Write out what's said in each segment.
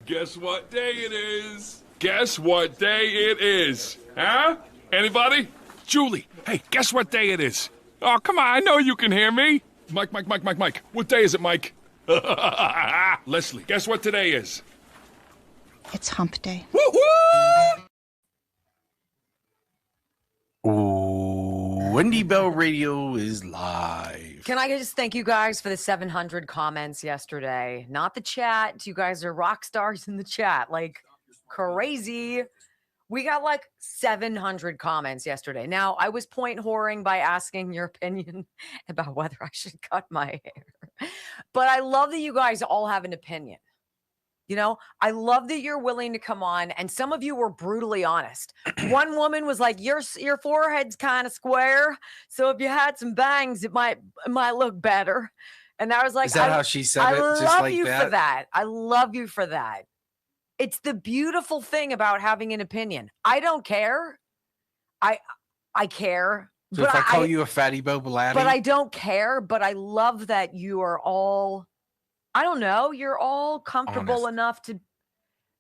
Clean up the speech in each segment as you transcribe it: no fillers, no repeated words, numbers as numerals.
Guess what day it is? Guess what day it is? Huh? Anybody? Julie, hey, guess what day it is? Oh, come on, I know you can hear me. Mike. What day is it, Mike? Leslie, guess what today is? It's hump day. Woo-woo! Ooh, Wendy Bell Radio is live. Can I just thank you guys for the 700 comments yesterday? Not the chat. You guys are rock stars in the chat. Like crazy. We got like 700 comments yesterday. Now, I was point whoring by asking your opinion about whether I should cut my hair. But I love that you guys all have an opinion. You know, I love that you're willing to come on, and some of you were brutally honest. One woman was like, your forehead's kind of square, so if you had some bangs, it might look better. And I was like, is that how she said it? I Just love like you that? for that. I love you for that. It's the beautiful thing about having an opinion. I don't care. I care. So if I call you a fatty Bobalatti? But I don't care. But I love that you are all, I don't know, you're all comfortable enough to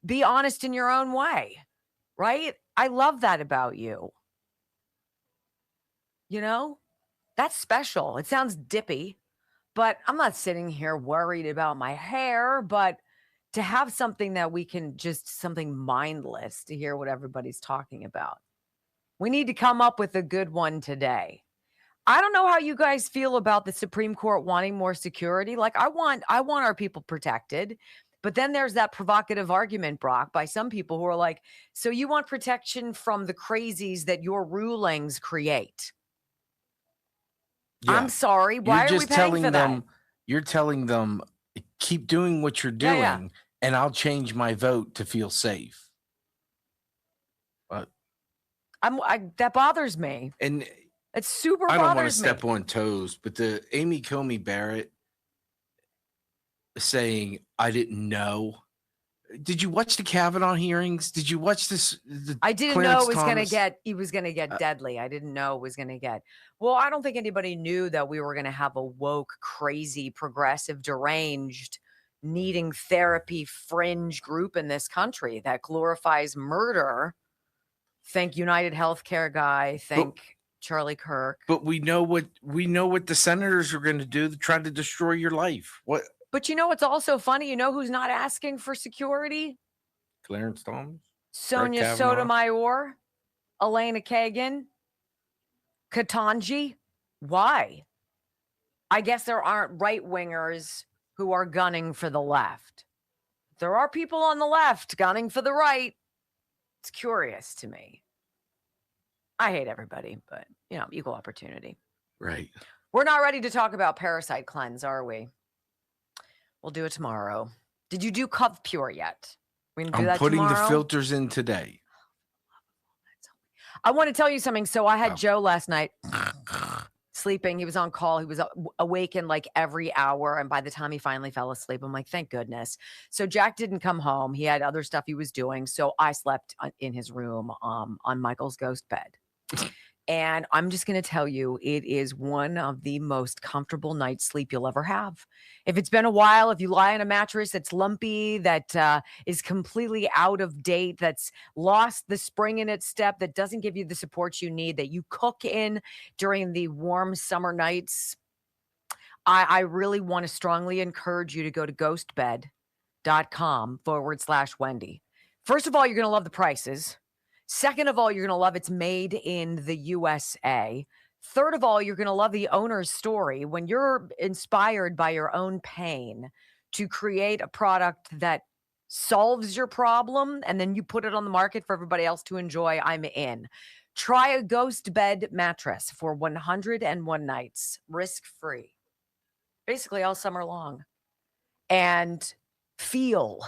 be honest in your own way, right? I love that about you. You know, that's special. It sounds dippy, but I'm not sitting here worried about my hair, but to have something that we can just something mindless to hear what everybody's talking about. We need to come up with a good one today. I don't know how you guys feel about the Supreme Court wanting more security. Like I want our people protected, but then there's that provocative argument, Brock, by some people who are like, so you want protection from the crazies that your rulings create. Yeah. I'm sorry. Why are we paying for that? You're telling them, keep doing what you're doing, and I'll change my vote to feel safe. But that bothers me. And it's super I bothers me. don't want to step on toes, but the Amy Coney Barrett saying, I didn't know. Did you watch the Kavanaugh hearings? Did you watch this? I didn't know it was going to get deadly. I didn't know it was going to get. Well, I don't think anybody knew that we were going to have a woke, crazy, progressive, deranged, needing therapy fringe group in this country that glorifies murder. Think United Healthcare guy. Think Charlie Kirk. But we know what the senators are going to do to try to destroy your life. What? But you know what's also funny? You know who's not asking for security? Clarence Thomas, Sonia Sotomayor, Elena Kagan, Ketanji. Why? I guess there aren't right-wingers who are gunning for the left. There are people on the left gunning for the right. It's curious to me. I hate everybody, but, you know, equal opportunity. Right. We're not ready to talk about parasite cleanse, are we? We'll do it tomorrow. Did you do Cove Pure yet? We can do that putting tomorrow? The filters in today. I want to tell you something. So I had Joe last night sleeping. He was on call. He was awakened like every hour. And by the time he finally fell asleep, I'm like, thank goodness. So Jack didn't come home. He had other stuff he was doing. So I slept in his room on Michael's ghost bed. And I'm just going to tell you, it is one of the most comfortable night's sleep you'll ever have. If it's been a while, if you lie on a mattress that's lumpy, that is completely out of date, that's lost the spring in its step, that doesn't give you the support you need, that you cook in during the warm summer nights, I really want to strongly encourage you to go to ghostbed.com/Wendy. First of all, you're going to love the prices. Second of all, you're going to love it's made in the USA. Third of all, you're going to love the owner's story. When you're inspired by your own pain to create a product that solves your problem and then you put it on the market for everybody else to enjoy, I'm in. Try a ghost bed mattress for 101 nights, risk-free, basically all summer long, and feel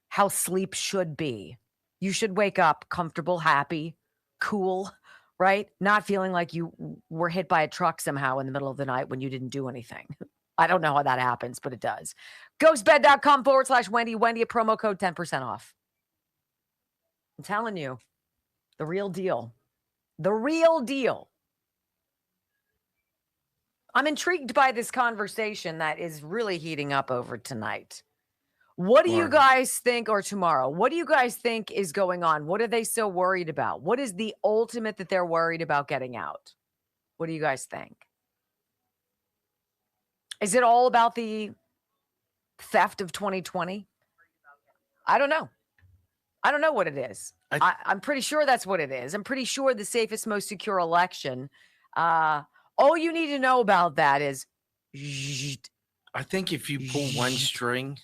how sleep should be. You should wake up comfortable, happy, cool, right? Not feeling like you were hit by a truck somehow in the middle of the night when you didn't do anything. I don't know how that happens, but it does. Ghostbed.com/Wendy. Wendy, a promo code 10% off. I'm telling you, the real deal. The real deal. I'm intrigued by this conversation that is really heating up over tonight. What do you guys think, or tomorrow? What do you guys think is going on? What are they so worried about? What is the ultimate that they're worried about getting out? What do you guys think? Is it all about the theft of 2020? I don't know. I don't know what it is. I'm pretty sure that's what it is. I'm pretty sure the safest, most secure election. All you need to know about that is. I think if you pull one string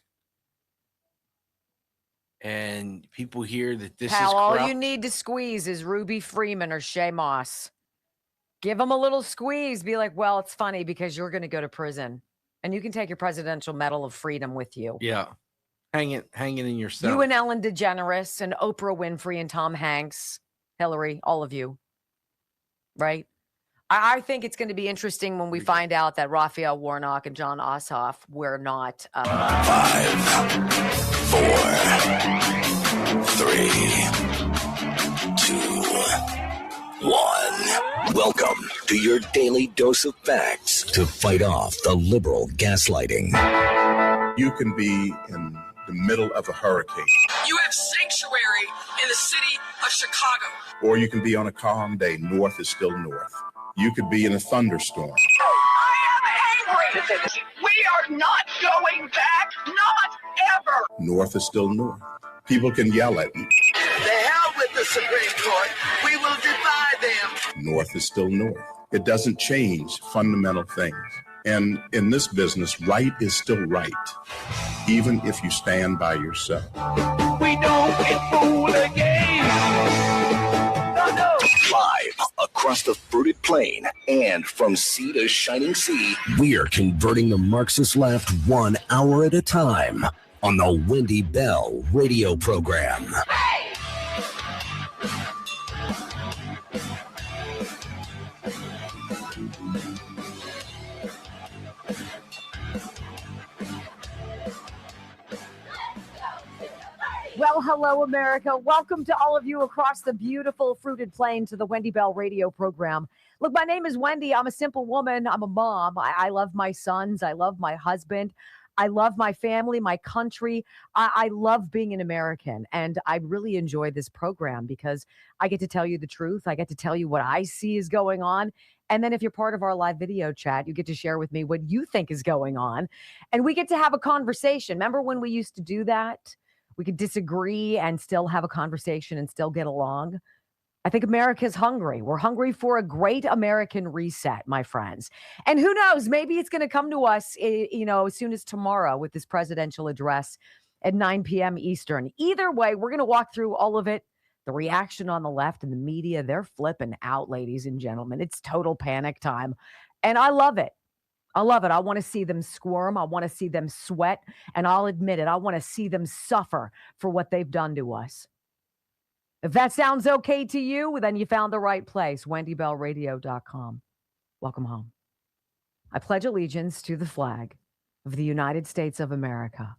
and people hear that this is corrupt, all you need to squeeze is Ruby Freeman or Shay Moss. Give them a little squeeze. Be like, well, it's funny because you're going to go to prison and you can take your Presidential Medal of Freedom with you. Yeah. Hang it in your cell. You and Ellen DeGeneres and Oprah Winfrey and Tom Hanks, Hillary, all of you. Right? I think it's going to be interesting when we find out that Raphael Warnock and John Ossoff were not. 5, 4, 3, 2, 1. Welcome to your daily dose of facts to fight off the liberal gaslighting. You can be in the middle of a hurricane. You have sanctuary in the city of Chicago. Or you can be on a calm day. North is still north. You could be in a thunderstorm. I am angry. We are not going back. Not ever. North is still north. People can yell at me. The hell with the Supreme Court. We will defy them. North is still north. It doesn't change fundamental things. And in this business, right is still right, even if you stand by yourself. We don't get fooled again. No. Live across the fruited plain and from sea to shining sea, we're converting the Marxist left 1 hour at a time on the Wendy Bell radio program. Hey! Well, hello, America. Welcome to all of you across the beautiful fruited plain to the Wendy Bell radio program. Look, my name is Wendy. I'm a simple woman. I'm a mom. I love my sons. I love my husband. I love my family, my country. I love being an American. And I really enjoy this program because I get to tell you the truth. I get to tell you what I see is going on. And then if you're part of our live video chat, you get to share with me what you think is going on. And we get to have a conversation. Remember when we used to do that? We could disagree and still have a conversation and still get along. I think America's hungry. We're hungry for a great American reset, my friends. And who knows, maybe it's going to come to us, as soon as tomorrow with this presidential address at 9 p.m. Eastern. Either way, we're going to walk through all of it. The reaction on the left and the media, they're flipping out, ladies and gentlemen. It's total panic time. And I love it. I love it. I want to see them squirm. I want to see them sweat. And I'll admit it, I want to see them suffer for what they've done to us. If that sounds okay to you, then you found the right place, wendybellradio.com. Welcome home. I pledge allegiance to the flag of the United States of America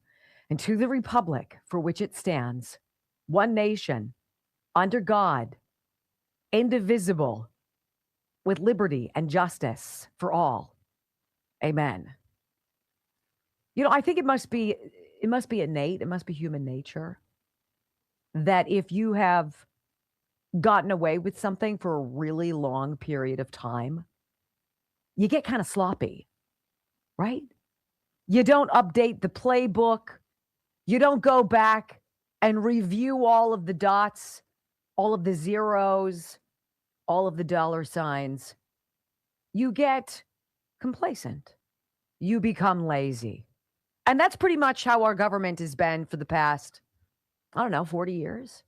and to the republic for which it stands, one nation, under God, indivisible, with liberty and justice for all. Amen. I think it must be innate. It must be human nature that if you have gotten away with something for a really long period of time, you get kind of sloppy, right? You don't update the playbook. You don't go back and review all of the dots, all of the zeros, all of the dollar signs. You get complacent. You become lazy. And that's pretty much how our government has been for the past, 40 years,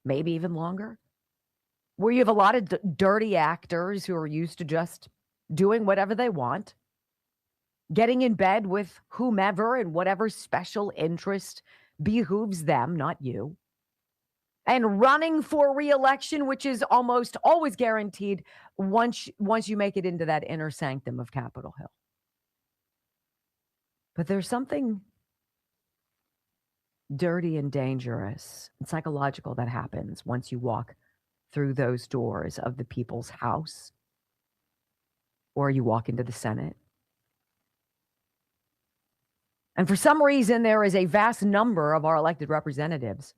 maybe even longer, where you have a lot of dirty actors who are used to just doing whatever they want, getting in bed with whomever and whatever special interest behooves them, not you, and running for re-election, which is almost always guaranteed once you make it into that inner sanctum of Capitol Hill. But there's something dirty and dangerous and psychological that happens once you walk through those doors of the people's house or you walk into the Senate. And for some reason, there is a vast number of our elected representatives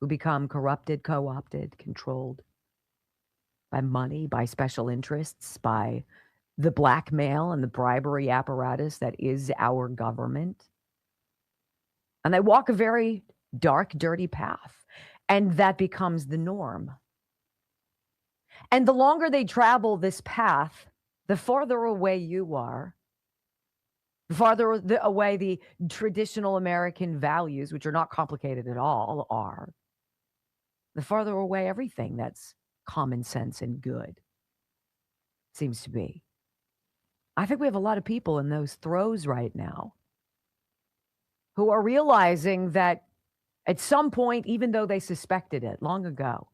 who become corrupted, co-opted, controlled by money, by special interests, by the blackmail and the bribery apparatus that is our government. And they walk a very dark, dirty path. And that becomes the norm. And the longer they travel this path, the farther away you are, the farther away the traditional American values, which are not complicated at all, are, the farther away everything that's common sense and good seems to be. I think we have a lot of people in those throes right now who are realizing that at some point, even though they suspected it long ago,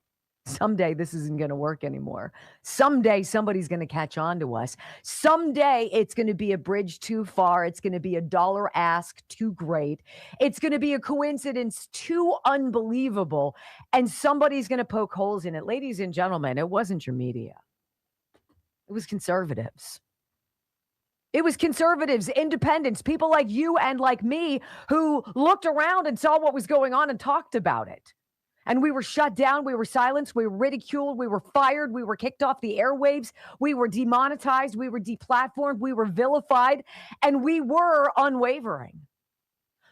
someday this isn't going to work anymore. Someday somebody's going to catch on to us. Someday it's going to be a bridge too far. It's going to be a dollar ask too great. It's going to be a coincidence too unbelievable. And somebody's going to poke holes in it. Ladies and gentlemen, it wasn't your media. It was conservatives. It was conservatives, independents, people like you and like me who looked around and saw what was going on and talked about it. And we were shut down. We were silenced. We were ridiculed. We were fired. We were kicked off the airwaves. We were demonetized. We were deplatformed. We were vilified. And we were unwavering.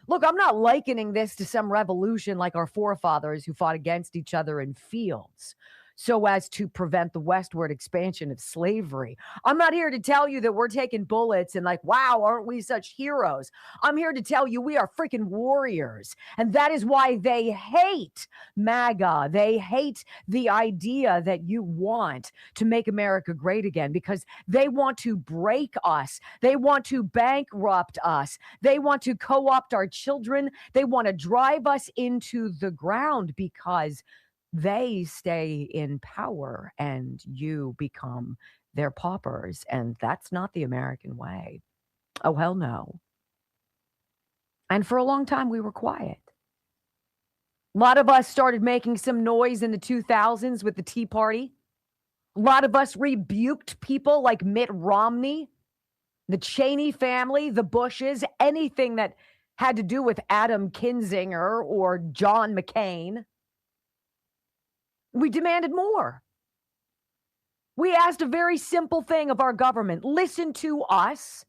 Look, I'm not likening this to some revolution like our forefathers who fought against each other in fields so as to prevent the westward expansion of slavery. I'm not here to tell you that we're taking bullets and like, wow, aren't we such heroes? I'm here to tell you we are freaking warriors. And that is why they hate MAGA. They hate the idea that you want to make America great again because they want to break us. They want to bankrupt us. They want to co-opt our children. They want to drive us into the ground because they stay in power and you become their paupers. And that's not the American way. Oh, hell no. And for a long time, we were quiet. A lot of us started making some noise in the 2000s with the Tea Party. A lot of us rebuked people like Mitt Romney, the Cheney family, the Bushes, anything that had to do with Adam Kinzinger or John McCain. We demanded more. We asked a very simple thing of our government. Listen to us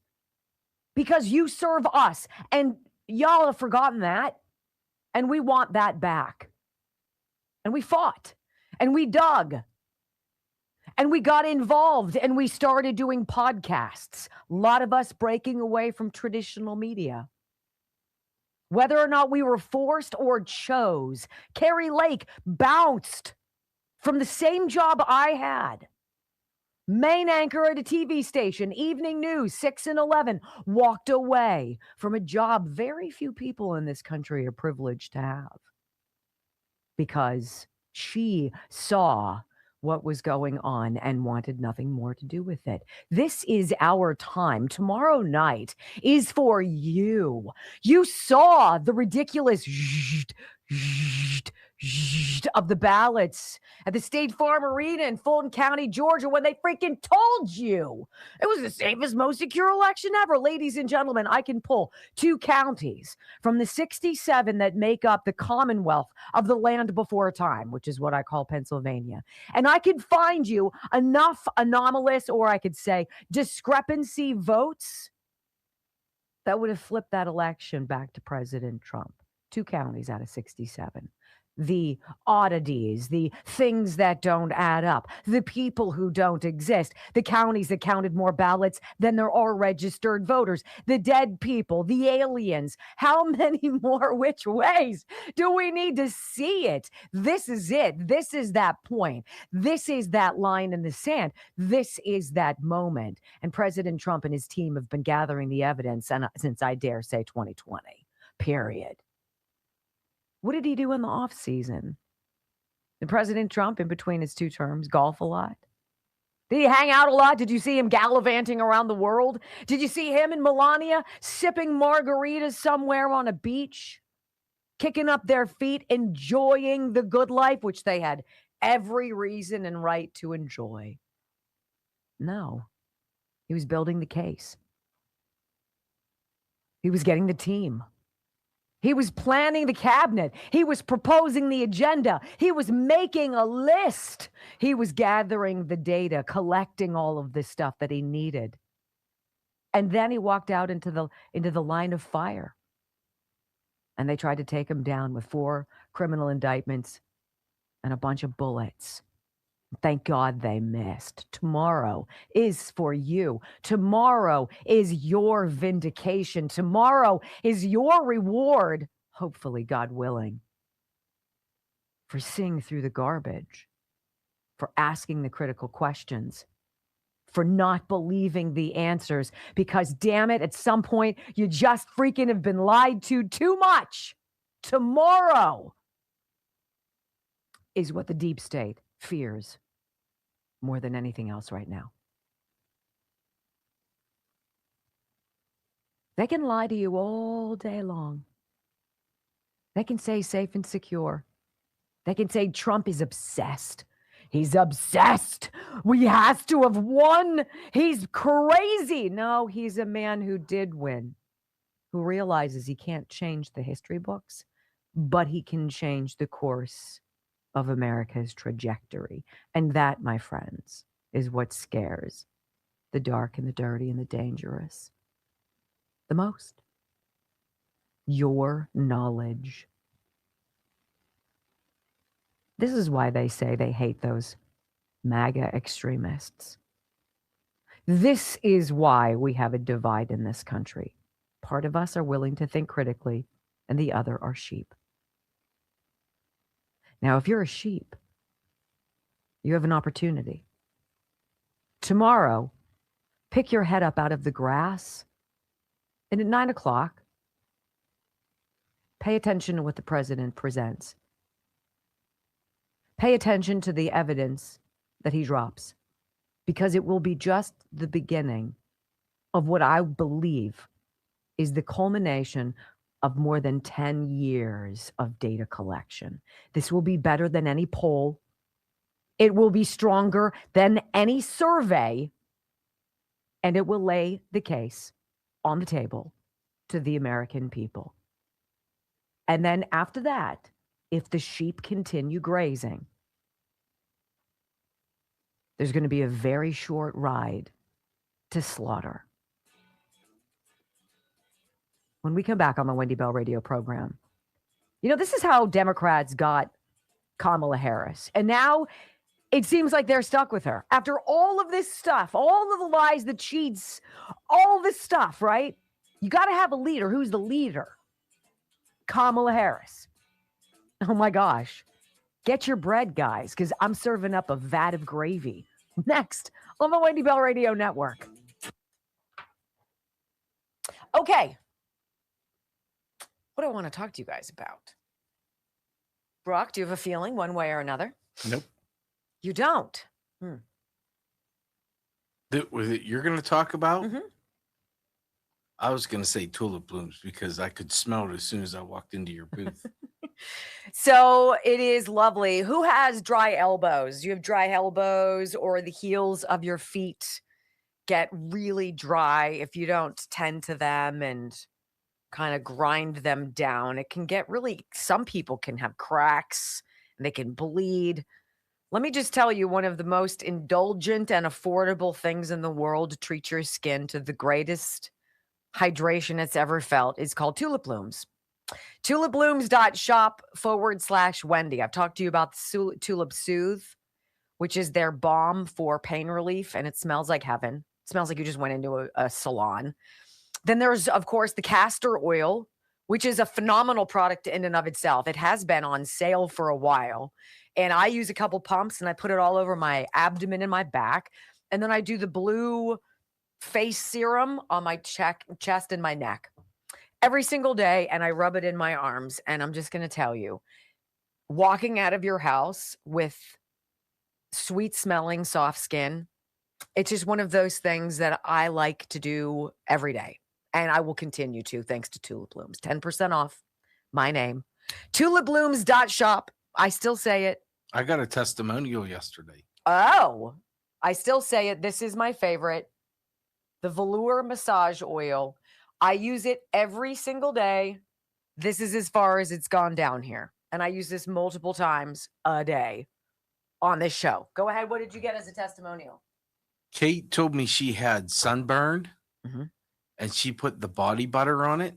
because you serve us. And y'all have forgotten that. And we want that back. And we fought. And we dug. And we got involved. And we started doing podcasts. A lot of us breaking away from traditional media. Whether or not we were forced or chose. Carrie Lake bounced from the same job I had. Main anchor at a TV station, evening news, 6 and 11, walked away from a job very few people in this country are privileged to have because she saw what was going on and wanted nothing more to do with it. This is our time. Tomorrow night is for you. You saw the ridiculous of the ballots at the State Farm Arena in Fulton County, Georgia, when they freaking told you it was the safest, most secure election ever. Ladies and gentlemen, I can pull 2 counties from the 67 that make up the Commonwealth of the land before time, which is what I call Pennsylvania. And I could find you enough anomalous, or I could say discrepancy votes that would have flipped that election back to President Trump. 2 counties out of 67. The oddities, the things that don't add up, the people who don't exist, the counties that counted more ballots than there are registered voters, the dead people, the aliens. How many more which ways do we need to see it? This is it. This is that point. This is that line in the sand. This is that moment. And President Trump and his team have been gathering the evidence since, I dare say, 2020, period. What did he do in the off season? Did President Trump, in between his 2 terms, golf a lot? Did he hang out a lot? Did you see him gallivanting around the world? Did you see him and Melania sipping margaritas somewhere on a beach, kicking up their feet, enjoying the good life, which they had every reason and right to enjoy? No. He was building the case. He was getting the team. He was planning the cabinet. He was proposing the agenda. He was making a list. He was gathering the data, collecting all of this stuff that he needed. And then he walked out into the line of fire. And they tried to take him down with 4 criminal indictments and a bunch of bullets. Thank God they missed. Tomorrow is for you. Tomorrow is your vindication. Tomorrow is your reward, hopefully, God willing, for seeing through the garbage, for asking the critical questions, for not believing the answers, because damn it, at some point, you just freaking have been lied to too much. Tomorrow is what the deep state fears more than anything else right now. They can lie to you all day long. They can say safe and secure. They can say Trump is obsessed. He's obsessed. We has to have won. He's crazy. No, he's a man who did win, who realizes he can't change the history books, but he can change the course of America's trajectory. And that, my friends, is what scares the dark and the dirty and the dangerous the most. Your knowledge. This is why they say they hate those MAGA extremists. This is why we have a divide in this country. Part of us are willing to think critically, and the other are sheep. Now, if you're a sheep, you have an opportunity. Tomorrow, pick your head up out of the grass, and at 9 o'clock, pay attention to what the president presents. Pay attention to the evidence that he drops, because it will be just the beginning of what I believe is the culmination of more than 10 years of data collection. This will be better than any poll. It will be stronger than any survey, and it will lay the case on the table to the American people. And then after that, if the sheep continue grazing, there's going to be a very short ride to slaughter. When we come back on the Wendy Bell radio program, you know, this is how Democrats got Kamala Harris. And now it seems like they're stuck with her. After all of this stuff, all of the lies, the cheats, all this stuff, right? You got to have a leader. Who's the leader? Kamala Harris. Oh my gosh. Get your bread, guys, because I'm serving up a vat of gravy. Next on the Wendy Bell Radio Network. Okay. What do I want to talk to you guys about? Brock, do you have a feeling one way or another? Nope. You don't? You're going to talk about? Mm-hmm. I was going to say tulip blooms because I could smell it as soon as I walked into your booth. So it is lovely. Who has dry elbows? Do you have dry elbows, or the heels of your feet get really dry if you don't tend to them and kind of grind them down? It can get really, some people can have cracks and they can bleed. Let me just tell you, one of the most indulgent and affordable things in the world to treat your skin to the greatest hydration it's ever felt is called Tulip Blooms. tulipblooms.shop/Wendy. I've talked to you about the Tulip Soothe, which is their balm for pain relief, and it smells like heaven. It smells like you just went into a salon. Then there's, of course, the castor oil, which is a phenomenal product in and of itself. It has been on sale for a while, and I use a couple pumps, and I put it all over my abdomen and my back, and then I do the blue face serum on my chest and my neck every single day, and I rub it in my arms. And I'm just going to tell you, walking out of your house with sweet smelling, soft skin, it's just one of those things that I like to do every day. And I will continue to, thanks to Tulip Blooms. 10% off, my name. tulipblooms.shop. I still say it. I got a testimonial yesterday. Oh, I still say it. This is my favorite. The velour massage oil. I use it every single day. This is as far as it's gone down here. And I use this multiple times a day on this show. Go ahead. What did you get as a testimonial? Kate told me she had sunburned and she put the body butter on it.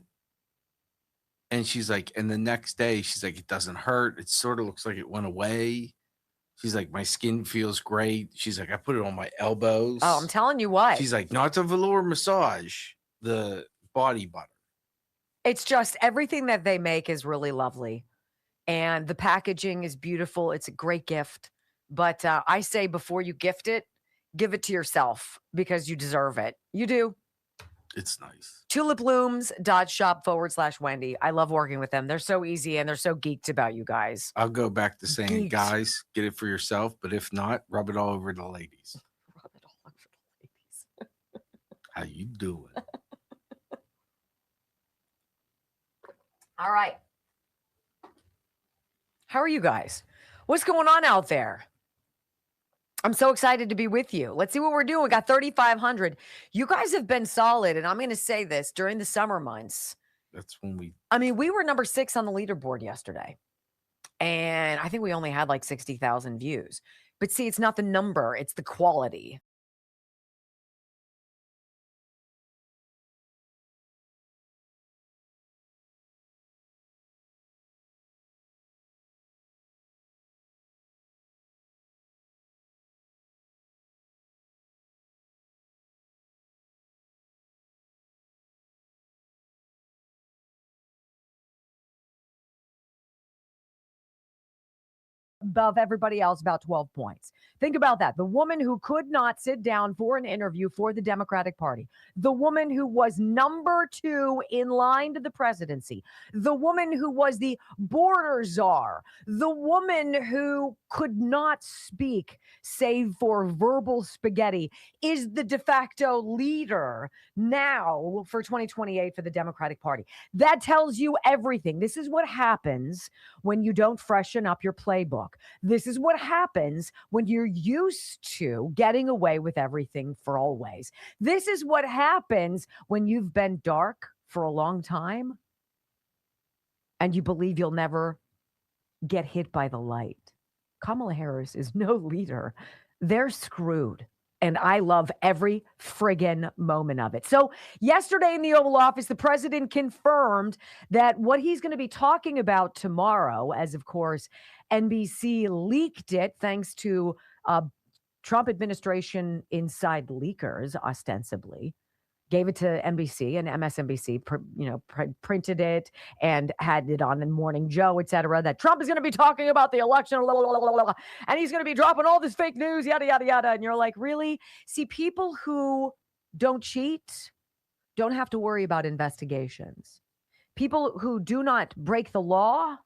And she's like, and the next day, she's like, it doesn't hurt. It sort of looks like it went away. She's like, my skin feels great. She's like, I put it on my elbows. Oh, I'm telling you what. She's like, not the velour massage, the body butter. It's just everything that they make is really lovely. And the packaging is beautiful. It's a great gift. But I say before you gift it, give it to yourself because you deserve it. You do. It's nice. Tulipblooms.shop/Wendy. I love working with them. They're so easy and they're so geeked about you guys. I'll go back to saying, Geeked. guys, get it for yourself. But if not, rub it all over the ladies. Rub it all over the ladies. How you doing? All right. How are you guys? What's going on out there? I'm so excited to be with you. Let's see what we're doing. We got 3,500. You guys have been solid. And I'm going to say this during the summer months. That's when we were number 6 on the leaderboard yesterday. And I think we only had like 60,000 views. But see, it's not the number, it's the quality. Above everybody else, about 12 points. Think about that. The woman who could not sit down for an interview for the Democratic Party, the woman who was number 2 in line to the presidency, the woman who was the border czar, the woman who could not speak save for verbal spaghetti, is the de facto leader now for 2028 for the Democratic Party. That tells you everything. This is what happens when you don't freshen up your playbook. This is what happens when you're used to getting away with everything for always. This is what happens when you've been dark for a long time and you believe you'll never get hit by the light. Kamala Harris is no leader. They're screwed. And I love every friggin' moment of it. So yesterday in the Oval Office, the president confirmed that what he's going to be talking about tomorrow, as of course, NBC leaked it thanks to Trump administration inside leakers, ostensibly, gave it to NBC and MSNBC, printed it and had it on in Morning Joe, et cetera, that Trump is going to be talking about the election, blah, blah, blah, blah, blah, and he's going to be dropping all this fake news, yada, yada, yada. And you're like, really? See, people who don't cheat don't have to worry about investigations. People who do not break the law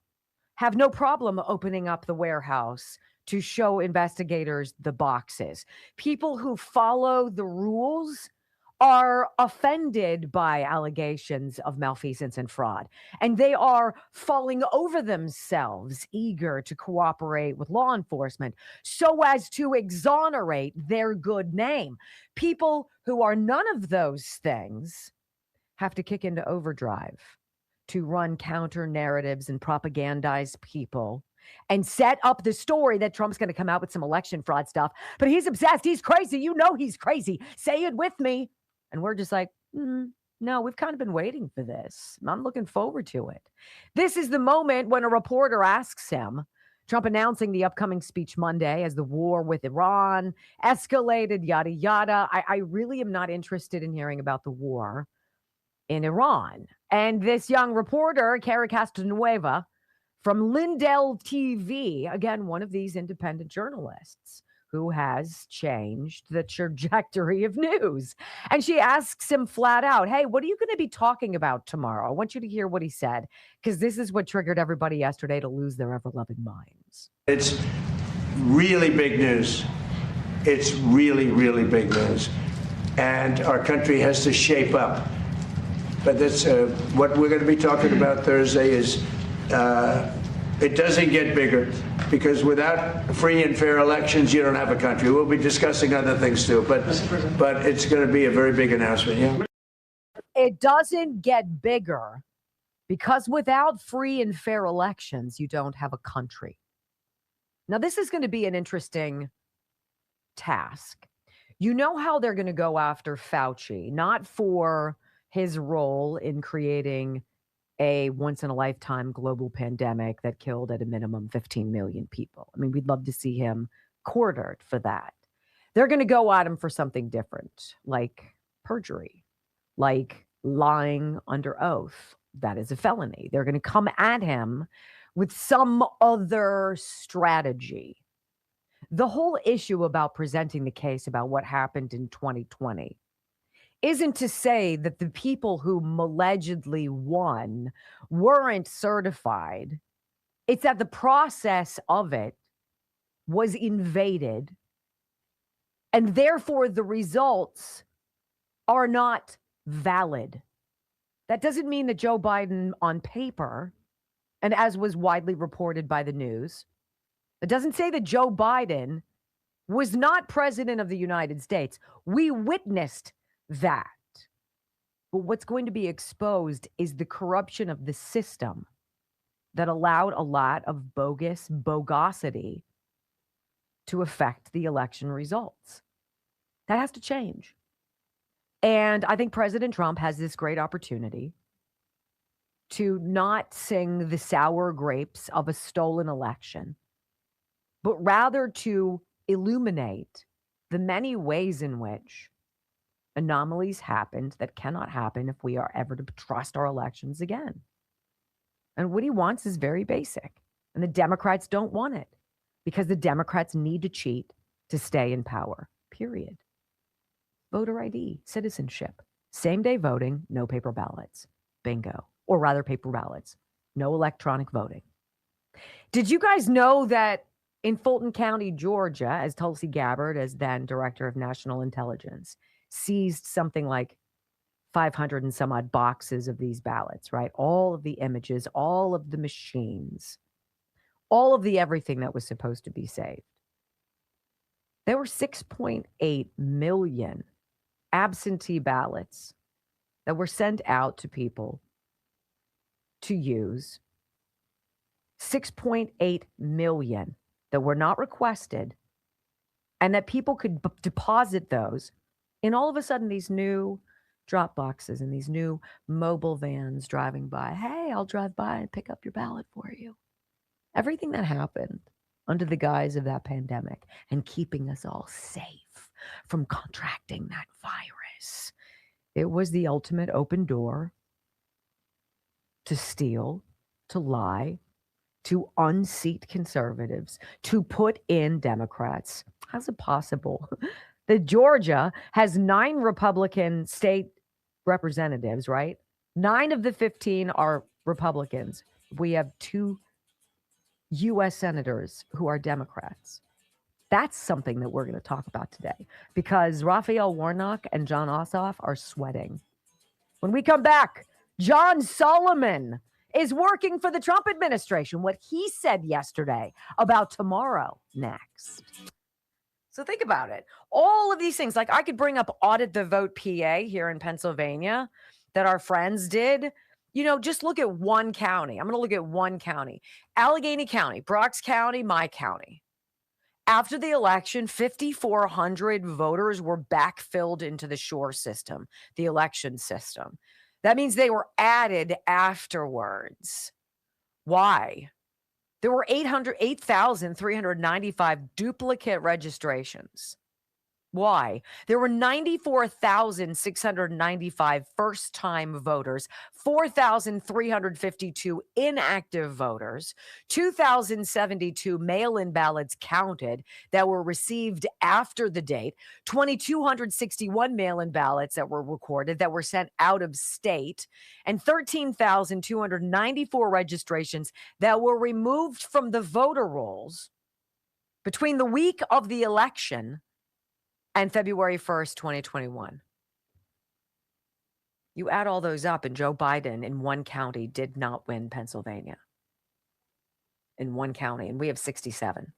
have no problem opening up the warehouse to show investigators the boxes. People who follow the rules are offended by allegations of malfeasance and fraud, and they are falling over themselves, eager to cooperate with law enforcement so as to exonerate their good name. People who are none of those things have to kick into overdrive to run counter narratives and propagandize people and set up the story that Trump's going to come out with some election fraud stuff, but he's obsessed. He's crazy. You know he's crazy. Say it with me. And we're just like, no, we've kind of been waiting for this. I'm looking forward to it. This is the moment when a reporter asks him, Trump announcing the upcoming speech Monday as the war with Iran escalated, yada, yada. I really am not interested in hearing about the war in Iran. And this young reporter, Cara Castanueva, from Lindell TV, again, one of these independent journalists who has changed the trajectory of news. And she asks him flat out, hey, what are you going to be talking about tomorrow? I want you to hear what he said, because this is what triggered everybody yesterday to lose their ever-loving minds. It's really big news. It's really, really big news. And our country has to shape up. But that's what we're going to be talking about Thursday is it doesn't get bigger, because without free and fair elections, you don't have a country. We'll be discussing other things too, but it's going to be a very big announcement. Yeah. It doesn't get bigger because without free and fair elections, you don't have a country. Now, this is going to be an interesting task. You know how they're going to go after Fauci, not for his role in creating a once-in-a-lifetime global pandemic that killed at a minimum 15 million people. I mean, we'd love to see him quartered for that. They're going to go at him for something different, like perjury, like lying under oath. That is a felony. They're going to come at him with some other strategy. The whole issue about presenting the case about what happened in 2020 isn't to say that the people who allegedly won weren't certified. It's that the process of it was invaded, and therefore the results are not valid. That doesn't mean that Joe Biden on paper, and as was widely reported by the news, it doesn't say that Joe Biden was not president of the United States. We witnessed that. But what's going to be exposed is the corruption of the system that allowed a lot of bogosity to affect the election results. That has to change. And I think President Trump has this great opportunity to not sing the sour grapes of a stolen election, but rather to illuminate the many ways in which anomalies happened that cannot happen if we are ever to trust our elections again. And what he wants is very basic. And the Democrats don't want it because the Democrats need to cheat to stay in power, period. Voter ID, citizenship, same-day voting, no paper ballots. Bingo. Or rather, paper ballots. No electronic voting. Did you guys know that in Fulton County, Georgia, as Tulsi Gabbard, as then Director of National Intelligence, seized something like 500 and some odd boxes of these ballots, right? All of the images, all of the machines, all of the everything that was supposed to be saved. There were 6.8 million absentee ballots that were sent out to people to use. 6.8 million that were not requested, and that people could deposit those in all of a sudden these new drop boxes and these new mobile vans driving by. Hey, I'll drive by and pick up your ballot for you. Everything that happened under the guise of that pandemic and keeping us all safe from contracting that virus. It was the ultimate open door to steal, to lie, to unseat conservatives, to put in Democrats. How's it possible that Georgia has 9 Republican state representatives, right? 9 of the 15 are Republicans. We have 2 U.S. senators who are Democrats. That's something that we're going to talk about today because Raphael Warnock and John Ossoff are sweating. When we come back, John Solomon is working for the Trump administration. What he said yesterday about tomorrow next. So think about it. All of these things, like I could bring up Audit the Vote PA here in Pennsylvania that our friends did. You know, just look at one county. I'm going to look at one county. Allegheny County, Brock's County, my county. After the election, 5,400 voters were backfilled into the Shore system, the election system. That means they were added afterwards. Why? There were 8,395 duplicate registrations. Why? There were 94,695 first-time voters, 4,352 inactive voters, 2,072 mail-in ballots counted that were received after the date, 2,261 mail-in ballots that were recorded that were sent out of state, and 13,294 registrations that were removed from the voter rolls between the week of the election and February 1st, 2021. You add all those up, and Joe Biden in one county did not win Pennsylvania. In one county, and we have 67.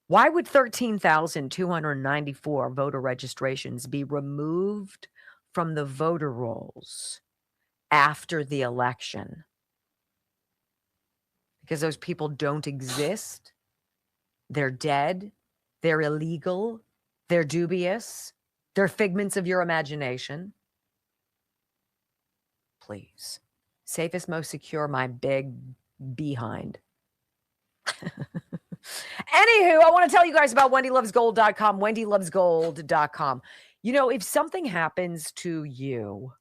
Why would 13,294 voter registrations be removed from the voter rolls after the election because those people don't exist. They're dead. They're illegal. They're dubious. They're figments of your imagination. Please. Safest, most secure, my big behind. Anywho, I want to tell you guys about WendyLovesGold.com. WendyLovesGold.com. You know, if something happens to you,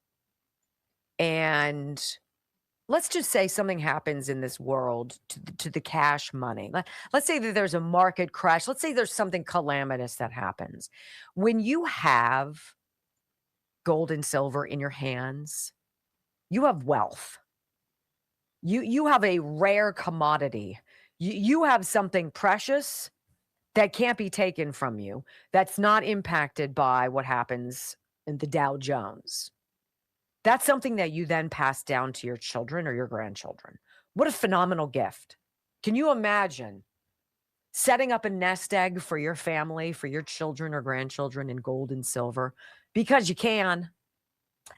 and let's just say something happens in this world to the cash money. Let's say that there's a market crash. Let's say there's something calamitous that happens. When you have gold and silver in your hands, you have wealth. You have a rare commodity. You have something precious that can't be taken from you, that's not impacted by what happens in the Dow Jones. That's something that you then pass down to your children or your grandchildren. What a phenomenal gift. Can you imagine setting up a nest egg for your family, for your children or grandchildren in gold and silver? Because you can.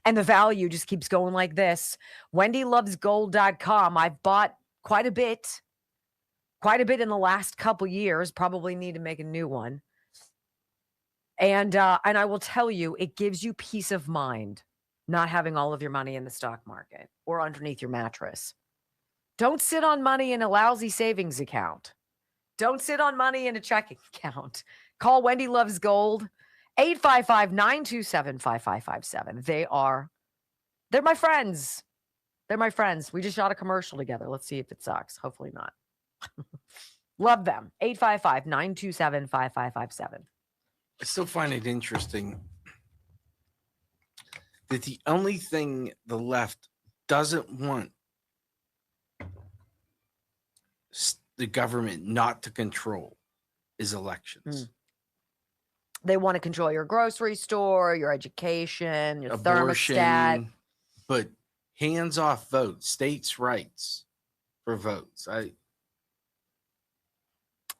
And the value just keeps going like this. WendyLovesGold.com. I've bought quite a bit in the last couple years. Probably need to make a new one. And I will tell you, it gives you peace of mind not having all of your money in the stock market or underneath your mattress. Don't sit on money in a lousy savings account. Don't sit on money in a checking account. Call Wendy Loves Gold, 855-927-5557. They're my friends. They're my friends. We just shot a commercial together. Let's see if it sucks. Hopefully not. Love them. 855-927-5557. I still find it interesting that the only thing the left doesn't want the government not to control is elections. They want to control your grocery store, your education, your Abortion, thermostat. But hands-off votes, states' rights for votes.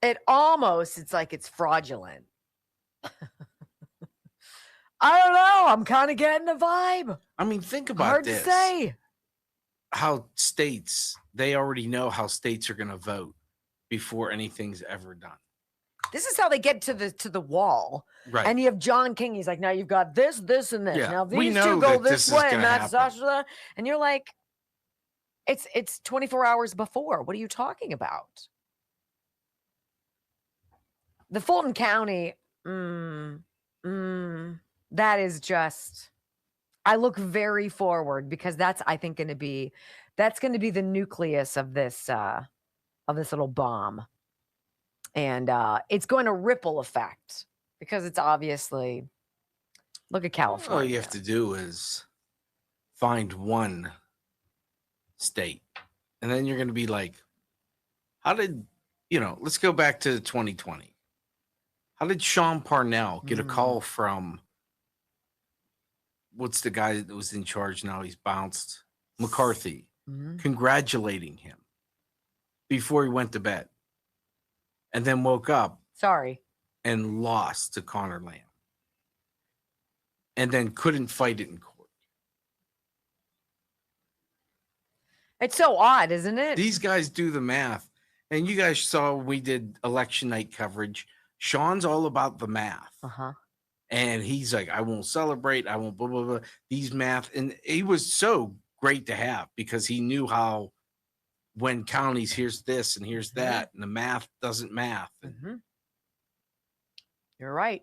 It's like it's fraudulent. I don't know. I'm kind of getting a vibe. I mean, think about Hard this. to say. How states, they already know how states are going to vote before anything's ever done. This is how they get to the wall. Right. And you have John King. He's like, now you've got this, and this. Yeah, Now we these know two go that this this is way, and gonna that's happen. that. And you're like, it's 24 hours before. What are you talking about? The Fulton County, that is just, I look very forward because that's, I think, going to be the nucleus of this little bomb. And it's going to ripple effect because it's obviously, look at California. All you have to do is find one state. And then you're going to be like, let's go back to 2020. How did Sean Parnell get a call from, what's the guy that was in charge now? He's bounced, McCarthy, congratulating him before he went to bed. And then woke up. Sorry. And lost to Connor Lamb. And then couldn't fight it in court. It's so odd, isn't it? These guys do the math. And you guys saw we did election night coverage. Sean's all about the math. And he's like, I won't celebrate. I won't blah, blah, blah. These math. And he was so great to have because he knew how when counties, here's this and here's that. And the math doesn't math. You're right.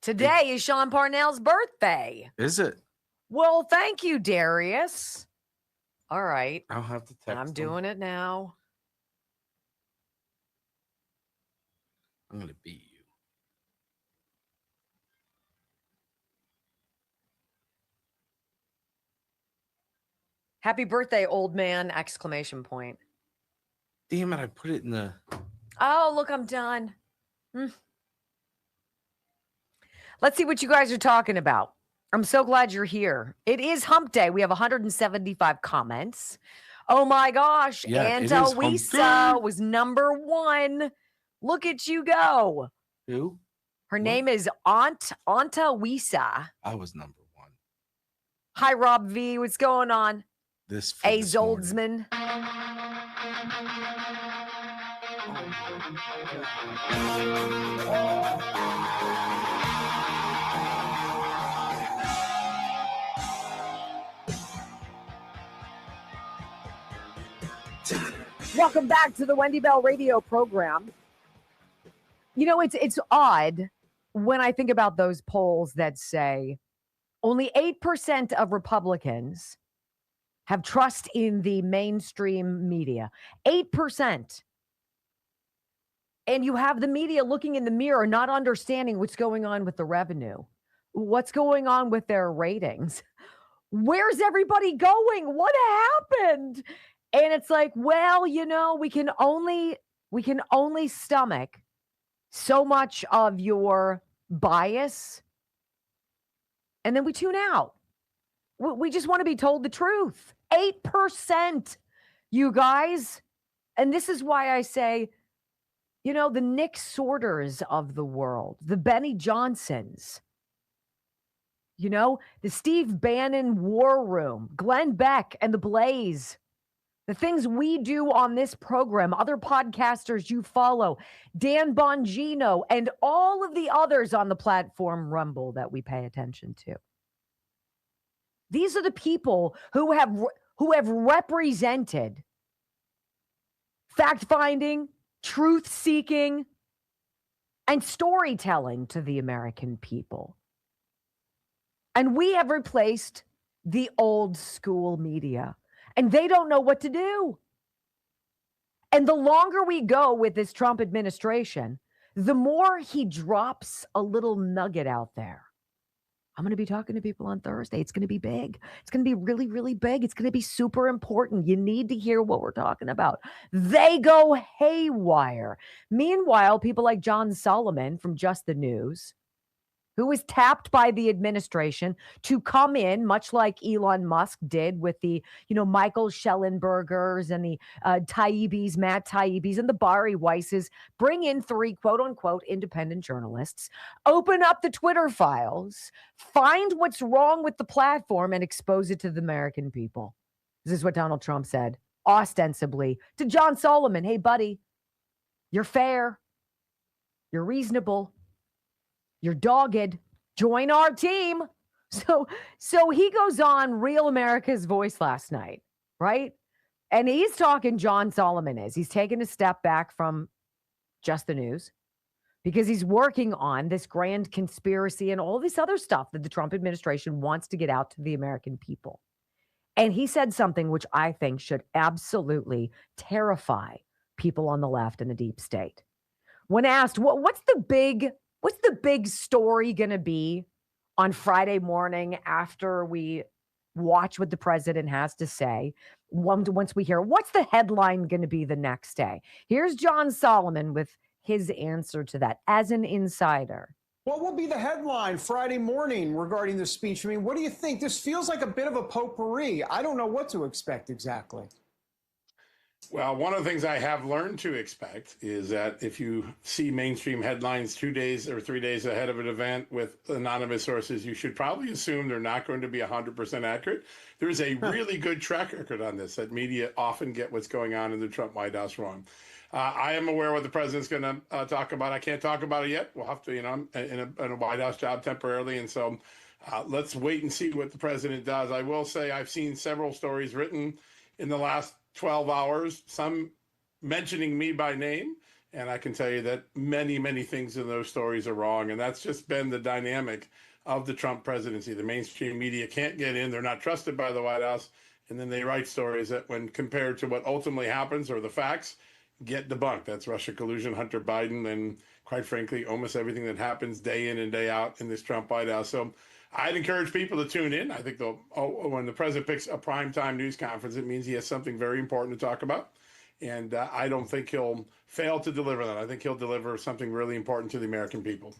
Today is Sean Parnell's birthday. Is it? Well, thank you, Darius. All right. I'll have to text him. doing it now. I'm going to beat you. Happy birthday, old man! Exclamation point. Damn it, I put it in the... Oh, look, I'm done. Let's see what you guys are talking about. I'm so glad you're here. It is hump day. We have 175 comments. Oh my gosh. Yeah, Anta Wisa was number 1. Look at you go. Who? Her name is Anta Wisa. I was number 1. Hi, Rob V. What's going on? This A. this morning. Zoldzman. Welcome back to the Wendy Bell radio program. You know, it's odd when I think about those polls that say only 8% of Republicans have trust in the mainstream media. 8%. And you have the media looking in the mirror, not understanding what's going on with the revenue, what's going on with their ratings. Where's everybody going? What happened? And it's like, well, you know, we can only stomach so much of your bias, and then we tune out. We just want to be told the truth. 8%, you guys. And this is why I say, you know, the Nick Sorters of the world, the Benny Johnsons, you know, the Steve Bannon War Room, Glenn Beck and the Blaze, the things we do on this program, other podcasters you follow, Dan Bongino, and all of the others on the platform Rumble that we pay attention to. These are the people who have represented fact-finding, truth-seeking, and storytelling to the American people. And we have replaced the old school media. And they don't know what to do. And the longer we go with this Trump administration, the more he drops a little nugget out there. I'm going to be talking to people on Thursday. It's going to be big. It's going to be really, really big. It's going to be super important. You need to hear what we're talking about. They go haywire. Meanwhile, people like John Solomon from Just the News, who was tapped by the administration to come in, much like Elon Musk did with the, you know, Michael Schellenbergers and the Taibis, Matt Taibis, and the Bari Weisses, bring in 3 quote unquote independent journalists, open up the Twitter files, find what's wrong with the platform, and expose it to the American people. This is what Donald Trump said, ostensibly, to John Solomon. Hey, buddy, you're fair. You're reasonable. You're dogged. Join our team. So he goes on Real America's Voice last night, right? And he's talking, John Solomon is. He's taken a step back from Just the News because he's working on this grand conspiracy and all this other stuff that the Trump administration wants to get out to the American people. And he said something which I think should absolutely terrify people on the left and the deep state. When asked, what's the big story going to be on Friday morning after we watch what the president has to say? Once we hear, what's the headline going to be the next day? Here's John Solomon with his answer to that as an insider. What will be the headline Friday morning regarding the speech? I mean, what do you think? This feels like a bit of a potpourri. I don't know what to expect exactly. Well, one of the things I have learned to expect is that if you see mainstream headlines 2 days or 3 days ahead of an event with anonymous sources, you should probably assume they're not going to be 100% accurate. There's a really good track record on this, that media often get what's going on in the Trump White House wrong. I am aware what the president's going to talk about. I can't talk about it yet. We'll have to, you know, in a White House job temporarily. And so let's wait and see what the president does. I will say I've seen several stories written in the last 12 hours, some mentioning me by name. And I can tell you that many, many things in those stories are wrong. And that's just been the dynamic of the Trump presidency. The mainstream media can't get in. They're not trusted by the White House. And then they write stories that, when compared to what ultimately happens or the facts, get debunked. That's Russia collusion, Hunter Biden, and quite frankly, almost everything that happens day in and day out in this Trump White House. So I'd encourage people to tune in. I think when the president picks a primetime news conference, it means he has something very important to talk about. And I don't think he'll fail to deliver that. I think he'll deliver something really important to the American people.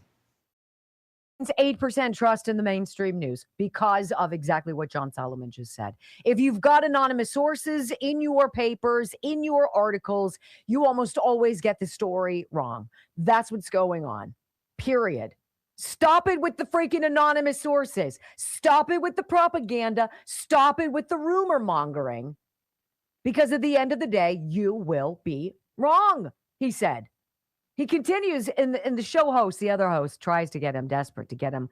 It's 8% trust in the mainstream news because of exactly what John Solomon just said. If you've got anonymous sources in your papers, in your articles, you almost always get the story wrong. That's what's going on, period. Stop it with the freaking anonymous sources. Stop it with the propaganda. Stop it with the rumor mongering. Because at the end of the day, you will be wrong, he said. He continues in the show host, the other host tries to get him desperate, to give him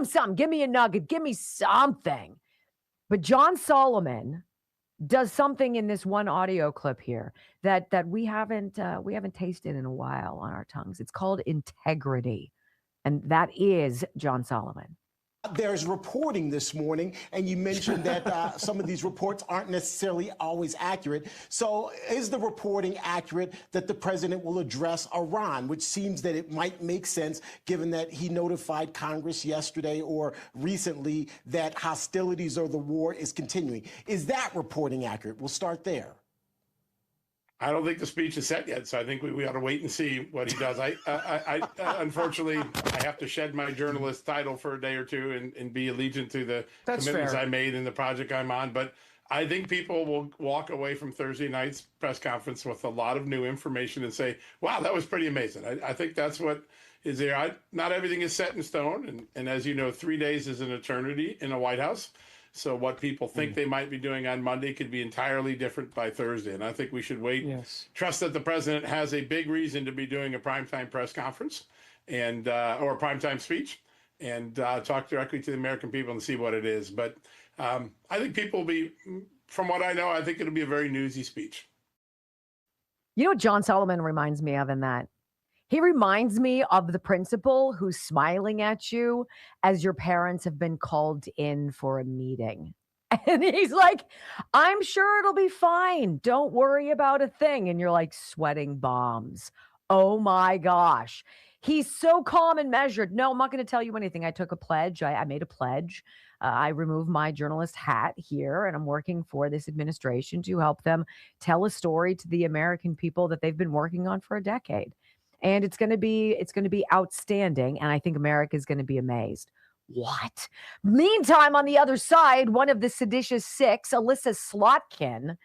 something. Give me a nugget. Give me something. But John Solomon does something in this one audio clip here that we haven't tasted in a while on our tongues. It's called integrity. And that is John Solomon. There's reporting this morning, and you mentioned that some of these reports aren't necessarily always accurate. So is the reporting accurate that the president will address Iran, which seems that it might make sense given that he notified Congress yesterday or recently that hostilities or the war is continuing? Is that reporting accurate? We'll start there. I don't think the speech is set yet, so I think we ought to wait and see what he does. I unfortunately, I have to shed my journalist title for a day or two and be allegiant to the commitments I made in the project I'm on. But I think people will walk away from Thursday night's press conference with a lot of new information and say, wow, that was pretty amazing. I think that's what is there. Not everything is set in stone. And as you know, 3 days is an eternity in a White House. So what people think they might be doing on Monday could be entirely different by Thursday. And I think we should wait, trust that the president has a big reason to be doing a primetime press conference and or a primetime speech and talk directly to the American people and see what it is. But I think people will be, from what I know, I think it'll be a very newsy speech. You know what John Solomon reminds me of in that? He reminds me of the principal who's smiling at you as your parents have been called in for a meeting. And he's like, I'm sure it'll be fine. Don't worry about a thing. And you're like sweating bombs. Oh my gosh. He's so calm and measured. No, I'm not going to tell you anything. I took a pledge. I made a pledge. I removed my journalist hat here, and I'm working for this administration to help them tell a story to the American people that they've been working on for a decade. And it's going to be outstanding. And I think America is going to be amazed. What? Meantime, on the other side, one of the seditious six, Alyssa Slotkin,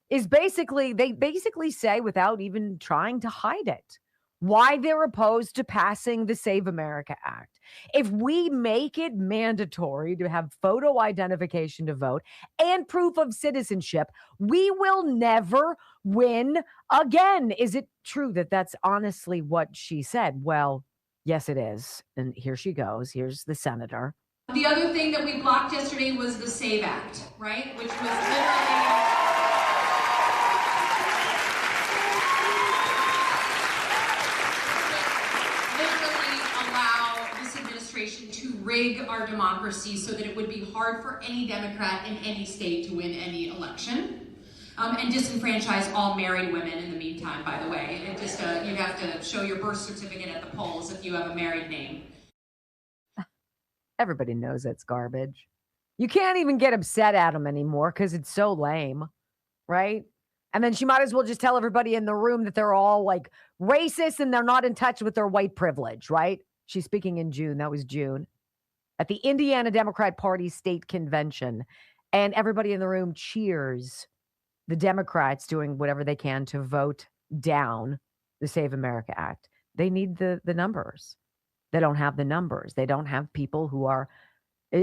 they basically say, without even trying to hide it, why they're opposed to passing the Save America Act. If we make it mandatory to have photo identification to vote and proof of citizenship, we will never win again. Is it true that that's honestly what she said? Well, yes, it is. And here she goes. Here's the senator. The other thing that we blocked yesterday was the SAVE Act, right? Which was literally... to rig our democracy so that it would be hard for any Democrat in any state to win any election, and disenfranchise all married women in the meantime, by the way. It just, you have to show your birth certificate at the polls if you have a married name. Everybody knows that's garbage. You can't even get upset at them anymore because it's so lame, right? And then she might as well just tell everybody in the room that they're all like racist and they're not in touch with their white privilege, right? She's speaking in June. That was June at the Indiana Democrat Party state convention. And everybody in the room cheers the Democrats doing whatever they can to vote down the Save America Act. They need the numbers. They don't have the numbers. They don't have people who are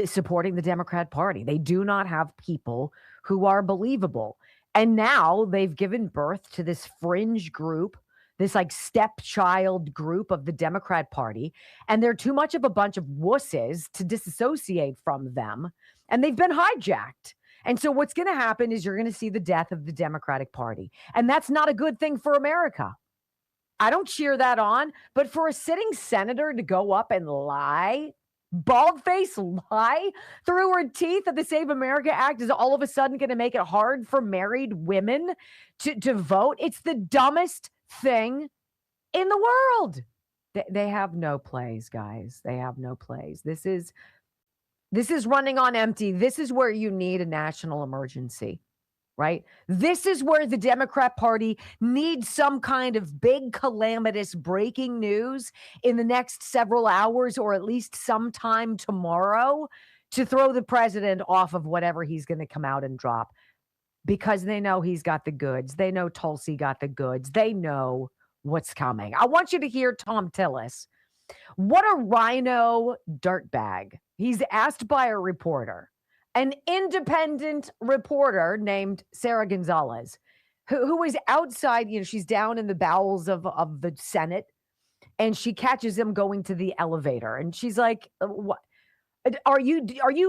supporting the Democrat Party. They do not have people who are believable. And now they've given birth to this fringe group, this like stepchild group of the Democrat Party, and they're too much of a bunch of wusses to disassociate from them, and they've been hijacked. And so what's going to happen is you're going to see the death of the Democratic Party, and that's not a good thing for America. I don't cheer that on, but for a sitting senator to go up and lie, bald-faced lie through her teeth that the Save America Act is all of a sudden going to make it hard for married women to vote, it's the dumbest thing in the world. They have no plays, guys. They have no plays. This is running on empty. This is where you need a national emergency, right? This is where the Democrat Party needs some kind of big calamitous breaking news in the next several hours, or at least sometime tomorrow, to throw the president off of whatever he's going to come out and drop. Because they know he's got the goods. They know Tulsi got the goods. They know what's coming. I want you to hear Tom Tillis What a rhino dirtbag. He's asked by a reporter, an independent reporter named Sarah Gonzalez, who is outside. She's down in the bowels of the Senate, and she catches him going to the elevator. And she's like, what? Are you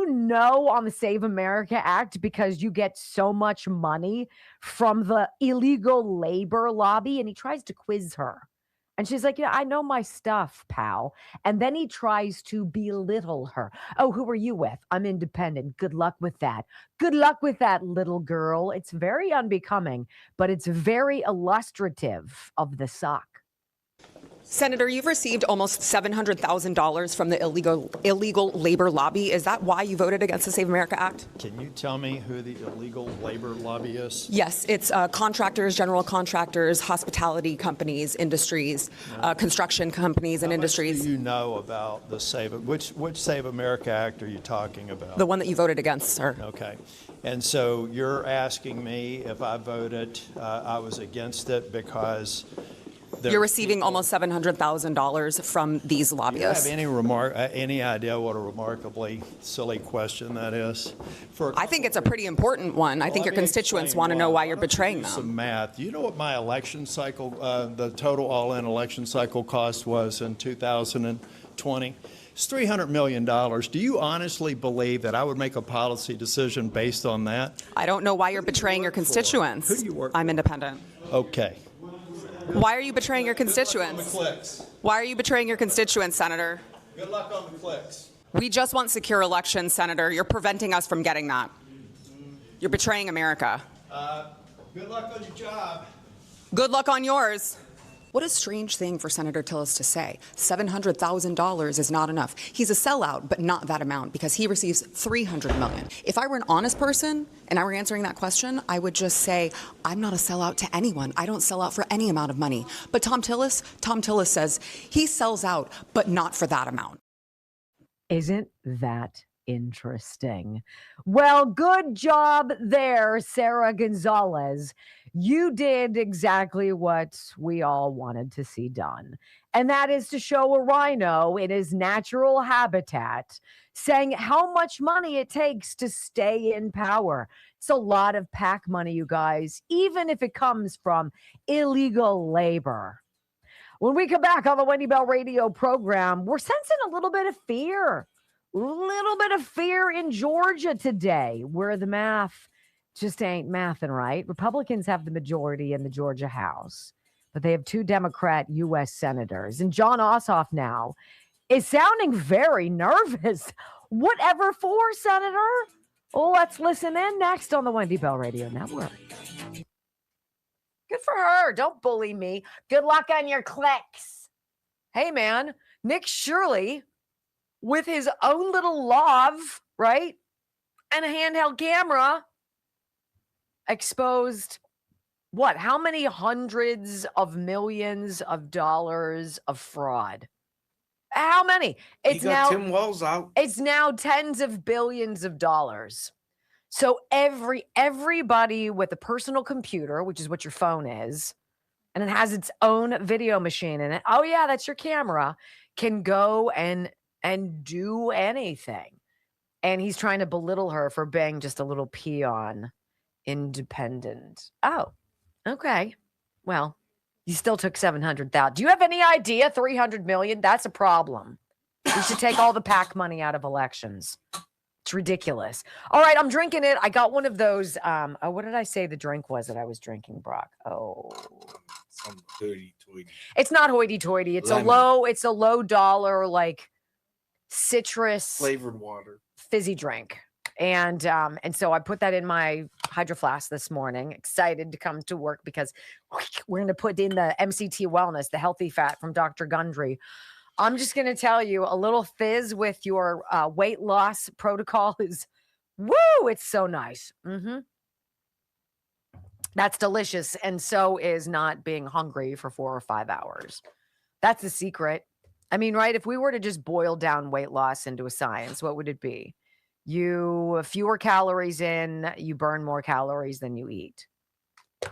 no on the Save America Act because you get so much money from the illegal labor lobby? And he tries to quiz her. And she's like, yeah, I know my stuff, pal. And then he tries to belittle her. Oh, who are you with? I'm independent. Good luck with that. Good luck with that, little girl. It's very unbecoming, but it's very illustrative of the sock. Senator, you've received almost $700,000 from the illegal labor lobby. Is that why you voted against the Save America Act? Can you tell me who the illegal labor lobby is? Yes, it's contractors, general contractors, hospitality companies, industries, construction companies and industries. What do you know about the which Save America Act are you talking about? The one that you voted against, sir. Okay. And so you're asking me if I voted, I was against it because you're receiving almost $700,000 from these lobbyists. Do you have any idea what a remarkably silly question that is? I think it's a pretty important one. I think your constituents want to know why you're betraying them. Some math. Do you know what my election cycle, the total all-in election cycle cost was in 2020? It's $300 million. Do you honestly believe that I would make a policy decision based on that? I don't know why you're betraying your constituents. Who do you work for? I'm independent. Okay. Why are you betraying your constituents? Why are you betraying your constituents, Senator? Good luck on the clicks. We just want secure elections, Senator. You're preventing us from getting that. You're betraying America. Good luck on your job. Good luck on yours. What a strange thing for Senator Tillis to say. $700,000 is not enough. He's a sellout, but not that amount because he receives $300 million. If I were an honest person and I were answering that question, I would just say, I'm not a sellout to anyone. I don't sell out for any amount of money. But Tom Tillis says he sells out, but not for that amount. Isn't that interesting? Well, good job there, Sarah Gonzalez. You did exactly what we all wanted to see done. And that is to show a rhino in his natural habitat, saying how much money it takes to stay in power. It's a lot of PAC money, you guys, even if it comes from illegal labor. When we come back on the Wendy Bell radio program, we're sensing a little bit of fear in Georgia today, where the math just ain't mathing right. Republicans have the majority in the Georgia House, but they have 2 Democrat U.S. senators. And John Ossoff now is sounding very nervous. Whatever for, Senator? Well, let's listen in next on the Wendy Bell Radio Network. Good for her. Don't bully me. Good luck on your clicks. Hey, man, Nick Shirley with his own little lav, right? And a handheld camera exposed what? How many hundreds of millions of dollars of fraud? How many? It's now Tim Wells out. It's now tens of billions of dollars. So everybody with a personal computer, which is what your phone is, and it has its own video machine in it. Oh yeah, that's your camera. Can go and do anything. And he's trying to belittle her for being just a little peon. Independent. Oh, okay. Well, you still took 700,000. Do you have any idea? 300 million? That's a problem. We should take all the PAC money out of elections. It's ridiculous. All right, I'm drinking it. I got one of those. What did I say the drink was that I was drinking, Brock? Oh, some hoity-toity. It's not hoity-toity. It's Lemon. a low dollar like citrus flavored water, fizzy drink. And so I put that in my Hydro Flask this morning, excited to come to work because we're going to put in the MCT Wellness, the healthy fat from Dr. Gundry. I'm just going to tell you, a little fizz with your weight loss protocol is, woo, it's so nice. That's delicious. And so is not being hungry for 4 or 5 hours. That's the secret. I mean, right? If we were to just boil down weight loss into a science, what would it be? You fewer calories in, you burn more calories than you eat.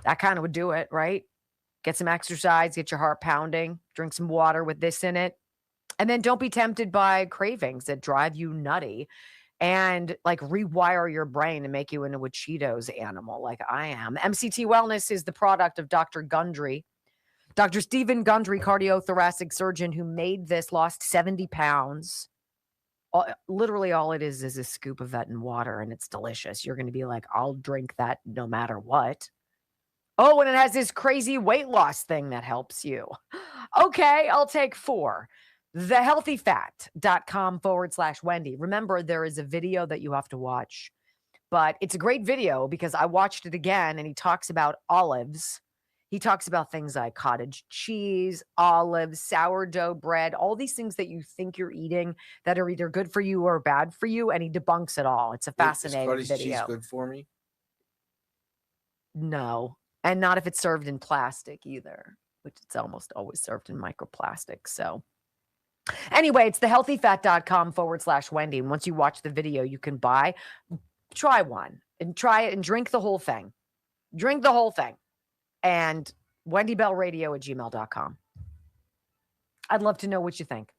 That kind of would do it, right? Get some exercise, get your heart pounding, drink some water with this in it. And then don't be tempted by cravings that drive you nutty and like rewire your brain and make you into a Cheetos animal like I am. MCT Wellness is the product of Dr. Gundry. Dr. Stephen Gundry, cardiothoracic surgeon who made this, lost 70 pounds. Literally all it is a scoop of that in water, and it's delicious. You're going to be like, I'll drink that no matter what. Oh, and it has this crazy weight loss thing that helps you. Okay, I'll take 4. Thehealthyfat.com/Wendy. Remember, there is a video that you have to watch, but it's a great video because I watched it again and he talks about olives. He talks about things like cottage cheese, olives, sourdough bread, all these things that you think you're eating that are either good for you or bad for you, and he debunks it all. It's a fascinating Is cottage video. cheese good for me? No, and not if it's served in plastic either, which it's almost always served in microplastic. So anyway, it's thehealthyfat.com/Wendy. And once you watch the video, you can try one and try it and drink the whole thing. Drink the whole thing. And wendybellradio@gmail.com. I'd love to know what you think.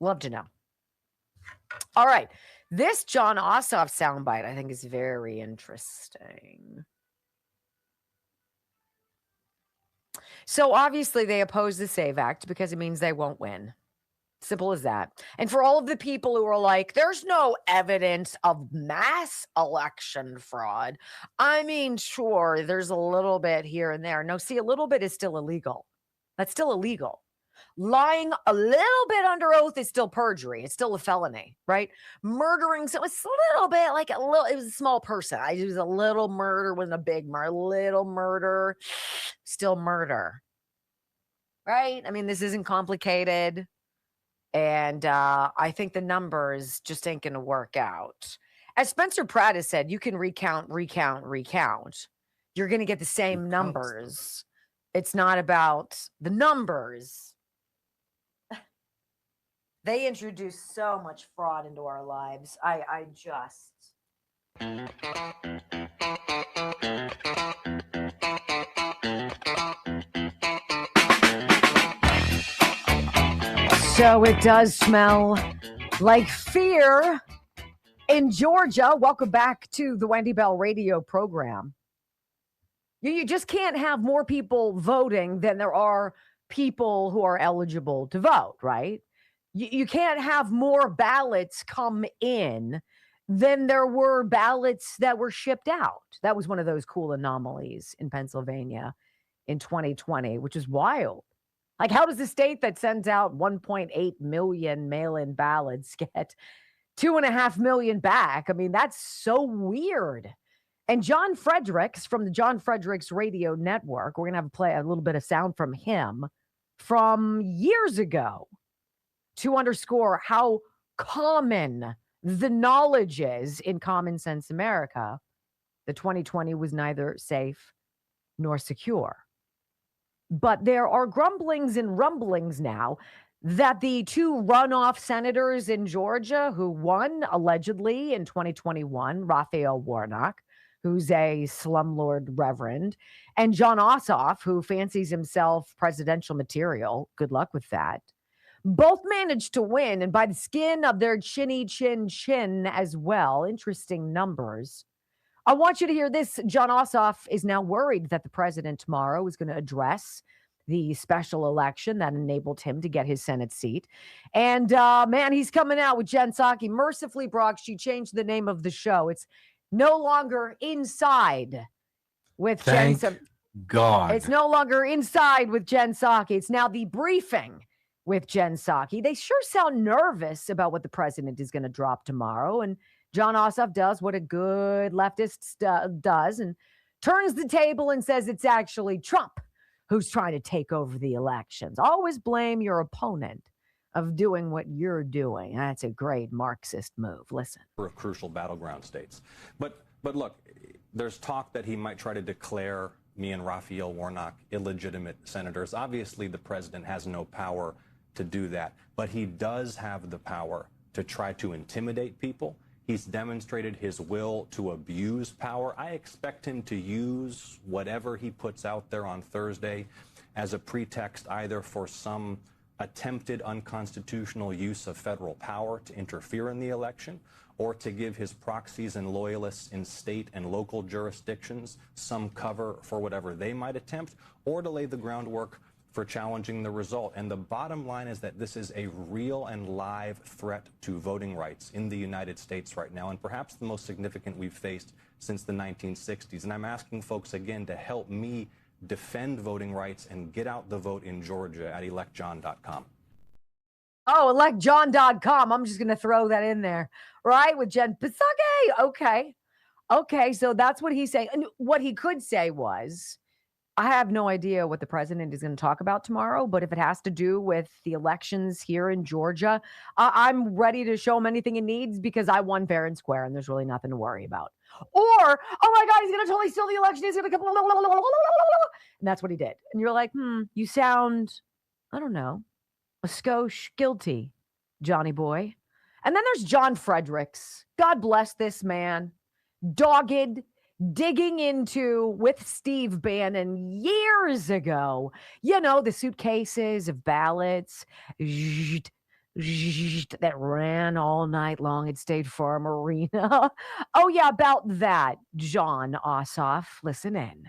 Love to know. All right. This John Ossoff soundbite I think is very interesting. So obviously they oppose the SAVE Act because it means they won't win. Simple as that. And for all of the people who are like, there's no evidence of mass election fraud. I mean, sure, there's a little bit here and there. No, see, a little bit is still illegal. That's still illegal. Lying a little bit under oath is still perjury. It's still a felony, right? Murdering, so it's a little bit like it was a small person. It was a little murder, wasn't a big murder. Little murder, still murder, right? I mean, this isn't complicated. And I think the numbers just ain't going to work out. As Spencer Pratt has said, you can recount. You're going to get the same numbers. It's not about the numbers. They introduce so much fraud into our lives. I just... So it does smell like fear in Georgia. Welcome back to the Wendy Bell radio program. You just can't have more people voting than there are people who are eligible to vote, right? You can't have more ballots come in than there were ballots that were shipped out. That was one of those cool anomalies in Pennsylvania in 2020, which is wild. Like, how does a state that sends out 1.8 million mail-in ballots get 2.5 million back? I mean, that's so weird. And John Fredericks from the John Fredericks Radio Network, we're going to have play a little bit of sound from him from years ago to underscore how common the knowledge is in Common Sense America that 2020 was neither safe nor secure. But there are grumblings and rumblings now that the 2 runoff senators in Georgia who won allegedly in 2021, Raphael Warnock, who's a slumlord reverend, and John Ossoff, who fancies himself presidential material, good luck with that, both managed to win, and by the skin of their chinny chin as well. Interesting numbers. I want you to hear this. John Ossoff is now worried that the president tomorrow is going to address the special election that enabled him to get his Senate seat. And man, he's coming out with Jen Psaki. Mercifully, Brock, she changed the name of the show. It's no longer Inside with Jen Psaki. God. It's no longer Inside with Jen Psaki. It's now The Briefing with Jen Psaki. They sure sound nervous about what the president is going to drop tomorrow. And John Ossoff does what a good leftist does and turns the table and says it's actually Trump who's trying to take over the elections. Always blame your opponent of doing what you're doing. That's a great Marxist move. Listen. Of crucial battleground states. But look, there's talk that he might try to declare me and Raphael Warnock illegitimate senators. Obviously, the president has no power to do that, but he does have the power to try to intimidate people. He's demonstrated his will to abuse power. I expect him to use whatever he puts out there on Thursday as a pretext either for some attempted unconstitutional use of federal power to interfere in the election, or to give his proxies and loyalists in state and local jurisdictions some cover for whatever they might attempt, or to lay the groundwork for challenging the result. And the bottom line is that this is a real and live threat to voting rights in the United States right now, and perhaps the most significant we've faced since the 1960s. And I'm asking folks again to help me defend voting rights and get out the vote in Georgia at electjohn.com. Oh, electjohn.com. I'm just going to throw that in there, right? With Jen Psaki. Okay. Okay. So that's what he's saying. And what he could say was, I have no idea what the president is going to talk about tomorrow, but if it has to do with the elections here in Georgia, I'm ready to show him anything he needs because I won fair and square and there's really nothing to worry about. Or, oh my God, he's going to totally steal the election. He's going to come. And that's what he did. And you're like, you sound, I don't know, a skosh guilty, Johnny boy. And then there's John Fredericks. God bless this man. Dogged, digging into with Steve Bannon years ago, the suitcases of ballots that ran all night long at State Farm Arena. Oh, yeah, about that, John Ossoff. Listen in.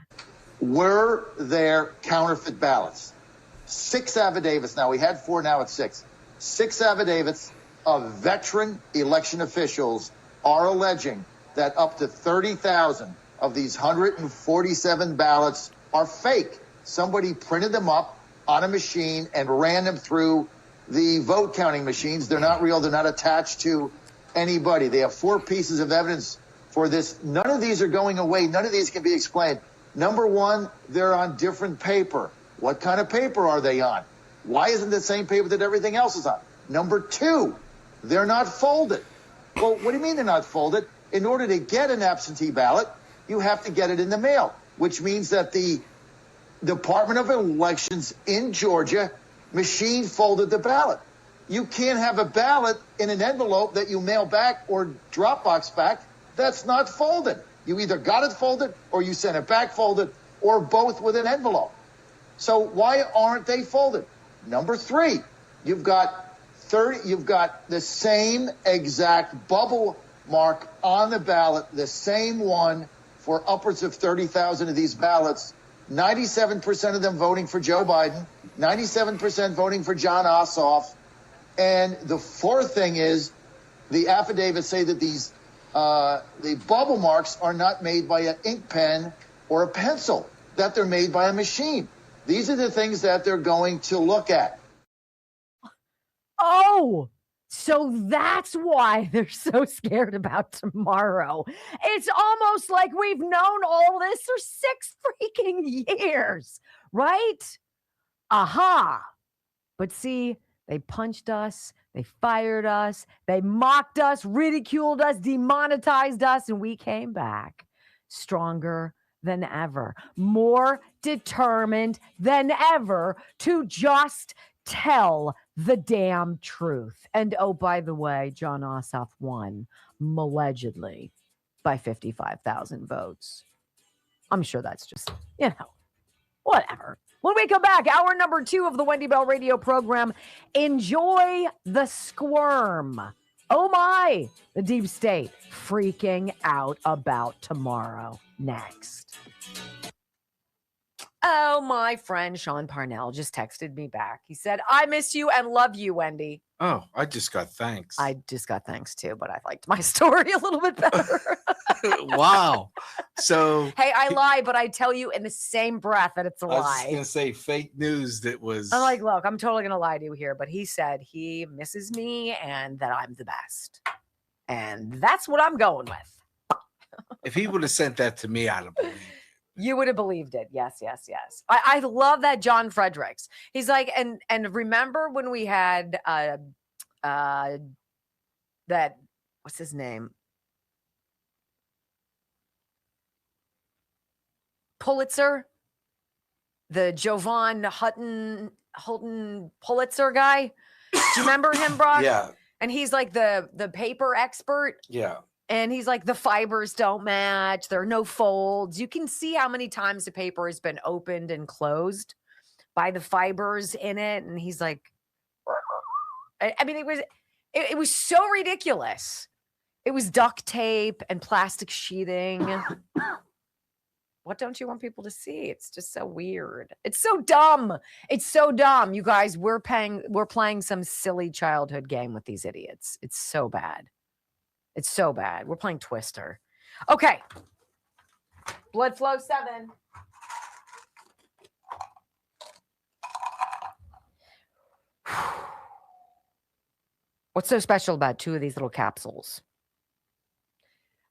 Were there counterfeit ballots? 6 affidavits. Now, we had 4, now it's 6. 6 affidavits of veteran election officials are alleging that up to 30,000 of these 147 ballots are fake. Somebody printed them up on a machine and ran them through the vote counting machines. They're not real. They're not attached to anybody. They have 4 pieces of evidence for this. None of these are going away. None of these can be explained. Number one, they're on different paper. What kind of paper are they on? Why isn't the same paper that everything else is on? Number 2, they're not folded. Well, what do you mean they're not folded? In order to get an absentee ballot, you have to get it in the mail, which means that the Department of Elections in Georgia machine folded the ballot. You can't have a ballot in an envelope that you mail back or Dropbox back that's not folded. You either got it folded or you sent it back folded or both with an envelope. So why aren't they folded? Number 3, you've got the same exact bubble mark on the ballot, the same one for upwards of 30,000 of these ballots. 97% of them voting for Joe Biden, 97% voting for John Ossoff. And the 4th thing is the affidavits say that these the bubble marks are not made by an ink pen or a pencil, that they're made by a machine. These are the things that they're going to look at. Oh, so that's why they're so scared about tomorrow. It's almost like we've known all this for 6 freaking years, right? Aha. But see, they punched us, they fired us, they mocked us, ridiculed us, demonetized us, and we came back stronger than ever, more determined than ever to just tell the damn truth. And oh, by the way, John Ossoff won, allegedly, by 55,000 votes. I'm sure that's just, whatever. When we come back, hour number 2 of the Wendy Bell radio program, enjoy the squirm. Oh my, the deep state freaking out about tomorrow. Next. Oh, my friend Sean Parnell just texted me back. He said, I miss you and love you, Wendy. Oh, I just got thanks. I just got thanks too, but I liked my story a little bit better. Wow. So hey, I lie, but I tell you in the same breath that it's a I was lie. going to say fake news that was. I'm like, look, I'm totally going to lie to you here, but he said he misses me and that I'm the best. And that's what I'm going with. If he would have sent that to me, I'd have believed. You would have believed it. Yes, yes, yes. I love that John Fredericks. He's like, and remember when we had that, what's his name? Pulitzer, the Jovan Houghton Pulitzer guy. Do you remember him, Brock? Yeah. And he's like the paper expert. Yeah. And he's like, the fibers don't match. There are no folds. You can see how many times the paper has been opened and closed by the fibers in it. And he's like, I mean, it was so ridiculous. It was duct tape and plastic sheeting. What don't you want people to see? It's just so weird. It's so dumb. It's so dumb. You guys, we're playing some silly childhood game with these idiots. It's so bad. It's so bad. We're playing Twister. Okay. Blood Flow 7. What's so special about 2 of these little capsules?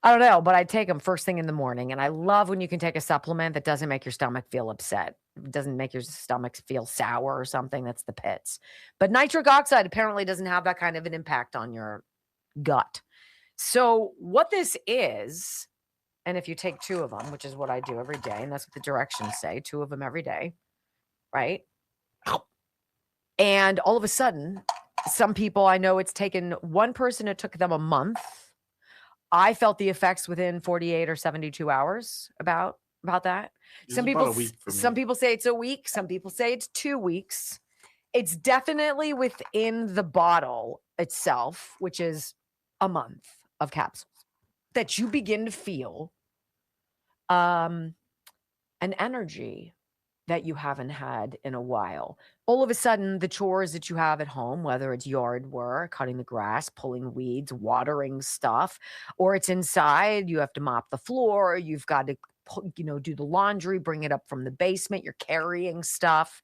I don't know, but I take them first thing in the morning. And I love when you can take a supplement that doesn't make your stomach feel upset. It doesn't make your stomach feel sour or something. That's the pits. But nitric oxide apparently doesn't have that kind of an impact on your gut. So what this is, and if you take 2 of them, which is what I do every day, and that's what the directions say, 2 of them every day, right? And all of a sudden, some people, I know it's taken one person, it took them a month. I felt the effects within 48 or 72 hours about that. Some people say it's a week. Some people say it's 2 weeks. It's definitely within the bottle itself, which is a month of capsules, that you begin to feel an energy that you haven't had in a while. All of a sudden, the chores that you have at home, whether it's yard work, cutting the grass, pulling weeds, watering stuff, or it's inside, you have to mop the floor, you've got to, do the laundry, bring it up from the basement, you're carrying stuff.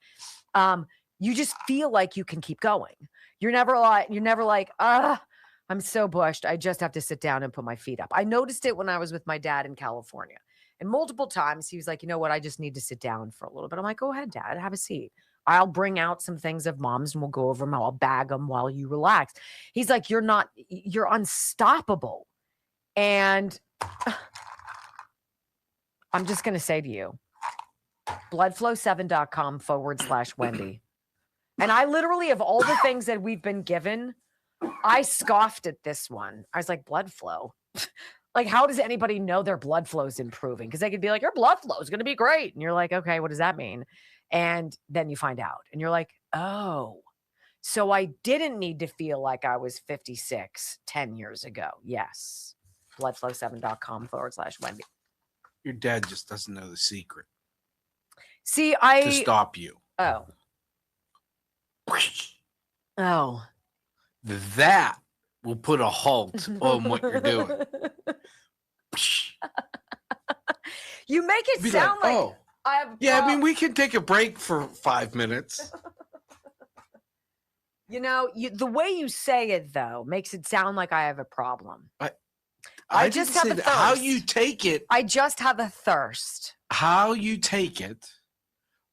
You just feel like you can keep going. You're never like, I'm so bushed. I just have to sit down and put my feet up. I noticed it when I was with my dad in California. And multiple times he was like, you know what? I just need to sit down for a little bit. I'm like, go ahead, Dad, have a seat. I'll bring out some things of Mom's and we'll go over them. I'll bag them while you relax. He's like, you're unstoppable. And I'm just going to say to you, bloodflow7.com/Wendy. And I literally, of all the things that we've been given, I scoffed at this one. I was like, blood flow. Like, how does anybody know their blood flow is improving? Because they could be like, your blood flow is going to be great. And you're like, okay, what does that mean? And then you find out and you're like, oh, so I didn't need to feel like I was 56 10 years ago. Yes. bloodflow7.com/Wendy. Your dad just doesn't know the secret. See, to stop you. Oh. Oh. That will put a halt on what you're doing. You make it sound like oh. I have. Yeah, I mean, we can take a break for 5 minutes. The way you say it, though, makes it sound like I have a problem. I just didn't have say a that. How thirst. you take it. I just have a thirst. How you take it.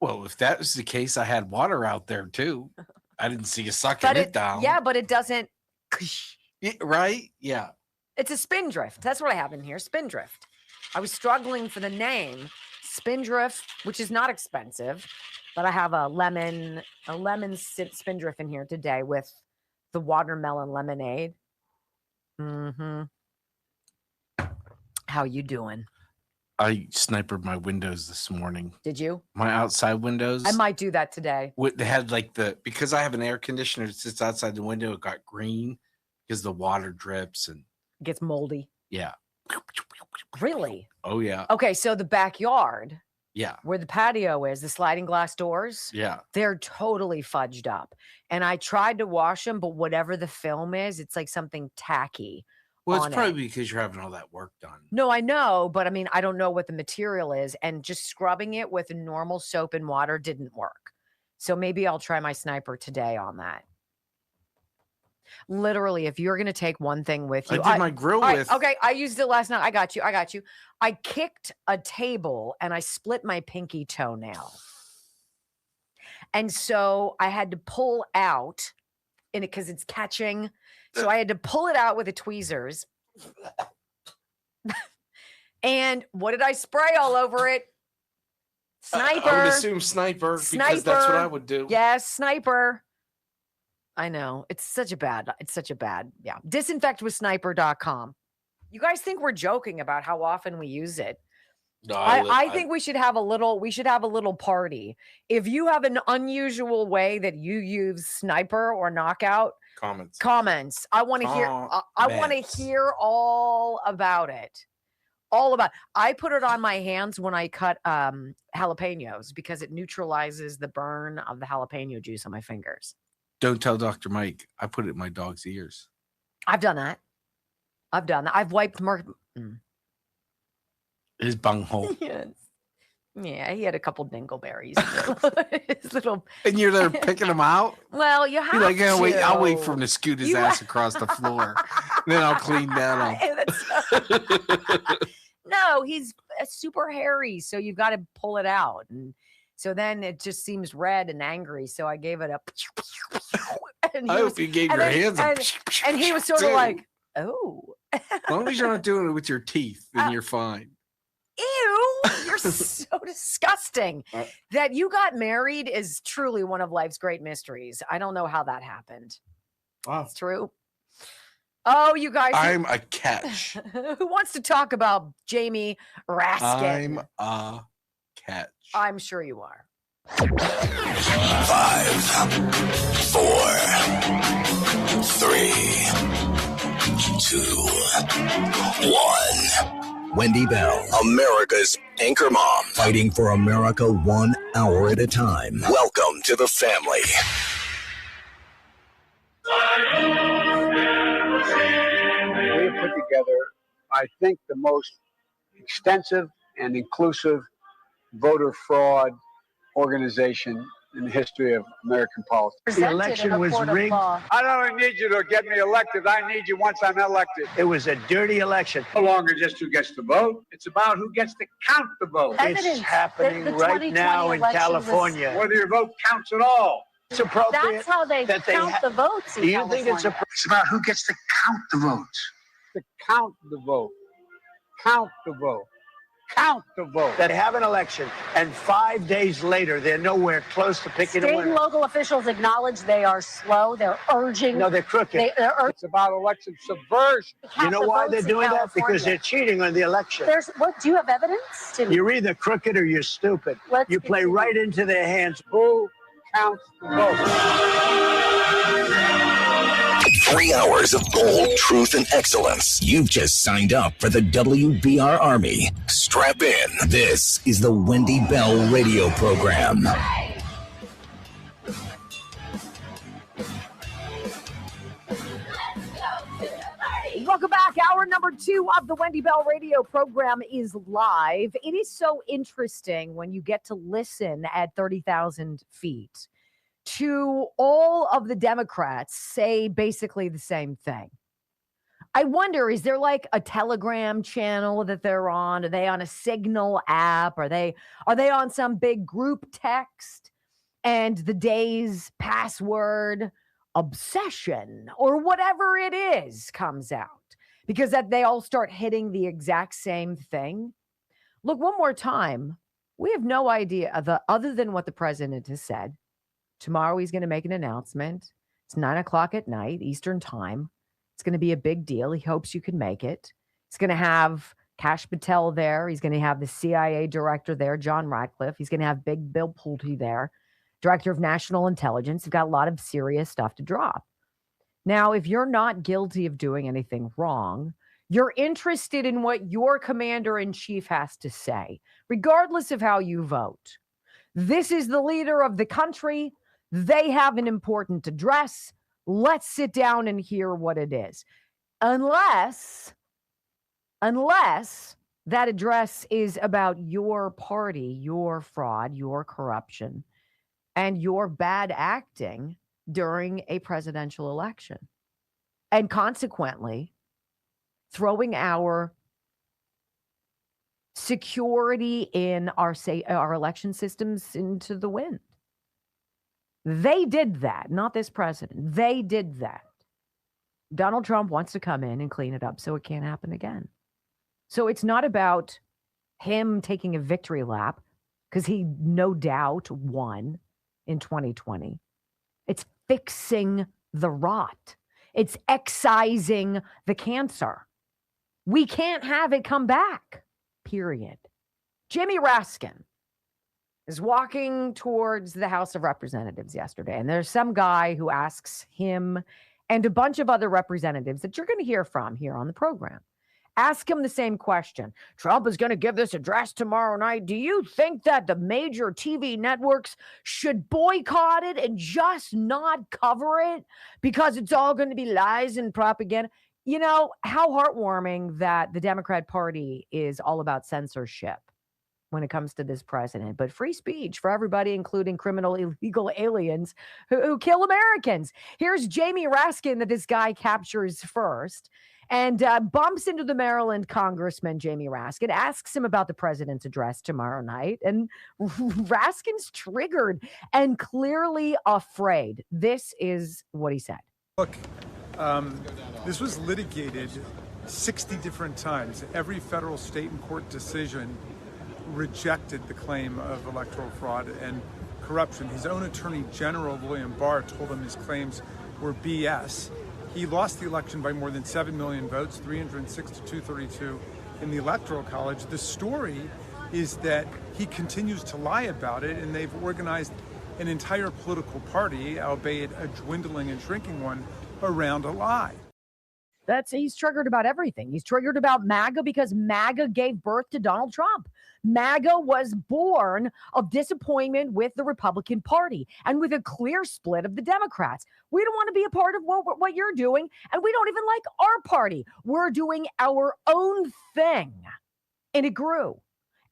Well, if that was the case, I had water out there too. I didn't see you sucking it down. Yeah, but it doesn't. Right? Yeah. It's a spindrift. That's what I have in here. Spindrift. I was struggling for the name. Spindrift, which is not expensive, but I have a lemon spindrift in here today with the watermelon lemonade. Mm-hmm. How you doing? I snipered my windows this morning. Did you? My outside windows. I might do that today. They had because I have an air conditioner that sits outside the window, it got green because the water drips and it gets moldy. Yeah. Really? Oh yeah. Okay, so the backyard. Yeah. Where the patio is, the sliding glass doors. Yeah. They're totally fudged up. And I tried to wash them, but whatever the film is, it's like something tacky. Well, it's probably because you're having all that work done. No, I know, but I mean, I don't know what the material is. And just scrubbing it with normal soap and water didn't work. So maybe I'll try my sniper today on that. Literally, if you're going to take one thing with you. I did my grill with. Okay, I used it last night. I got you. I kicked a table and I split my pinky toenail. And so I had to pull out in it because it's catching. So I had to pull it out with the tweezers. And what did I spray all over it? Sniper. I would assume sniper because that's what I would do. Yes, sniper. I know. It's such a bad. Yeah. Disinfectwithsniper.com. You guys think we're joking about how often we use it. No, I think we should have a little party. If you have an unusual way that you use Sniper or Knockout, Comments. I want to hear. I want to hear all about it. I put it on my hands when I cut jalapenos because it neutralizes the burn of the jalapeno juice on my fingers. Don't tell Dr. Mike. I put it in my dog's ears. I've done that. I've wiped his bunghole. Yes. Yeah, he had a couple dingleberries. His little. And you're there picking them out? Well, you have You're like, to. wait, I'll wait for him to scoot his ass across the floor. Then I'll clean that up. No, he's super hairy, so you've got to pull it out. And so then it just seems red and angry. So I gave it a. I hope you gave your hands a. And he was sort of like, oh. As long as you're not doing it with your teeth, then you're fine. Ew, you're so disgusting. That you got married is truly one of life's great mysteries. I don't know how that happened. Wow. It's true. Oh, you guys. I'm a catch. Who wants to talk about Jamie Raskin? I'm a catch. I'm sure you are. 5, 4, 3, 2, 1. Wendy Bell, America's anchor mom, fighting for America 1 hour at a time. Welcome to the family. We have put together, I think, the most extensive and inclusive voter fraud organization in the history of American politics. The election was rigged. I don't need you to get me elected. I need you once I'm elected. It was a dirty election. No longer just who gets to vote. It's about who gets to count the vote. It's happening right now in California. Whether your vote counts at all. It's appropriate. That's how they count the votes. Do you think it's It's about who gets to count the votes. To count the vote. Count the vote. Count the vote. That have an election, and 5 days later, they're nowhere close to picking a State winner. and local officials acknowledge they are slow. They're urging. No, they're crooked. It's about election subversion. You know why they're doing that? Because they're cheating on the election. Do you have evidence? You're either crooked or you're stupid. You play right into their hands. Who counts the vote? 3 hours of gold, truth, and excellence. You've just signed up for the WBR Army. Strap in. This is the Wendy Bell radio program. Welcome back. Hour number 2 of the Wendy Bell radio program is live. It is so interesting when you get to listen at 30,000 feet to all of the Democrats say basically the same thing. I wonder, is there like a Telegram channel that they're on? Are they on a Signal app? Are they on some big group text? And the day's password obsession or whatever it is comes out because that they all start hitting the exact same thing. Look, one more time, we have no idea other than what the president has said. Tomorrow he's going to make an announcement. It's 9:00 at night, Eastern time. It's going to be a big deal. He hopes you can make it. He's going to have Kash Patel there. He's going to have the CIA director there, John Ratcliffe. He's going to have Big Bill Pulte there, director of national intelligence. He's got a lot of serious stuff to drop. Now, if you're not guilty of doing anything wrong, you're interested in what your commander-in-chief has to say, regardless of how you vote. This is the leader of the country. They have an important address. Let's sit down and hear what it is. Unless that address is about your party, your fraud, your corruption, and your bad acting during a presidential election. And consequently, throwing our security in our election systems into the wind. They did that, not this president. They did that. Donald Trump wants to come in and clean it up so it can't happen again. So it's not about him taking a victory lap because he no doubt won in 2020. It's fixing the rot. It's excising the cancer. We can't have it come back, period. Jimmy Raskin is walking towards the House of Representatives yesterday, and there's some guy who asks him and a bunch of other representatives that you're going to hear from here on the program. Ask him the same question. Trump is going to give this address tomorrow night. Do you think that the major TV networks should boycott it and just not cover it because it's all going to be lies and propaganda? You know, how heartwarming that the Democrat Party is all about censorship when it comes to this president, but free speech for everybody, including criminal illegal aliens who kill Americans. Here's Jamie Raskin that this guy captures first and bumps into the Maryland Congressman, Jamie Raskin, asks him about the president's address tomorrow night. And Raskin's triggered and clearly afraid. This is what he said. Look, this was litigated 60 different times. Every federal, state, and court decision rejected the claim of electoral fraud and corruption. His own Attorney General, William Barr, told him his claims were BS. He lost the election by more than 7 million votes, 306 to 232 in the Electoral College. The story is that he continues to lie about it, and they've organized an entire political party, albeit a dwindling and shrinking one, around a lie. He's triggered about everything. He's triggered about MAGA because MAGA gave birth to Donald Trump. MAGA was born of disappointment with the Republican Party and with a clear split of the Democrats. We don't want to be a part of what you're doing, and we don't even like our party. We're doing our own thing. And it grew.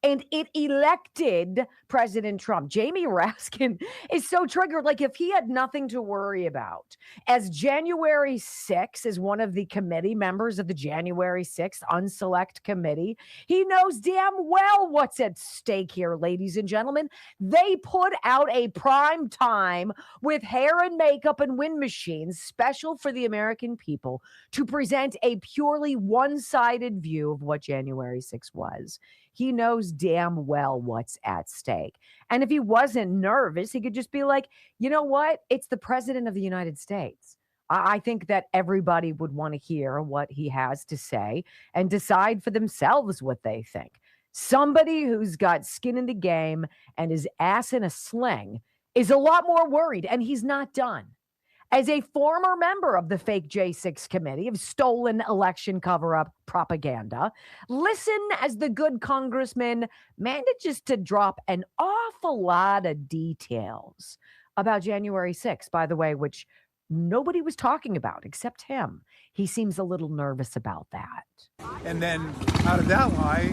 And it elected President Trump. Jamie Raskin is so triggered. Like, if he had nothing to worry about, as January 6th is one of the committee members of the January 6th Unselect Committee, he knows damn well what's at stake here, ladies and gentlemen. They put out a prime time with hair and makeup and wind machines special for the American people to present a purely one-sided view of what January 6th was. He knows damn well what's at stake. And if he wasn't nervous, he could just be like, you know what? It's the president of the United States. I think that everybody would want to hear what he has to say and decide for themselves what they think. Somebody who's got skin in the game and his ass in a sling is a lot more worried, and he's not done. As a former member of the fake J6 committee of stolen election cover-up propaganda, listen as the good congressman manages to drop an awful lot of details about January 6th, by the way, which nobody was talking about except him. He seems a little nervous about that. And then out of that lie,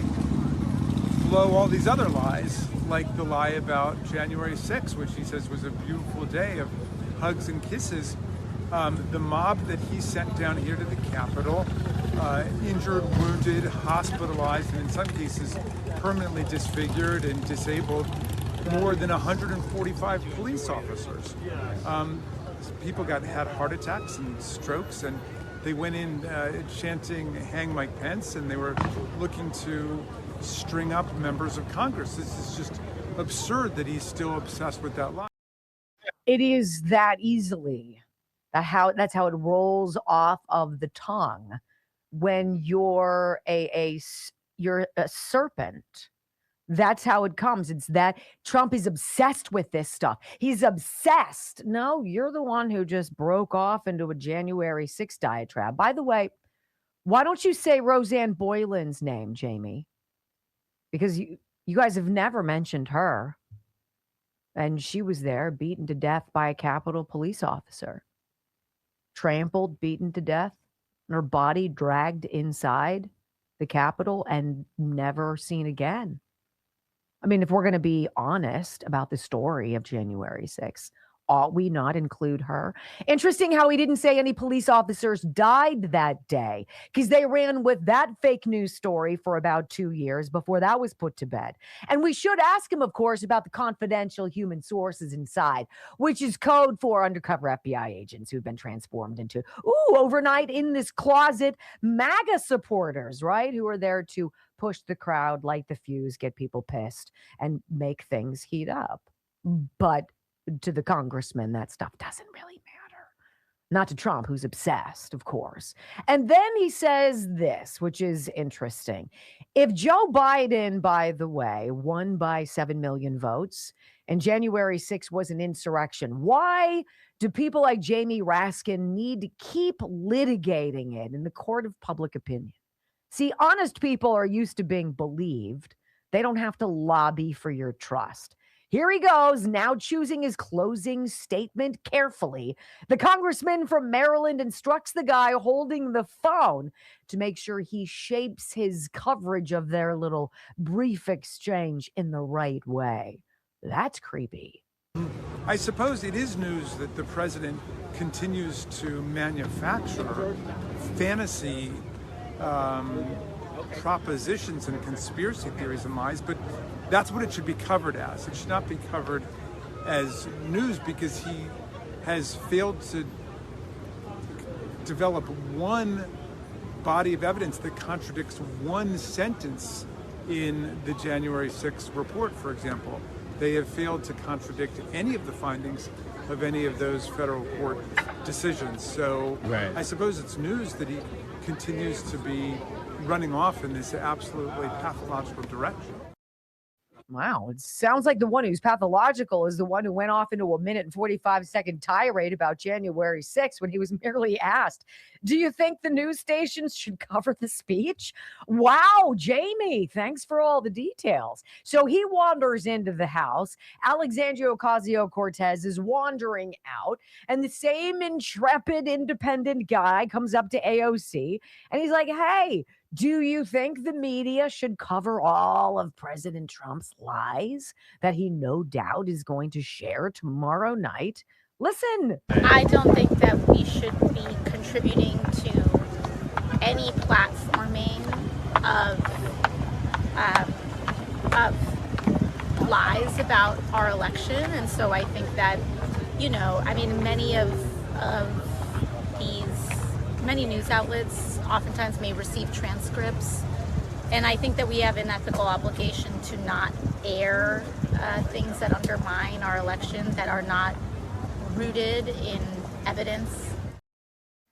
flow all these other lies, like the lie about January 6th, which he says was a beautiful day of hugs and kisses. The mob that he sent down here to the Capitol, injured, wounded, hospitalized, and in some cases permanently disfigured and disabled more than 145 police officers. People had heart attacks and strokes, and they went in chanting "Hang Mike Pence," and they were looking to string up members of Congress. This is just absurd that he's still obsessed with that lie. It is that easily. That's how it rolls off of the tongue when you're a serpent. That's how it comes. It's that Trump is obsessed with this stuff. He's obsessed. No, you're the one who just broke off into a January 6th diatribe. By the way, why don't you say Roseanne Boylan's name, Jamie? Because you guys have never mentioned her. And she was there, beaten to death by a Capitol police officer. Trampled, beaten to death, and her body dragged inside the Capitol and never seen again. I mean, if we're going to be honest about the story of January 6th, ought we not include her? Interesting how he didn't say any police officers died that day, because they ran with that fake news story for about 2 years before that was put to bed. And we should ask him, of course, about the confidential human sources inside, which is code for undercover FBI agents who've been transformed into, overnight in this closet, MAGA supporters, right? Who are there to push the crowd, light the fuse, get people pissed, and make things heat up. But to the congressman, that stuff doesn't really matter. Not to Trump, who's obsessed, of course. And then he says this, which is interesting. If Joe Biden, by the way, won by 7 million votes and January 6th was an insurrection, why Do people like Jamie Raskin need to keep litigating it in the court of public opinion? See, honest people are used to being believed. They don't have to lobby for your trust. Here he goes, now choosing his closing statement carefully. The congressman from Maryland instructs the guy holding the phone to make sure he shapes his coverage of their little brief exchange in the right way. That's creepy. I suppose it is news that the president continues to manufacture fantasy propositions and conspiracy theories and lies, but that's what it should be covered as. It should not be covered as news because he has failed to develop one body of evidence that contradicts one sentence in the January 6th report, for example. They have failed to contradict any of the findings of any of those federal court decisions. So right. I suppose it's news that he continues to be running off in this absolutely pathological direction. Wow, it sounds like the one who's pathological is the one who went off into a 1 and 45-second tirade about January 6th when he was merely asked, do you think the news stations should cover the speech? Wow, Jamie, thanks for all the details. So he wanders into the house. Alexandria Ocasio-Cortez is wandering out, and the same intrepid, independent guy comes up to AOC, and he's like, hey, do you think the media should cover all of President Trump's lies that he no doubt is going to share tomorrow night? Listen. I don't think that we should be contributing to any platforming of lies about our election. And so I think that, many news outlets oftentimes may receive transcripts, and I think that we have an ethical obligation to not air things that undermine our election, that are not rooted in evidence.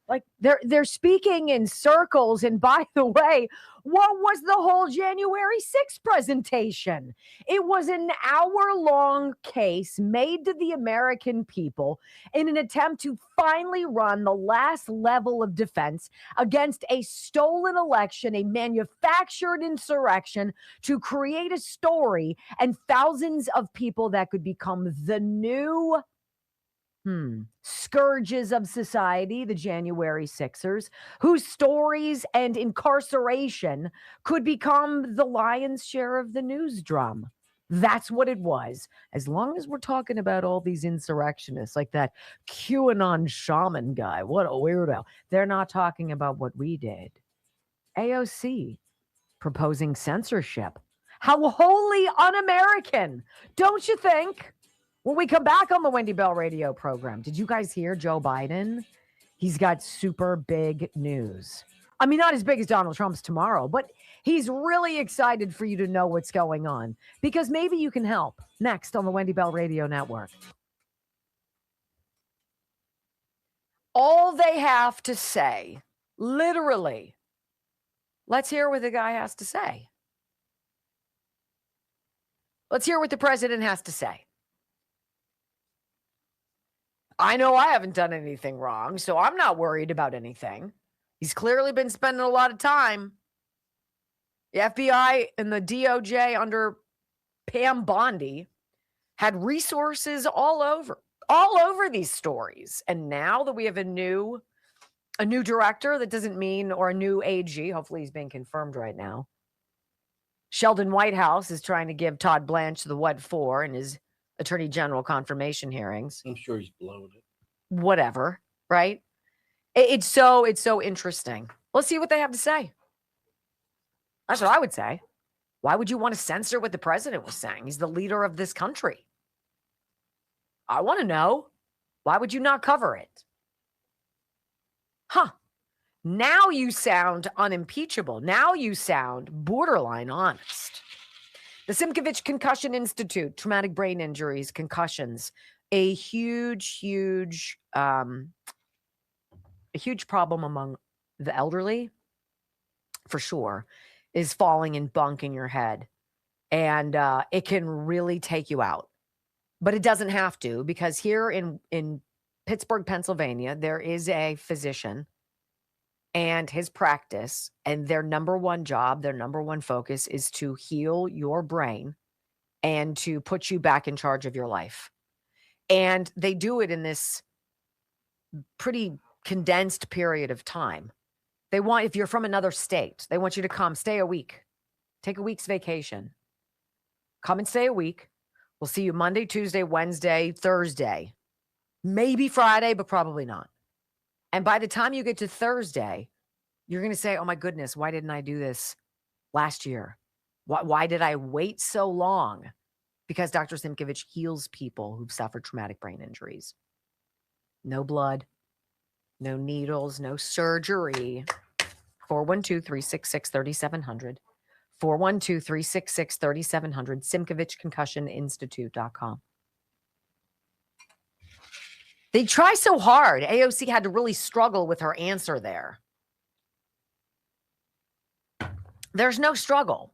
Like they're speaking in circles. And by the way, what was the whole January 6th presentation? It was an hour-long case made to the American people in an attempt to finally run the last level of defense against a stolen election, a manufactured insurrection, to create a story and thousands of people that could become the new scourges of society, the January Sixers, whose stories and incarceration could become the lion's share of the news drum. That's what it was. As long as we're talking about all these insurrectionists, like that QAnon shaman guy, what a weirdo. They're not talking about what we did. AOC proposing censorship. How wholly un-American, don't you think? When we come back on the Wendy Bell radio program, did you guys hear Joe Biden? He's got super big news. I mean, not as big as Donald Trump's tomorrow, but he's really excited for you to know what's going on because maybe you can help. Next on the Wendy Bell Radio Network. All they have to say, literally. Let's hear what the guy has to say. Let's hear what the president has to say. I know I haven't done anything wrong, so I'm not worried about anything. He's clearly been spending a lot of time. The FBI and the DOJ under Pam Bondi had resources all over these stories. And now that we have a new director, that doesn't mean, or a new AG, hopefully he's being confirmed right now. Sheldon Whitehouse is trying to give Todd Blanche the what for in his Attorney General confirmation hearings. I'm sure he's blowing it. Whatever, right? It's so interesting. Let's see what they have to say. That's what I would say. Why would you want to censor what the president was saying? He's the leader of this country. I want to know. Why would you not cover it? Now you sound unimpeachable. Now you sound borderline honest. The Simkovich Concussion Institute, traumatic brain injuries, concussions, a huge problem among the elderly, for sure, is falling and bunking your head. And it can really take you out. But it doesn't have to, because here in Pittsburgh, Pennsylvania, there is a physician and his practice, and their number one job, their number one focus is to heal your brain and to put you back in charge of your life. And they do it in this pretty condensed period of time. They want, if you're from another state, they want you to come, stay a week, take a week's vacation, come and stay a week. We'll see you Monday, Tuesday, Wednesday, Thursday, maybe Friday, but probably not. And by the time you get to Thursday, you're going to say, oh my goodness, why didn't I do this last year? Why did I wait so long? Because Dr. Simkovich heals people who've suffered traumatic brain injuries. No blood, no needles, no surgery. 412-366-3700. 412-366-3700. SimkovichConcussionInstitute.com. They try so hard. AOC had to really struggle with her answer there. There's no struggle.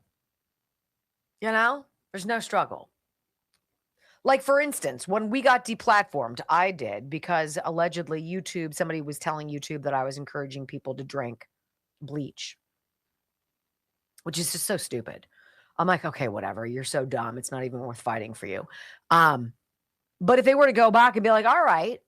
You know, there's no struggle. Like, for instance, when we got deplatformed, I did because allegedly YouTube, somebody was telling YouTube that I was encouraging people to drink bleach, which is just so stupid. I'm like, okay, whatever. You're so dumb. It's not even worth fighting for you. But if they were to go back and be like, all right,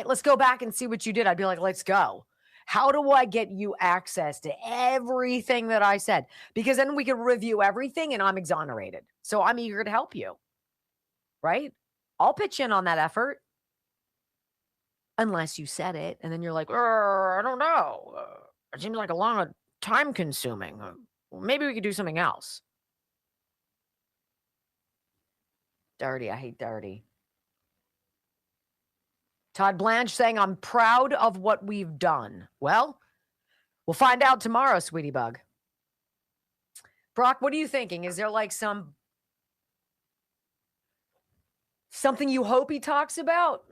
let's go back and see what you did, I'd be like, let's go. How do I get you access to everything that I said? Because then we can review everything and I'm exonerated. So I'm eager to help you. Right? I'll pitch in on that effort. Unless you said it. And then you're like, I don't know. It seems like a lot of time consuming. Maybe we could do something else. Dirty. I hate dirty. Todd Blanche saying, I'm proud of what we've done. Well, we'll find out tomorrow, sweetie bug. Brock, what are you thinking? Is there like something you hope he talks about?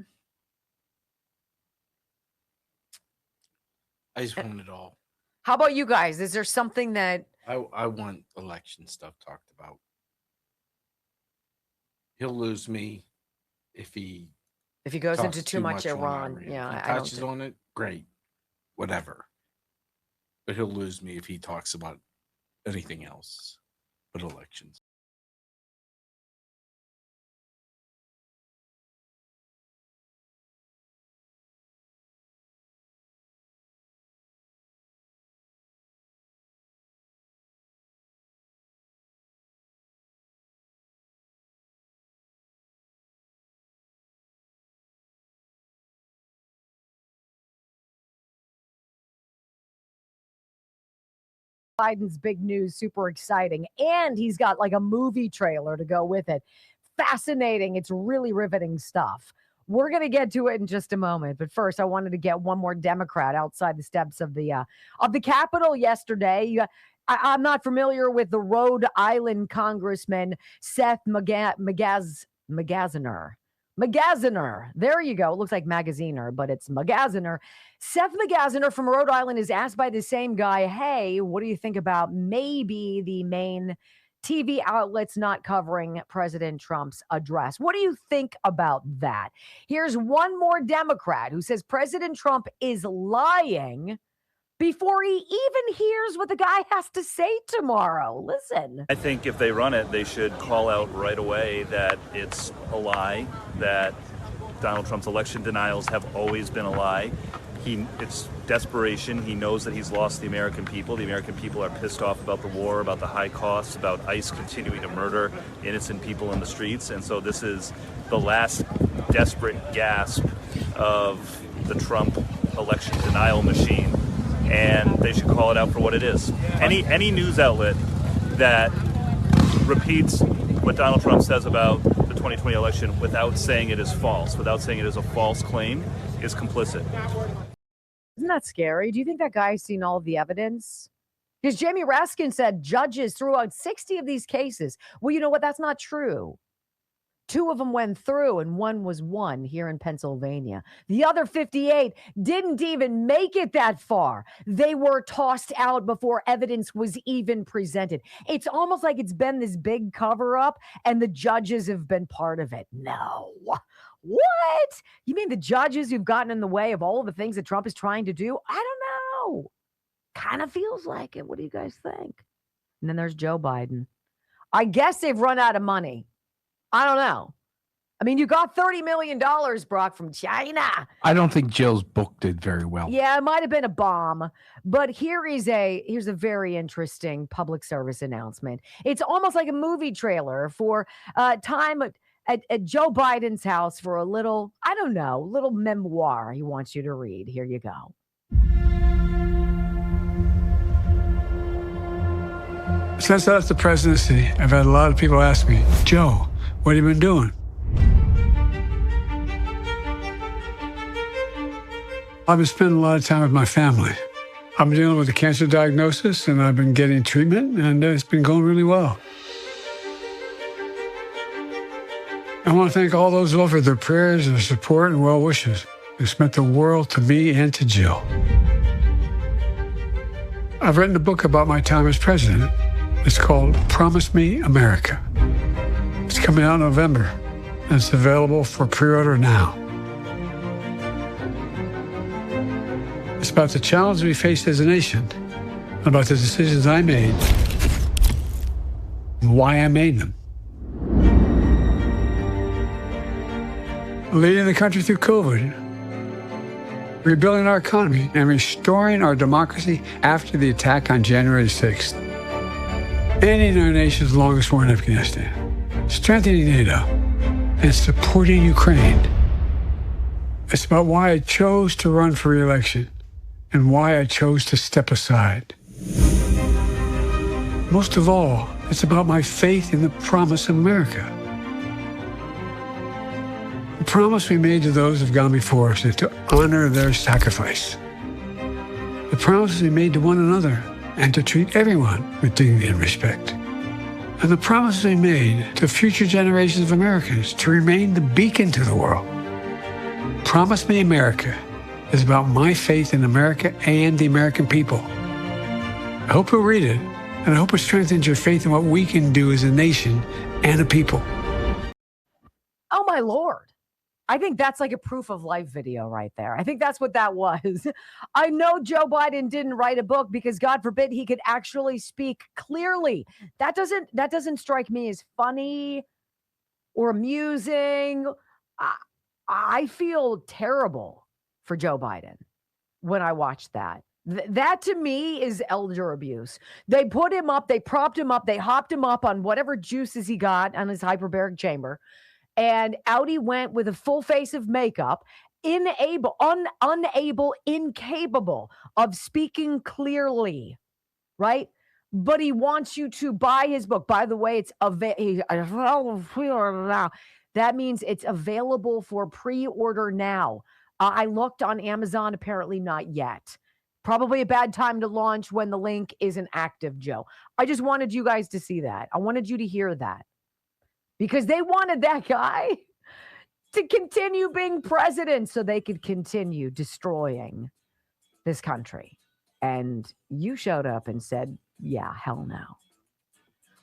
I just want it all. How about you guys? Is there something that... I want election stuff talked about. He'll lose me if he goes into too much Iran. Yeah, if he touches on it, great. Whatever. But he'll lose me if he talks about anything else but elections. Biden's big news, super exciting. And he's got like a movie trailer to go with it. Fascinating. It's really riveting stuff. We're going to get to it in just a moment. But first, I wanted to get one more Democrat outside the steps of the Capitol yesterday. I'm not familiar with the Rhode Island Congressman Seth Magaziner. There you go. It looks like Magaziner, but it's Magaziner. Seth Magaziner from Rhode Island is asked by the same guy, hey, what do you think about maybe the main TV outlets not covering President Trump's address? What do you think about that? Here's one more Democrat who says President Trump is lying before he even hears what the guy has to say tomorrow. Listen. I think if they run it, they should call out right away that it's a lie, that Donald Trump's election denials have always been a lie. It's desperation. He knows that he's lost the American people. The American people are pissed off about the war, about the high costs, about ICE continuing to murder innocent people in the streets. And so this is the last desperate gasp of the Trump election denial machine. And they should call it out for what it is. Any news outlet that repeats what Donald Trump says about the 2020 election without saying it is false, without saying it is a false claim, is complicit. Isn't that scary? Do you think that guy's seen all of the evidence? Because Jamie Raskin said judges threw out 60 of these cases. Well, you know what? That's not true. 2 of them went through and 1 was won here in Pennsylvania. The other 58 didn't even make it that far. They were tossed out before evidence was even presented. It's almost like it's been this big cover up and the judges have been part of it. No. What? You mean the judges who've gotten in the way of all of the things that Trump is trying to do? I don't know. Kind of feels like it. What do you guys think? And then there's Joe Biden. I guess they've run out of money. I don't know. I mean, you got $30 million, Brock, from China. I don't think Jill's book did very well. Yeah, it might have been a bomb. But here's a very interesting public service announcement. It's almost like a movie trailer for time at Joe Biden's house for a little, I don't know, little memoir he wants you to read. Here you go. Since I left the presidency, I've had a lot of people ask me, Joe, what have you been doing? I've been spending a lot of time with my family. I've been dealing with a cancer diagnosis, and I've been getting treatment, and it's been going really well. I want to thank all those who offered their prayers, their support, and well wishes. It's meant the world to me and to Jill. I've written a book about my time as president. It's called Promise Me America. It's coming out in November, and it's available for pre-order now. It's about the challenge we faced as a nation, about the decisions I made, and why I made them. Leading the country through COVID, rebuilding our economy, and restoring our democracy after the attack on January 6th. Ending our nation's longest war in Afghanistan, strengthening NATO, and supporting Ukraine. It's about why I chose to run for re-election and why I chose to step aside. Most of all, it's about my faith in the promise of America. The promise we made to those who've gone before us is to honor their sacrifice. The promise we made to one another and to treat everyone with dignity and respect. And the promise we made to future generations of Americans to remain the beacon to the world. Promise Me America is about my faith in America and the American people. I hope you'll read it, and I hope it strengthens your faith in what we can do as a nation and a people. Oh, my Lord. I think that's like a proof of life video right there. I think that's what that was. I know Joe Biden didn't write a book because God forbid he could actually speak clearly. That doesn't strike me as funny or amusing. I feel terrible for Joe Biden when I watch that. That to me is elder abuse. They put him up, they propped him up, they hopped him up on whatever juices he got on his hyperbaric chamber. And out he went with a full face of makeup, unable, incapable of speaking clearly, right? But he wants you to buy his book. By the way, it's available now. That means it's available for pre-order now. I looked on Amazon, apparently not yet. Probably a bad time to launch when the link isn't active, Joe. I just wanted you guys to see that. I wanted you to hear that. Because they wanted that guy to continue being president so they could continue destroying this country. And you showed up and said, yeah, hell no.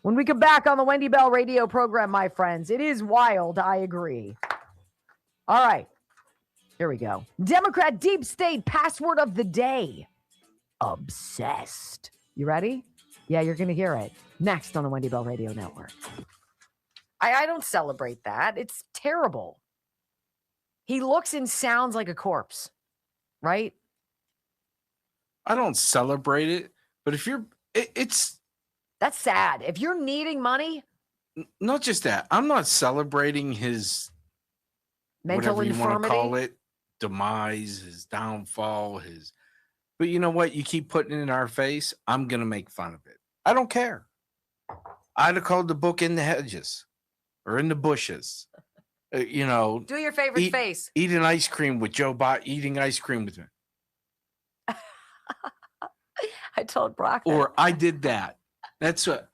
When we come back on the Wendy Bell radio program, my friends, it is wild. I agree. All right. Here we go. Democrat deep state password of the day. Obsessed. You ready? Yeah, you're going to hear it next on the Wendy Bell Radio Network. I don't celebrate that. It's terrible. He looks and sounds like a corpse, right? I don't celebrate it, but if you're, it's... That's sad. If you're needing money... Not just that. I'm not celebrating his... mental whatever infirmity. You want to call it, demise, his downfall, his... But you know what? You keep putting it in our face, I'm going to make fun of it. I don't care. I'd have called the book In the Hedges or In the Bushes. Do your favorite face. Eating ice cream with Joe Biden, eating ice cream with me. I told Brock that. Or I did that. That's what...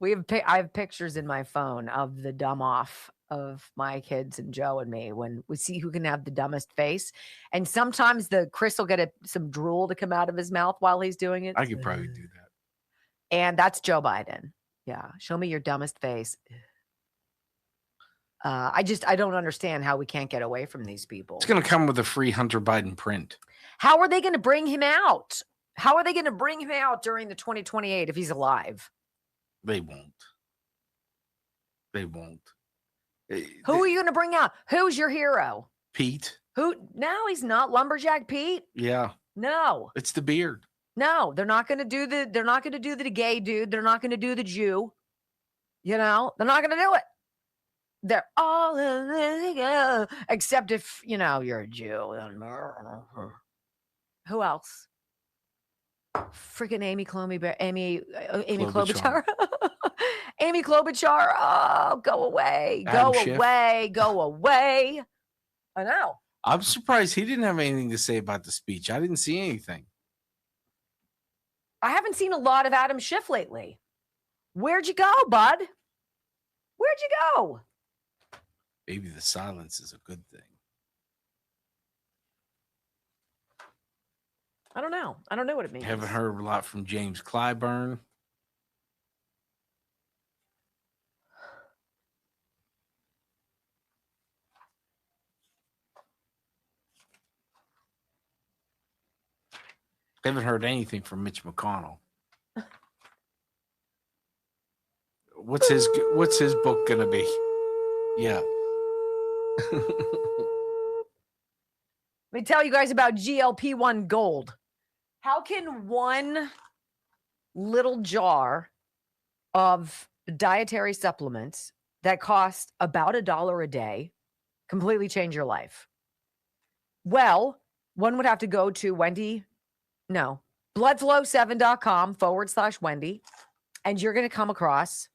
I have pictures in my phone of the dumb off of my kids and Joe and me when we see who can have the dumbest face. And sometimes Chris will get some drool to come out of his mouth while he's doing it. I could probably do that. And that's Joe Biden. Yeah. Show me your dumbest face. I don't understand how we can't get away from these people. It's going to come with a free Hunter Biden print. How are they going to bring him out? How are they going to bring him out during the 2028 if he's alive? They won't. They won't. Who are you going to bring out? Who's your hero? Pete. Who? No, he's not Lumberjack Pete. Yeah. No. It's the beard. No, they're not going to do the gay dude. They're not going to do the Jew. You know, they're not going to do it. They're all except if, you know, you're a Jew. Who else? Freaking Amy Klobuchar. Amy Klobuchar. Amy Klobuchar. Oh, go away. Go away. Go away. I know. I'm surprised he didn't have anything to say about the speech. I didn't see anything. I haven't seen a lot of Adam Schiff lately. Where'd you go, bud? Where'd you go? Maybe the silence is a good thing. I don't know. I don't know what it means. Haven't heard a lot from James Clyburn. Haven't heard anything from Mitch McConnell. What's his book gonna be? Yeah. Let me tell you guys about GLP-1 Gold. How can one little jar of dietary supplements that cost about $1 a day completely change your life? Well, one would have to go to bloodflow7.com/Wendy, and you're going to come across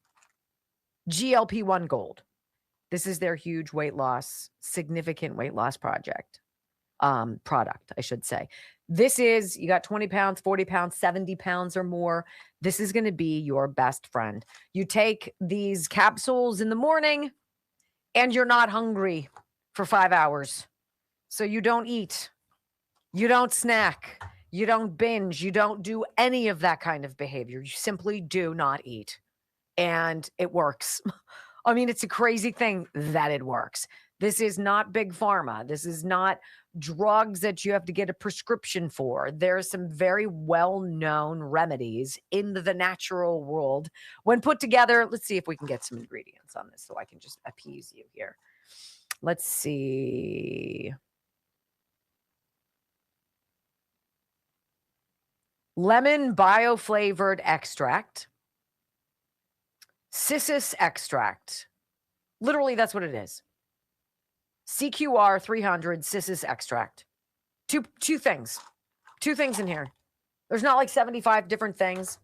GLP-1 Gold. This is their huge significant weight loss product, I should say. This is, you got 20 pounds, 40 pounds, 70 pounds or more. This is going to be your best friend. You take these capsules in the morning and you're not hungry for 5 hours. So you don't eat, you don't snack, you don't binge, you don't do any of that kind of behavior. You simply do not eat. And it works. I mean, it's a crazy thing that it works. This is not big pharma. This is not drugs that you have to get a prescription for. There are some very well-known remedies in the natural world. When put together, let's see if we can get some ingredients on this so I can just appease you here. Let's see. Lemon bio-flavored extract. Cissus extract. Literally, that's what it is. CQR 300 Cissus extract. Two things. Two things in here. There's not like 75 different things.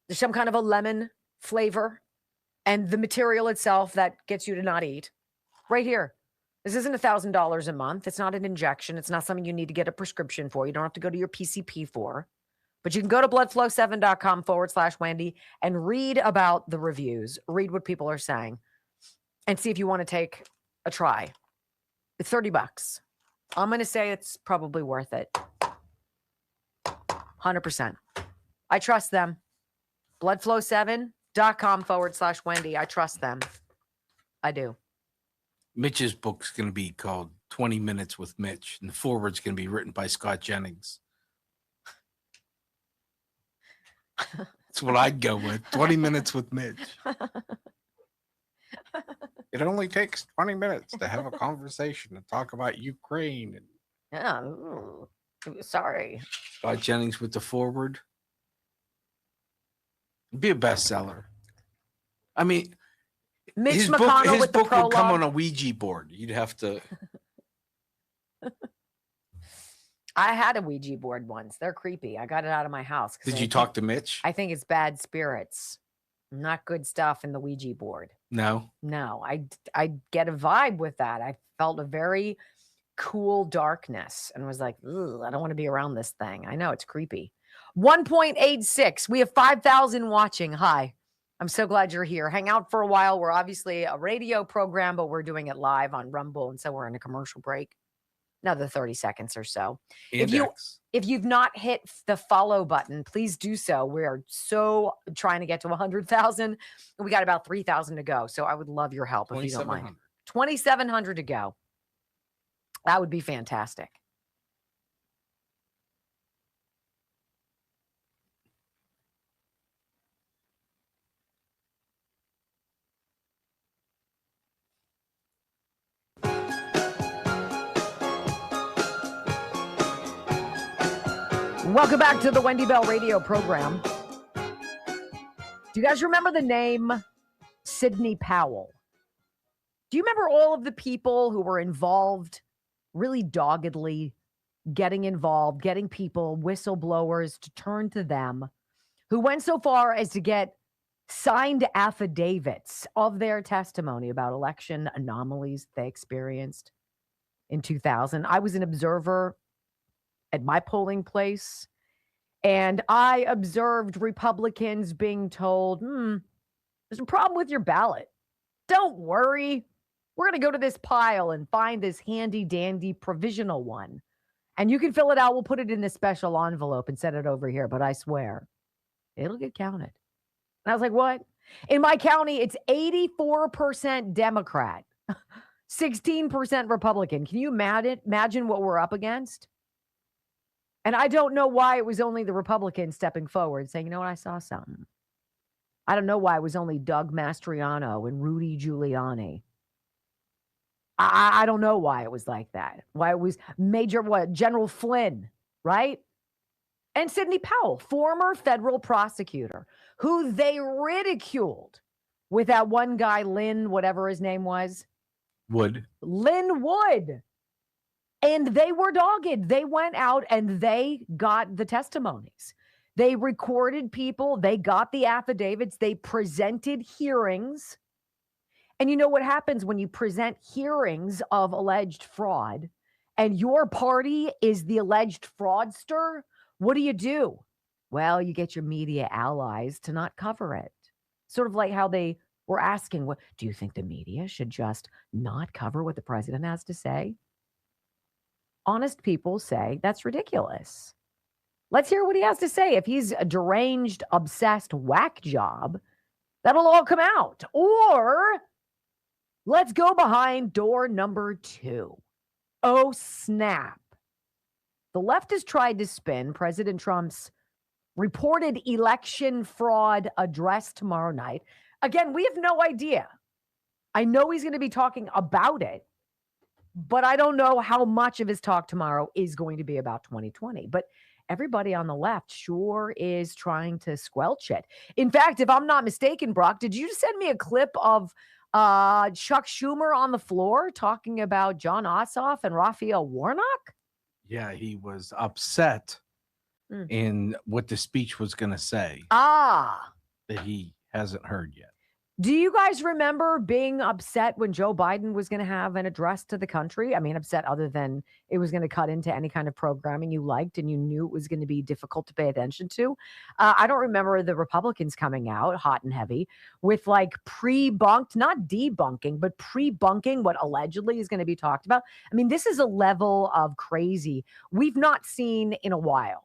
There's some kind of a lemon flavor and the material itself that gets you to not eat. Right here. This isn't $1,000 a month. It's not an injection. It's not something you need to get a prescription for. You don't have to go to your PCP for. But you can go to bloodflow7.com/Wendy and read about the reviews, read what people are saying, and see if you want to take a try. It's $30. I'm going to say it's probably worth it. 100%. I trust them. Bloodflow7.com/Wendy. I trust them. I do. Mitch's book's going to be called 20 Minutes with Mitch, and the foreword's going to be written by Scott Jennings. That's what I'd go with. 20 Minutes with Mitch. It only takes 20 minutes to have a conversation and talk about Ukraine. Yeah. Ooh, sorry. Scott Jennings with the foreword. It'd be a bestseller. I mean, Mitch McConnell with the book prologue would come on a Ouija board. You'd have to. I had a Ouija board once. They're creepy. I got it out of my house. Did you talk to Mitch? I think it's bad spirits. Not good stuff in the Ouija board. No. No, I get a vibe with that. I felt a very cool darkness and was like, ugh, I don't want to be around this thing. I know it's creepy. 1.86. We have 5,000 watching. Hi. I'm so glad you're here. Hang out for a while. We're obviously a radio program, but we're doing it live on Rumble. And so we're in a commercial break. Another 30 seconds or so. If you've not hit the follow button, please do so. We are so trying to get to 100,000. We got about 3,000 to go. So I would love your help if you don't mind. 2,700 to go. That would be fantastic. Welcome back to the Wendy Bell radio program. Do you guys remember the name Sidney Powell? Do you remember all of the people who were involved, really doggedly getting involved, getting people, whistleblowers to turn to them, who went so far as to get signed affidavits of their testimony about election anomalies they experienced in 2000? I was an observer at my polling place, and I observed Republicans being told, there's a problem with your ballot. Don't worry. We're going to go to this pile and find this handy-dandy provisional one. And you can fill it out. We'll put it in this special envelope and send it over here. But I swear, it'll get counted. And I was like, what? In my county, it's 84% Democrat, 16% Republican. Can you imagine what we're up against? And I don't know why it was only the Republicans stepping forward saying, you know what, I saw something. I don't know why it was only Doug Mastriano and Rudy Giuliani. I don't know why it was like that. Why it was General Flynn, right? And Sidney Powell, former federal prosecutor, who they ridiculed with that one guy, Lynn, whatever his name was. Lynn Wood. And they were dogged. They went out and they got the testimonies. They recorded people. They got the affidavits. They presented hearings. And you know what happens when you present hearings of alleged fraud and your party is the alleged fraudster? What do? Well, you get your media allies to not cover it. Sort of like how they were asking, do you think the media should just not cover what the president has to say? Honest people say that's ridiculous. Let's hear what he has to say. If he's a deranged, obsessed whack job, that'll all come out. Or let's go behind door number 2. Oh, snap. The left has tried to spin President Trump's reported election fraud address tomorrow night. Again, we have no idea. I know he's going to be talking about it, but I don't know how much of his talk tomorrow is going to be about 2020. But everybody on the left sure is trying to squelch it. In fact, if I'm not mistaken, Brock, did you send me a clip of Chuck Schumer on the floor talking about John Ossoff and Raphael Warnock? Yeah, he was upset in what the speech was going to say. That he hasn't heard yet. Do you guys remember being upset when Joe Biden was going to have an address to the country? I mean, upset other than it was going to cut into any kind of programming you liked and you knew it was going to be difficult to pay attention to. I don't remember the Republicans coming out hot and heavy with like pre-bunked, not debunking, but pre-bunking what allegedly is going to be talked about. I mean, this is a level of crazy we've not seen in a while.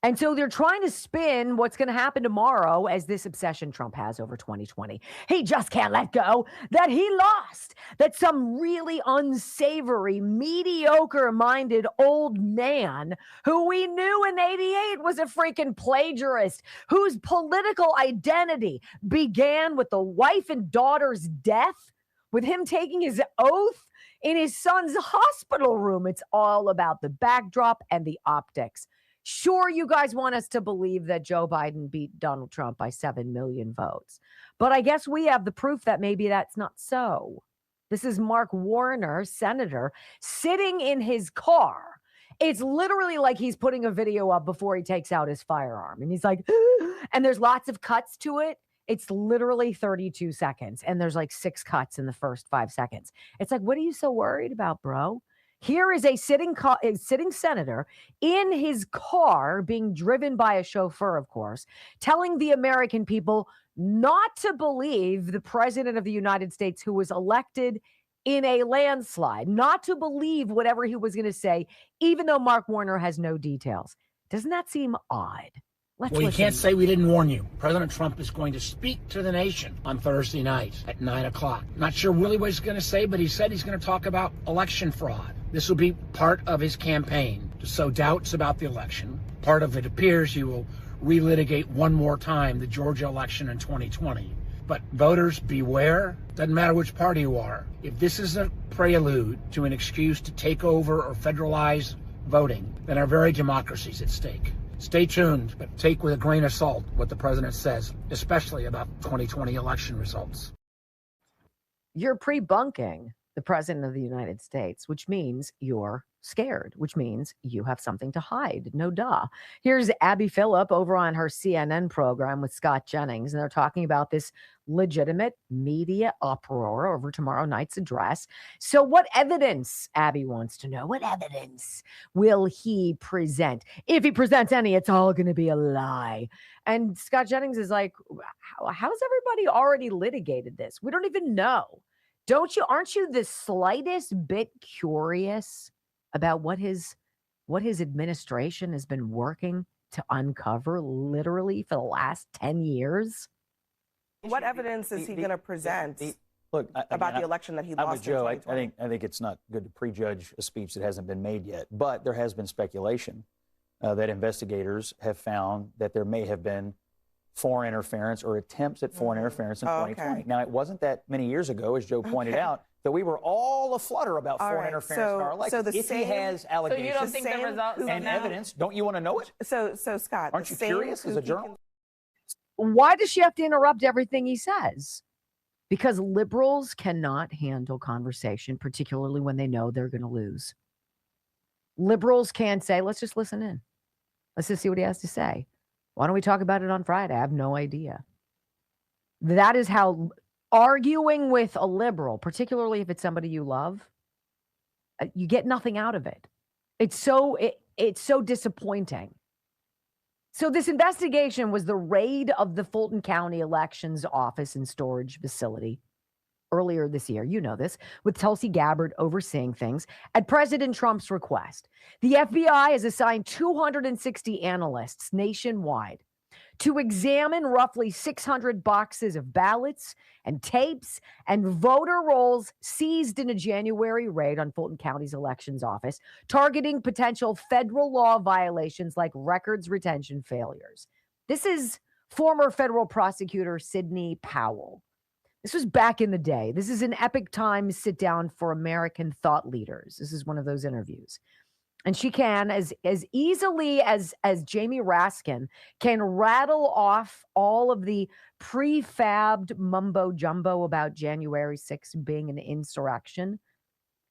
And so they're trying to spin what's going to happen tomorrow as this obsession Trump has over 2020. He just can't let go that he lost, that some really unsavory, mediocre-minded old man who we knew in 88 was a freaking plagiarist, whose political identity began with the wife and daughter's death, with him taking his oath in his son's hospital room. It's all about the backdrop and the optics. Sure, you guys want us to believe that Joe Biden beat Donald Trump by 7 million votes. But I guess we have the proof that maybe that's not so. This is Mark Warner, senator, sitting in his car. It's literally like he's putting a video up before he takes out his firearm. And he's like, and there's lots of cuts to it. It's literally 32 seconds. And there's like 6 cuts in the first 5 seconds. It's like, what are you so worried about, bro? Here is a sitting senator in his car being driven by a chauffeur, of course, telling the American people not to believe the president of the United States who was elected in a landslide, not to believe whatever he was going to say, even though Mark Warner has no details. Doesn't that seem odd? Let's Well, you listen. can't say we didn't warn you. President Trump is going to speak to the nation on Thursday night at 9 o'clock. Not sure really what he's going to say, but he said he's going to talk about election fraud. This will be part of his campaign to sow doubts about the election. Part of it appears he will relitigate one more time the Georgia election in 2020. But voters, beware. Doesn't matter which party you are. If this is a prelude to an excuse to take over or federalize voting, then our very democracy is at stake. Stay tuned, but take with a grain of salt what the president says, especially about 2020 election results. You're pre-bunking the president of the United States, which means you're scared, which means you have something to hide. No duh. Here's Abby Phillip over on her CNN program with Scott Jennings, and they're talking about this legitimate media uproar over tomorrow night's address. So what evidence, Abby wants to know, what evidence will he present? If he presents any, it's all going to be a lie. And Scott Jennings is like, how's everybody already litigated this? We don't even know. Aren't you the slightest bit curious about what his administration has been working to uncover literally for the last 10 years? What evidence is he going to present about the election that he I'm lost with Joe. in 2020? I think it's not good to prejudge a speech that hasn't been made yet. But there has been speculation that investigators have found that there may have been foreign interference or attempts at foreign interference in 2020. Now, it wasn't that many years ago, as Joe pointed out, that we were all aflutter about foreign interference in our elections. If he has allegations you don't think the results and evidence, don't you want to know it? So Scott, aren't you curious as a journalist? Why does she have to interrupt everything he says? Because liberals cannot handle conversation, particularly when they know they're going to lose. Liberals can't say, let's just listen in. Let's just see what he has to say. Why don't we talk about it on Friday? I have no idea. That is how arguing with a liberal, particularly if it's somebody you love, you get nothing out of it. It's so disappointing. So this investigation was the raid of the Fulton County Elections Office and Storage Facility earlier this year. You know this, with Tulsi Gabbard overseeing things at President Trump's request. The FBI has assigned 260 analysts nationwide to examine roughly 600 boxes of ballots and tapes and voter rolls seized in a January raid on Fulton County's elections office, targeting potential federal law violations like records retention failures. This is former federal prosecutor Sidney Powell. This was back in the day. This is an Epic Times sit down for American thought leaders. This is one of those interviews. And she can, as easily as Jamie Raskin, can rattle off all of the prefabbed mumbo jumbo about January 6th being an insurrection.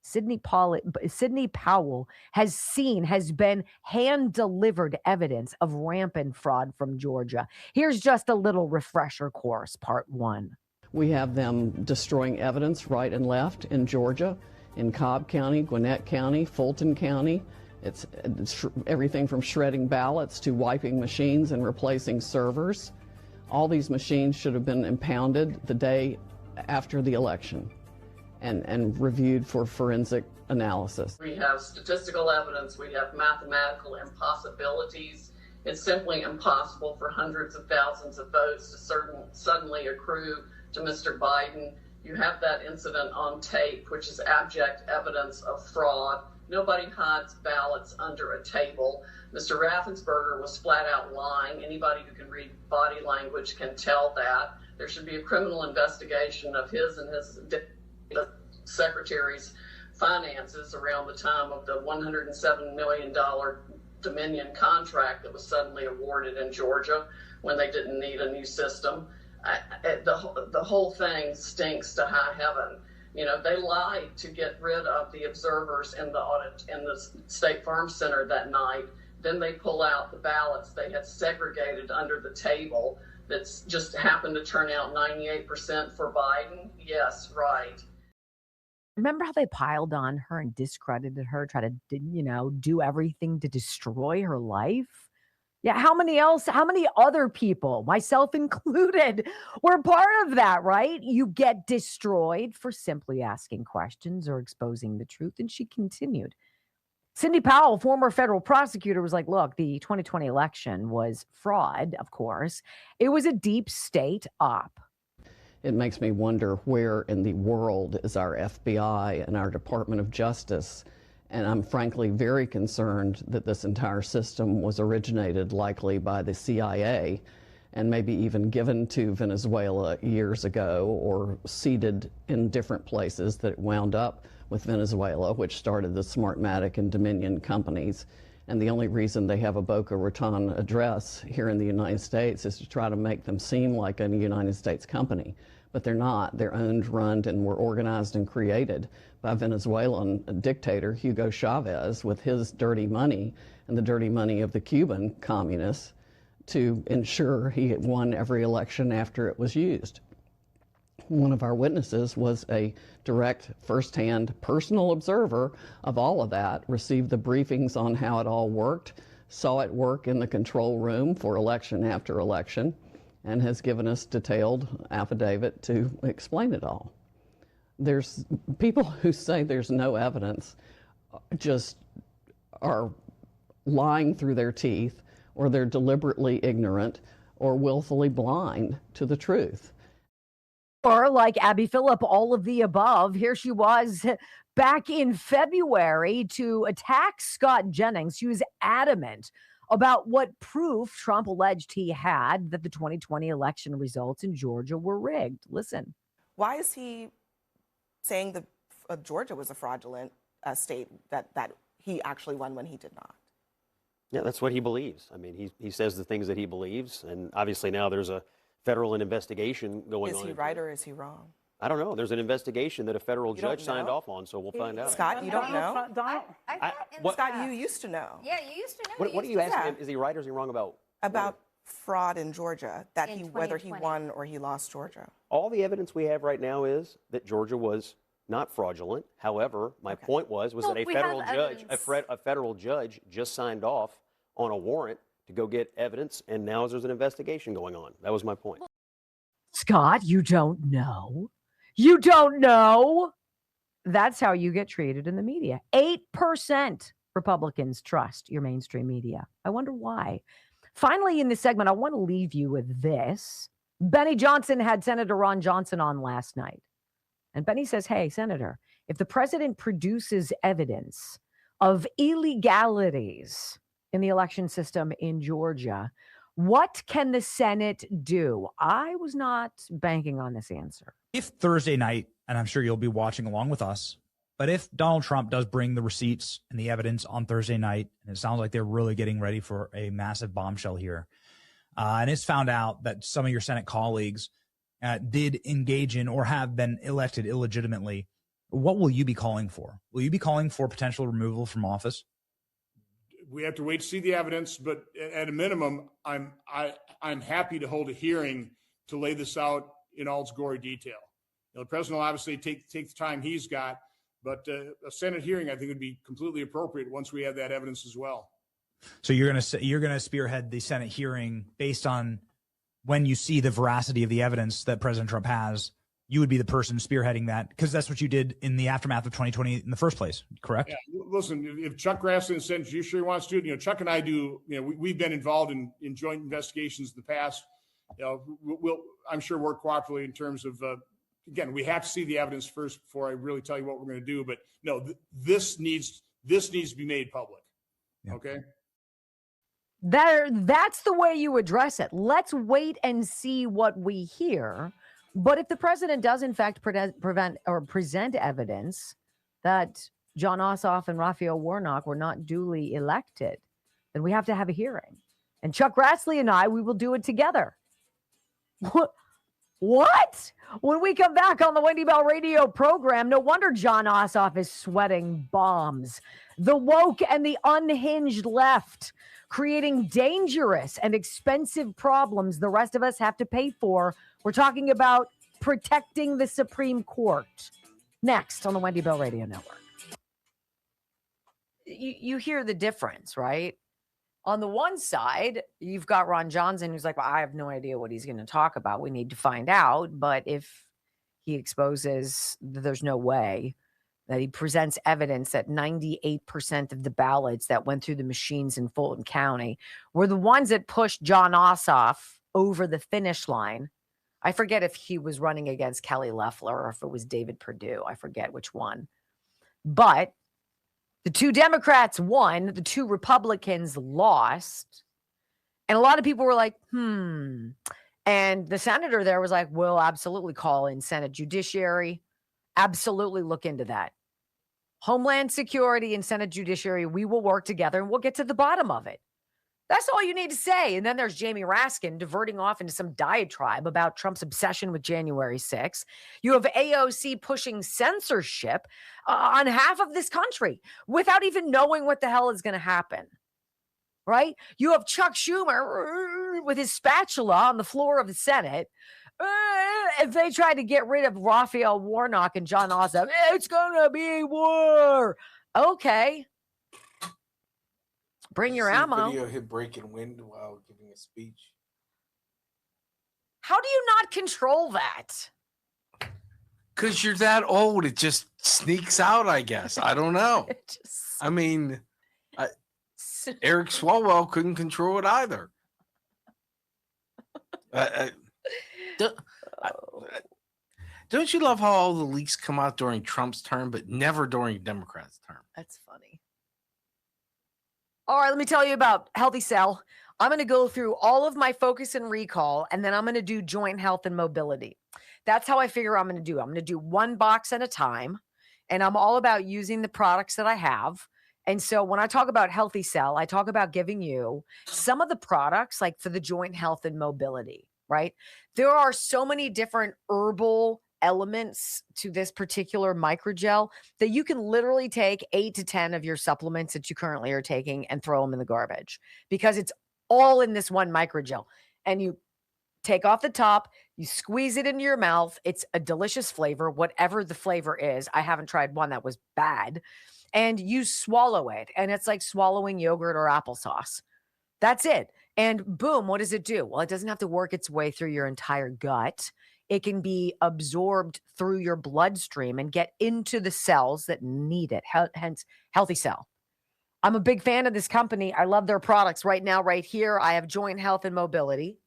Sidney Powell has been hand-delivered evidence of rampant fraud from Georgia. Here's just a little refresher course, part one. We have them destroying evidence right and left in Georgia, in Cobb County, Gwinnett County, Fulton County. It's everything from shredding ballots to wiping machines and replacing servers. All these machines should have been impounded the day after the election and reviewed for forensic analysis. We have statistical evidence, we have mathematical impossibilities. It's simply impossible for hundreds of thousands of votes to suddenly accrue to Mr. Biden. You have that incident on tape, which is abject evidence of fraud. Nobody hides ballots under a table. Mr. Raffensperger was flat out lying. Anybody who can read body language can tell that. There should be a criminal investigation of his and his secretary's finances around the time of the $107 million Dominion contract that was suddenly awarded in Georgia when they didn't need a new system. The whole thing stinks to high heaven. You know, they lied to get rid of the observers in the State Farm Center that night. Then they pull out the ballots they had segregated under the table that's just happened to turn out 98% for Biden. Yes, right. Remember how they piled on her and discredited her, try to, do everything to destroy her life? Yeah, how many other people, myself included, were part of that, right? You get destroyed for simply asking questions or exposing the truth. And she continued. Cindy Powell, former federal prosecutor, was like, look, the 2020 election was fraud, of course. It was a deep state op. It makes me wonder where in the world is our FBI and our Department of Justice. And I'm frankly very concerned that this entire system was originated likely by the CIA and maybe even given to Venezuela years ago or seeded in different places that it wound up with Venezuela, which started the Smartmatic and Dominion companies. And the only reason they have a Boca Raton address here in the United States is to try to make them seem like a United States company. But they're not. They're owned, run, and were organized and created by Venezuelan dictator Hugo Chavez with his dirty money and the dirty money of the Cuban communists to ensure he had won every election after it was used. One of our witnesses was a direct, firsthand, personal observer of all of that, received the briefings on how it all worked, saw it work in the control room for election after election, and has given us detailed affidavit to explain it all. There's people who say there's no evidence just are lying through their teeth, or they're deliberately ignorant or willfully blind to the truth. Or like Abby Phillip, all of the above. Here she was back in February to attack Scott Jennings. She was adamant about what proof Trump alleged he had that the 2020 election results in Georgia were rigged. Listen. Why is he saying that Georgia was a fraudulent state, that he actually won when he did not? Yeah, that's what he believes. I mean, he says the things that he believes, and obviously now there's a federal investigation going on. Is he right or is he wrong? I don't know. There's an investigation that a federal judge signed off on, so we'll find out. Scott, you don't know? Scott, you used to know. Yeah, you used to know. What are you asking him? Is he right or is he wrong about? About fraud in Georgia, that whether he won or he lost Georgia. All the evidence we have right now is that Georgia was not fraudulent. However, my point was that a federal judge just signed off on a warrant to go get evidence, and now there's an investigation going on. That was my point. Scott, you don't know. You don't know. That's how you get treated in the media. 8% Republicans trust your mainstream media. I wonder why. Finally, in this segment, I want to leave you with this. Benny Johnson had Senator Ron Johnson on last night. And Benny says, hey, Senator, if the president produces evidence of illegalities in the election system in Georgia, what can the Senate do? I was not banking on this answer. If Thursday night, and I'm sure you'll be watching along with us, but if Donald Trump does bring the receipts and the evidence on Thursday night, and it sounds like they're really getting ready for a massive bombshell here, and it's found out that some of your Senate colleagues did engage in or have been elected illegitimately, what will you be calling for? Will you be calling for potential removal from office? We have to wait to see the evidence, but at a minimum, I'm happy to hold a hearing to lay this out in all its gory detail. You know, the president will obviously take the time he's got, but a Senate hearing I think would be completely appropriate once we have that evidence as well. So you're gonna spearhead the Senate hearing based on when you see the veracity of the evidence that President Trump has. You would be the person spearheading that because that's what you did in the aftermath of 2020 in the first place, correct? Yeah. Listen, if Chuck Grassley, Senate Judiciary wants to do it, Chuck and I do. We've been involved in joint investigations in the past. We'll I'm sure work cooperatively in terms of. Again, we have to see the evidence first before I really tell you what we're going to do. But no, this needs to be made public. Yeah. Okay. That's the way you address it. Let's wait and see what we hear. But if the president does, in fact, present evidence that John Ossoff and Raphael Warnock were not duly elected, then we have to have a hearing. And Chuck Grassley and we will do it together. What? When we come back on the Wendy Bell radio program, no wonder John Ossoff is sweating bombs. The woke and the unhinged left creating dangerous and expensive problems the rest of us have to pay for. We're talking about protecting the Supreme Court. Next on the Wendy Bell Radio Network. You hear the difference, right? On the one side, you've got Ron Johnson, who's like, well, I have no idea what he's going to talk about. We need to find out. But if he exposes that there's no way that he presents evidence that 98% of the ballots that went through the machines in Fulton County were the ones that pushed John Ossoff over the finish line. I forget if he was running against Kelly Loeffler or if it was David Perdue. I forget which one. But the two Democrats won, the two Republicans lost. And a lot of people were like, And the senator there was like, we'll absolutely call in Senate Judiciary. Absolutely look into that. Homeland Security and Senate Judiciary, we will work together and we'll get to the bottom of it. That's all you need to say. And then there's Jamie Raskin diverting off into some diatribe about Trump's obsession with January 6th. You have AOC pushing censorship on half of this country without even knowing what the hell is going to happen. Right? You have Chuck Schumer with his spatula on the floor of the Senate. If they try to get rid of Raphael Warnock and John Ossoff, it's going to be war. Okay. Bring your ammo. Video of him breaking wind while giving a speech. How do you not control that? Because you're that old. It just sneaks out, I guess. I don't know. I mean, Eric Swalwell couldn't control it either. Don't you love how all the leaks come out during Trump's term, but never during Democrats' term? That's funny. All right, let me tell you about Healthy Cell. I'm going to go through all of my focus and recall, and then I'm going to do joint health and mobility. That's how I figure I'm going to do. I'm going to do one box at a time, and I'm all about using the products that I have. And so when I talk about Healthy Cell, I talk about giving you some of the products like for the joint health and mobility, right? There are so many different herbal elements to this particular microgel that you can literally take 8 to 10 of your supplements that you currently are taking and throw them in the garbage because it's all in this one microgel. And you take off the top, you squeeze it into your mouth. It's a delicious flavor, whatever the flavor is. I haven't tried one that was bad. And you swallow it, and it's like swallowing yogurt or applesauce. That's it. And boom, what does it do? Well, it doesn't have to work its way through your entire gut. It can be absorbed through your bloodstream and get into the cells that need it, hence Healthy Cell. I'm a big fan of this company. I love their products. Right now, right here, I have joint health and mobility.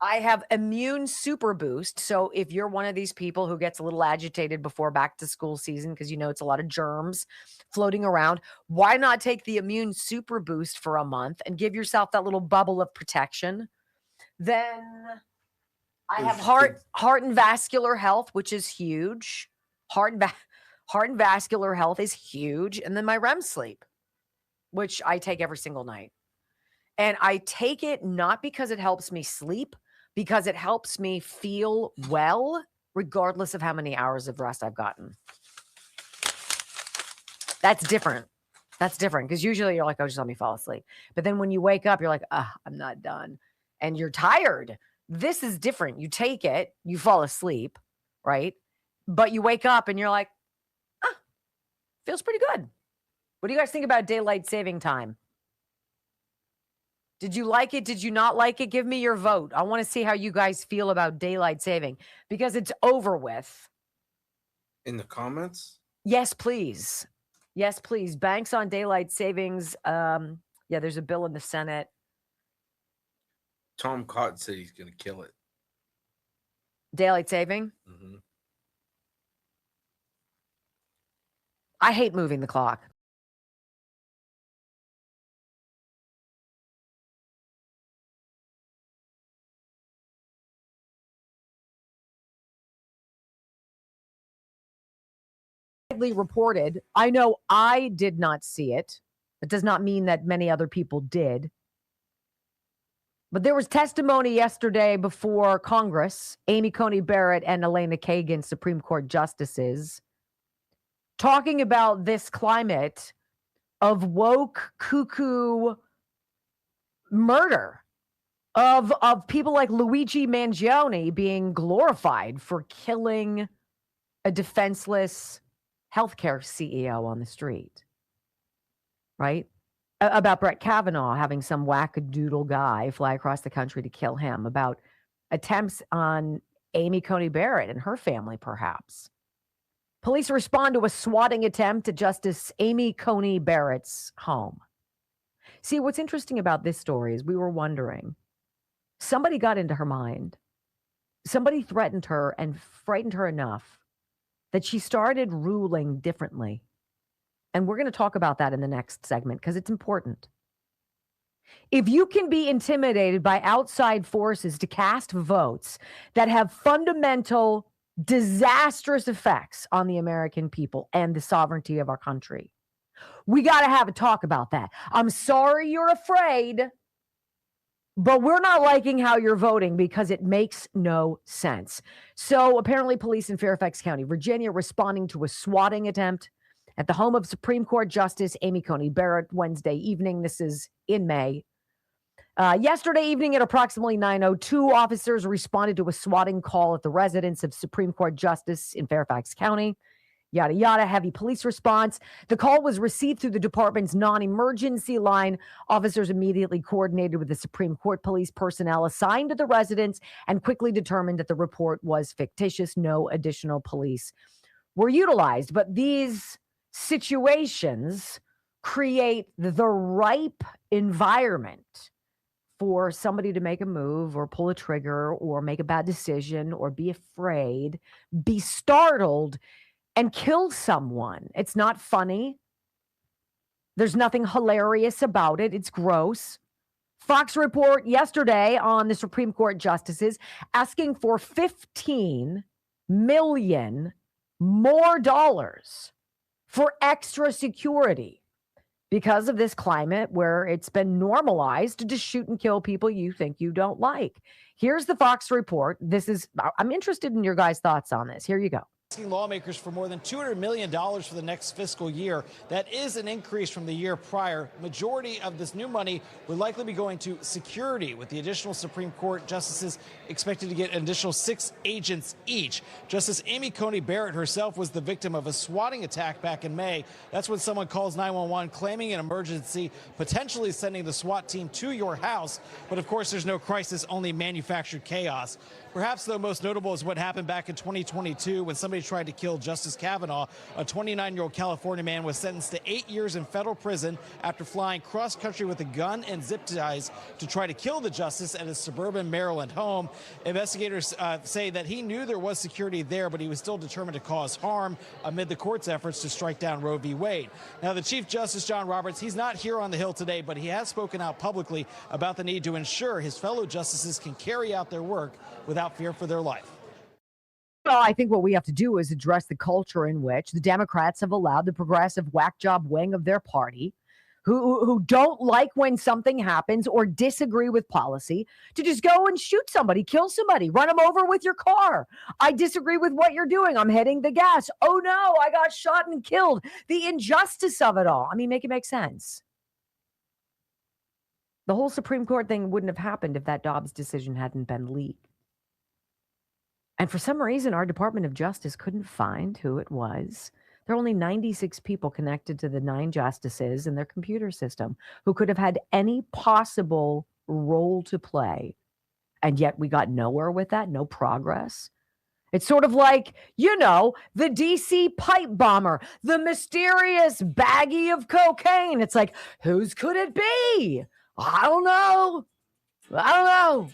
I have Immune Super Boost. So if you're one of these people who gets a little agitated before back to school season, because you know it's a lot of germs floating around, why not take the Immune Super Boost for a month and give yourself that little bubble of protection? Then I have heart and vascular health, which is huge. Heart and vascular health is huge. And then my REM sleep, which I take every single night. And I take it not because it helps me sleep, because it helps me feel well, regardless of how many hours of rest I've gotten. That's different. That's different because usually you're like, oh, just let me fall asleep. But then when you wake up, you're like, I'm not done. And you're tired. This is different. You take it, you fall asleep, right? But you wake up and you're like, feels pretty good. What do you guys think about daylight saving time? Did you like it? Did you not like it? Give me your vote. I want to see how you guys feel about daylight saving because it's over with. In the comments? Yes, please. Yes, please. Banks on daylight savings. Yeah, there's a bill in the Senate. Tom Cotton said he's going to kill it. Daylight saving? Mm-hmm. I hate moving the clock. Reported. I know I did not see it. It does not mean that many other people did. But there was testimony yesterday before Congress, Amy Coney Barrett and Elena Kagan, Supreme Court justices, talking about this climate of woke, cuckoo murder of people like Luigi Mangione being glorified for killing a defenseless healthcare CEO on the street, right? About Brett Kavanaugh having some wackadoodle guy fly across the country to kill him, about attempts on Amy Coney Barrett and her family, perhaps. Police respond to a swatting attempt at Justice Amy Coney Barrett's home. See, what's interesting about this story is we were wondering, somebody got into her mind. Somebody threatened her and frightened her enough that she started ruling differently. And we're going to talk about that in the next segment because it's important. If you can be intimidated by outside forces to cast votes that have fundamental, disastrous effects on the American people and the sovereignty of our country, we got to have a talk about that. I'm sorry you're afraid, but we're not liking how you're voting because it makes no sense. So apparently police in Fairfax County, Virginia, responding to a swatting attempt at the home of Supreme Court Justice Amy Coney Barrett Wednesday evening. This is in May. Yesterday evening at approximately 9:02, officers responded to a swatting call at the residence of Supreme Court Justice in Fairfax County. Yada, yada, heavy police response. The call was received through the department's non-emergency line. Officers immediately coordinated with the Supreme Court police personnel assigned to the residence and quickly determined that the report was fictitious. No additional police were utilized. But these situations create the ripe environment for somebody to make a move or pull a trigger or make a bad decision or be afraid, be startled, and kill someone. It's not funny. There's nothing hilarious about it. It's gross. Fox report yesterday on the Supreme Court justices asking for $15 million more dollars for extra security because of this climate where it's been normalized to shoot and kill people you think you don't like. Here's the Fox report. I'm interested in your guys' thoughts on this. Here you go. Asking lawmakers for more than $200 million for the next fiscal year. That is an increase from the year prior. Majority of this new money would likely be going to security, with the additional Supreme Court justices expected to get an additional 6 agents each. Justice Amy Coney Barrett herself was the victim of a swatting attack back in May. That's when someone calls 911 claiming an emergency, potentially sending the SWAT team to your house. But of course, there's no crisis, only manufactured chaos. Perhaps, though, most notable is what happened back in 2022 when somebody tried to kill Justice Kavanaugh. A 29-year-old California man was sentenced to 8 years in federal prison after flying cross-country with a gun and zip ties to try to kill the justice at his suburban Maryland home. Investigators say that he knew there was security there, but he was still determined to cause harm amid the court's efforts to strike down Roe v. Wade. Now, the Chief Justice, John Roberts, he's not here on the Hill today, but he has spoken out publicly about the need to ensure his fellow justices can carry out their work without fear for their life. Well, I think what we have to do is address the culture in which the Democrats have allowed the progressive whack job wing of their party, who don't like when something happens or disagree with policy, to just go and shoot somebody, kill somebody, run them over with your car. I disagree with what you're doing. I'm hitting the gas. Oh no, I got shot and killed. The injustice of it all. I mean, make it make sense. The whole Supreme Court thing wouldn't have happened if that Dobbs decision hadn't been leaked. And for some reason, our Department of Justice couldn't find who it was. There are only 96 people connected to the 9 justices in their computer system who could have had any possible role to play. And yet we got nowhere with that, no progress. It's sort of like, the DC pipe bomber, the mysterious baggie of cocaine. It's like, whose could it be? I don't know.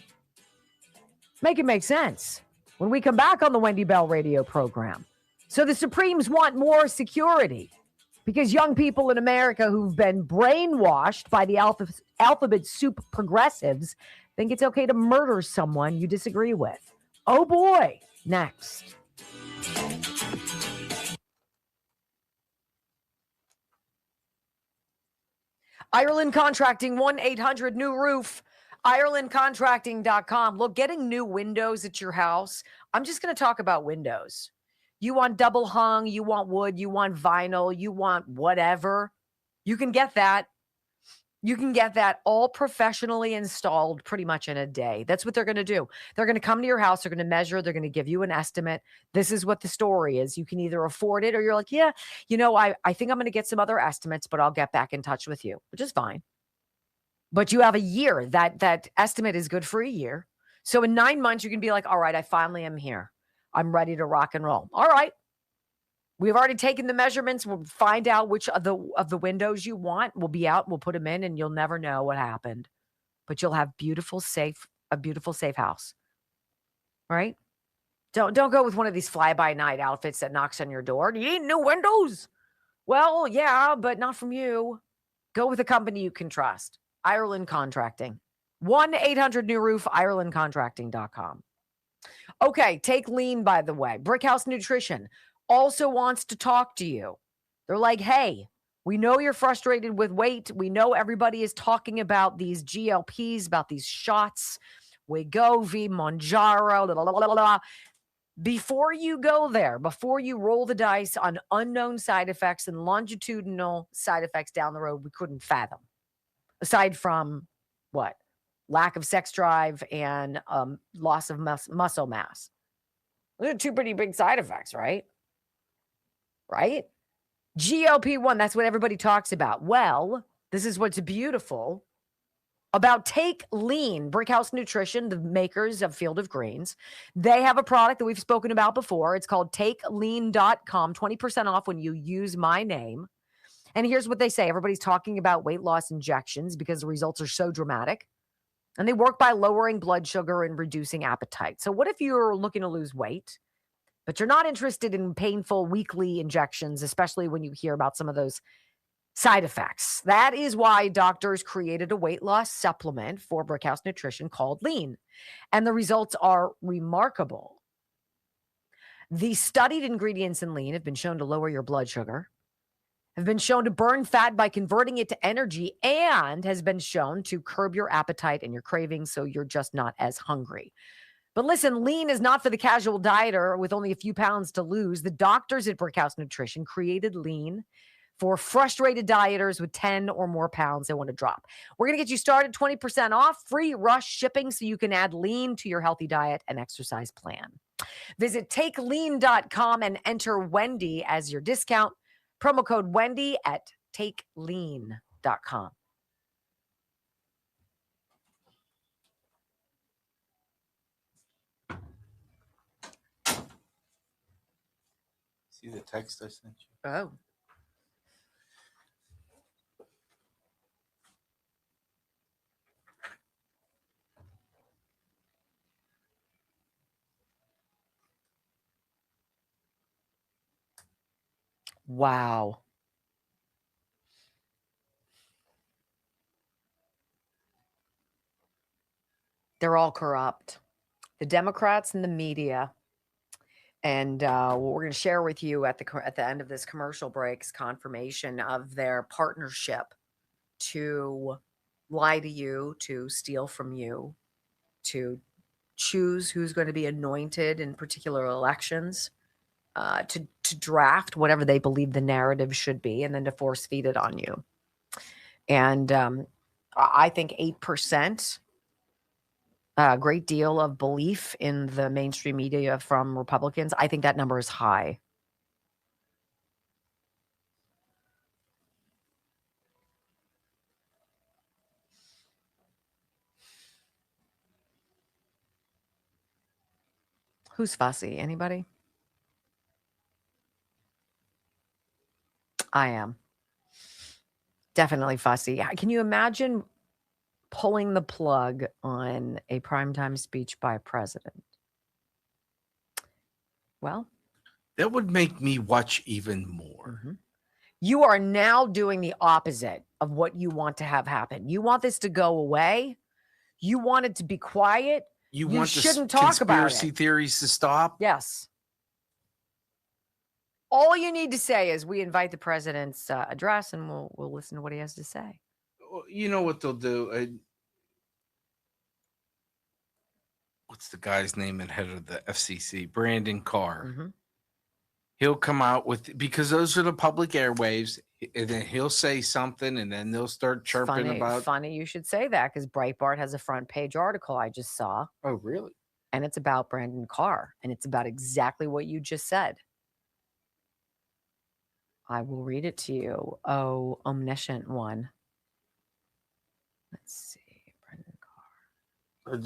Make it make sense when we come back on the Wendy Bell radio program. So the Supremes want more security because young people in America who've been brainwashed by the alphabet soup progressives think it's okay to murder someone you disagree with. Oh boy, next. Ireland Contracting, 1-800-NEW-ROOF. IrelandContracting.com. Look, getting new windows at your house. I'm just going to talk about windows. You want double hung, you want wood, you want vinyl, you want whatever. You can get that. You can get that all professionally installed pretty much in a day. That's what they're going to do. They're going to come to your house. They're going to measure. They're going to give you an estimate. This is what the story is. You can either afford it or you're like, yeah, I think I'm going to get some other estimates, but I'll get back in touch with you, which is fine. But you have a year. That estimate is good for a year. So in 9 months, you can be like, all right, I finally am here. I'm ready to rock and roll. All right. We've already taken the measurements. We'll find out which of the windows you want. We'll be out. We'll put them in, and you'll never know what happened. But you'll have a beautiful, safe house. Right? Don't go with one of these fly-by-night outfits that knocks on your door. Do you need new windows? Well, yeah, but not from you. Go with a company you can trust. Ireland Contracting. 1-800-NEW-ROOF, IrelandContracting.com. Okay, take lean, by the way. Brickhouse Nutrition also wants to talk to you. They're like, hey, we know you're frustrated with weight. We know everybody is talking about these GLPs, about these shots, Wegovy, Mounjaro, blah, blah, blah, blah. Before you go there, before you roll the dice on unknown side effects and longitudinal side effects down the road we couldn't fathom, aside from what? Lack of sex drive and loss of muscle mass. Those are two pretty big side effects, right? Right? GLP-1, that's what everybody talks about. Well, this is what's beautiful about Take Lean, Brickhouse Nutrition, the makers of Field of Greens. They have a product that we've spoken about before. It's called TakeLean.com, 20% off when you use my name. And here's what they say. Everybody's talking about weight loss injections because the results are so dramatic. And they work by lowering blood sugar and reducing appetite. So what if you're looking to lose weight, but you're not interested in painful weekly injections, especially when you hear about some of those side effects? That is why doctors created a weight loss supplement for Brickhouse Nutrition called Lean. And the results are remarkable. The studied ingredients in Lean have been shown to lower your blood sugar, have been shown to burn fat by converting it to energy, and has been shown to curb your appetite and your cravings so you're just not as hungry. But listen, Lean is not for the casual dieter with only a few pounds to lose. The doctors at Brickhouse Nutrition created Lean for frustrated dieters with 10 or more pounds they want to drop. We're going to get you started 20% off, free rush shipping so you can add Lean to your healthy diet and exercise plan. Visit TakeLean.com and enter Wendy as your discount. Promo code Wendy at TakeLean.com. See the text I sent you? Oh. Wow. They're all corrupt. The Democrats and the media. And what we're going to share with you at the end of this commercial break is confirmation of their partnership to lie to you, to steal from you, to choose who's going to be anointed in particular elections, to draft whatever they believe the narrative should be, and then to force feed it on you. And I think 8%. A great deal of belief in the mainstream media from Republicans. I think that number is high. Who's fussy? Anybody? I am. Definitely fussy. Can you imagine pulling the plug on a primetime speech by a president? Well, that would make me watch even more. Mm-hmm. You are now doing the opposite of what you want to have happen. You want this to go away. You want it to be quiet. You want shouldn't talk about it. Conspiracy theories to stop? Yes. All you need to say is we invite the president's address, and we'll listen to what he has to say. You know what they'll do? What's the guy's name and head of the FCC? Brandon Carr. Mm-hmm. He'll come out with, because those are the public airwaves, and then he'll say something, and then they'll start chirping about. Funny you should say that, because Breitbart has a front page article I just saw. Oh, really? And it's about Brandon Carr, and it's about exactly what you just said. I will read it to you. Oh, omniscient one. Let's see. Brandon Carr.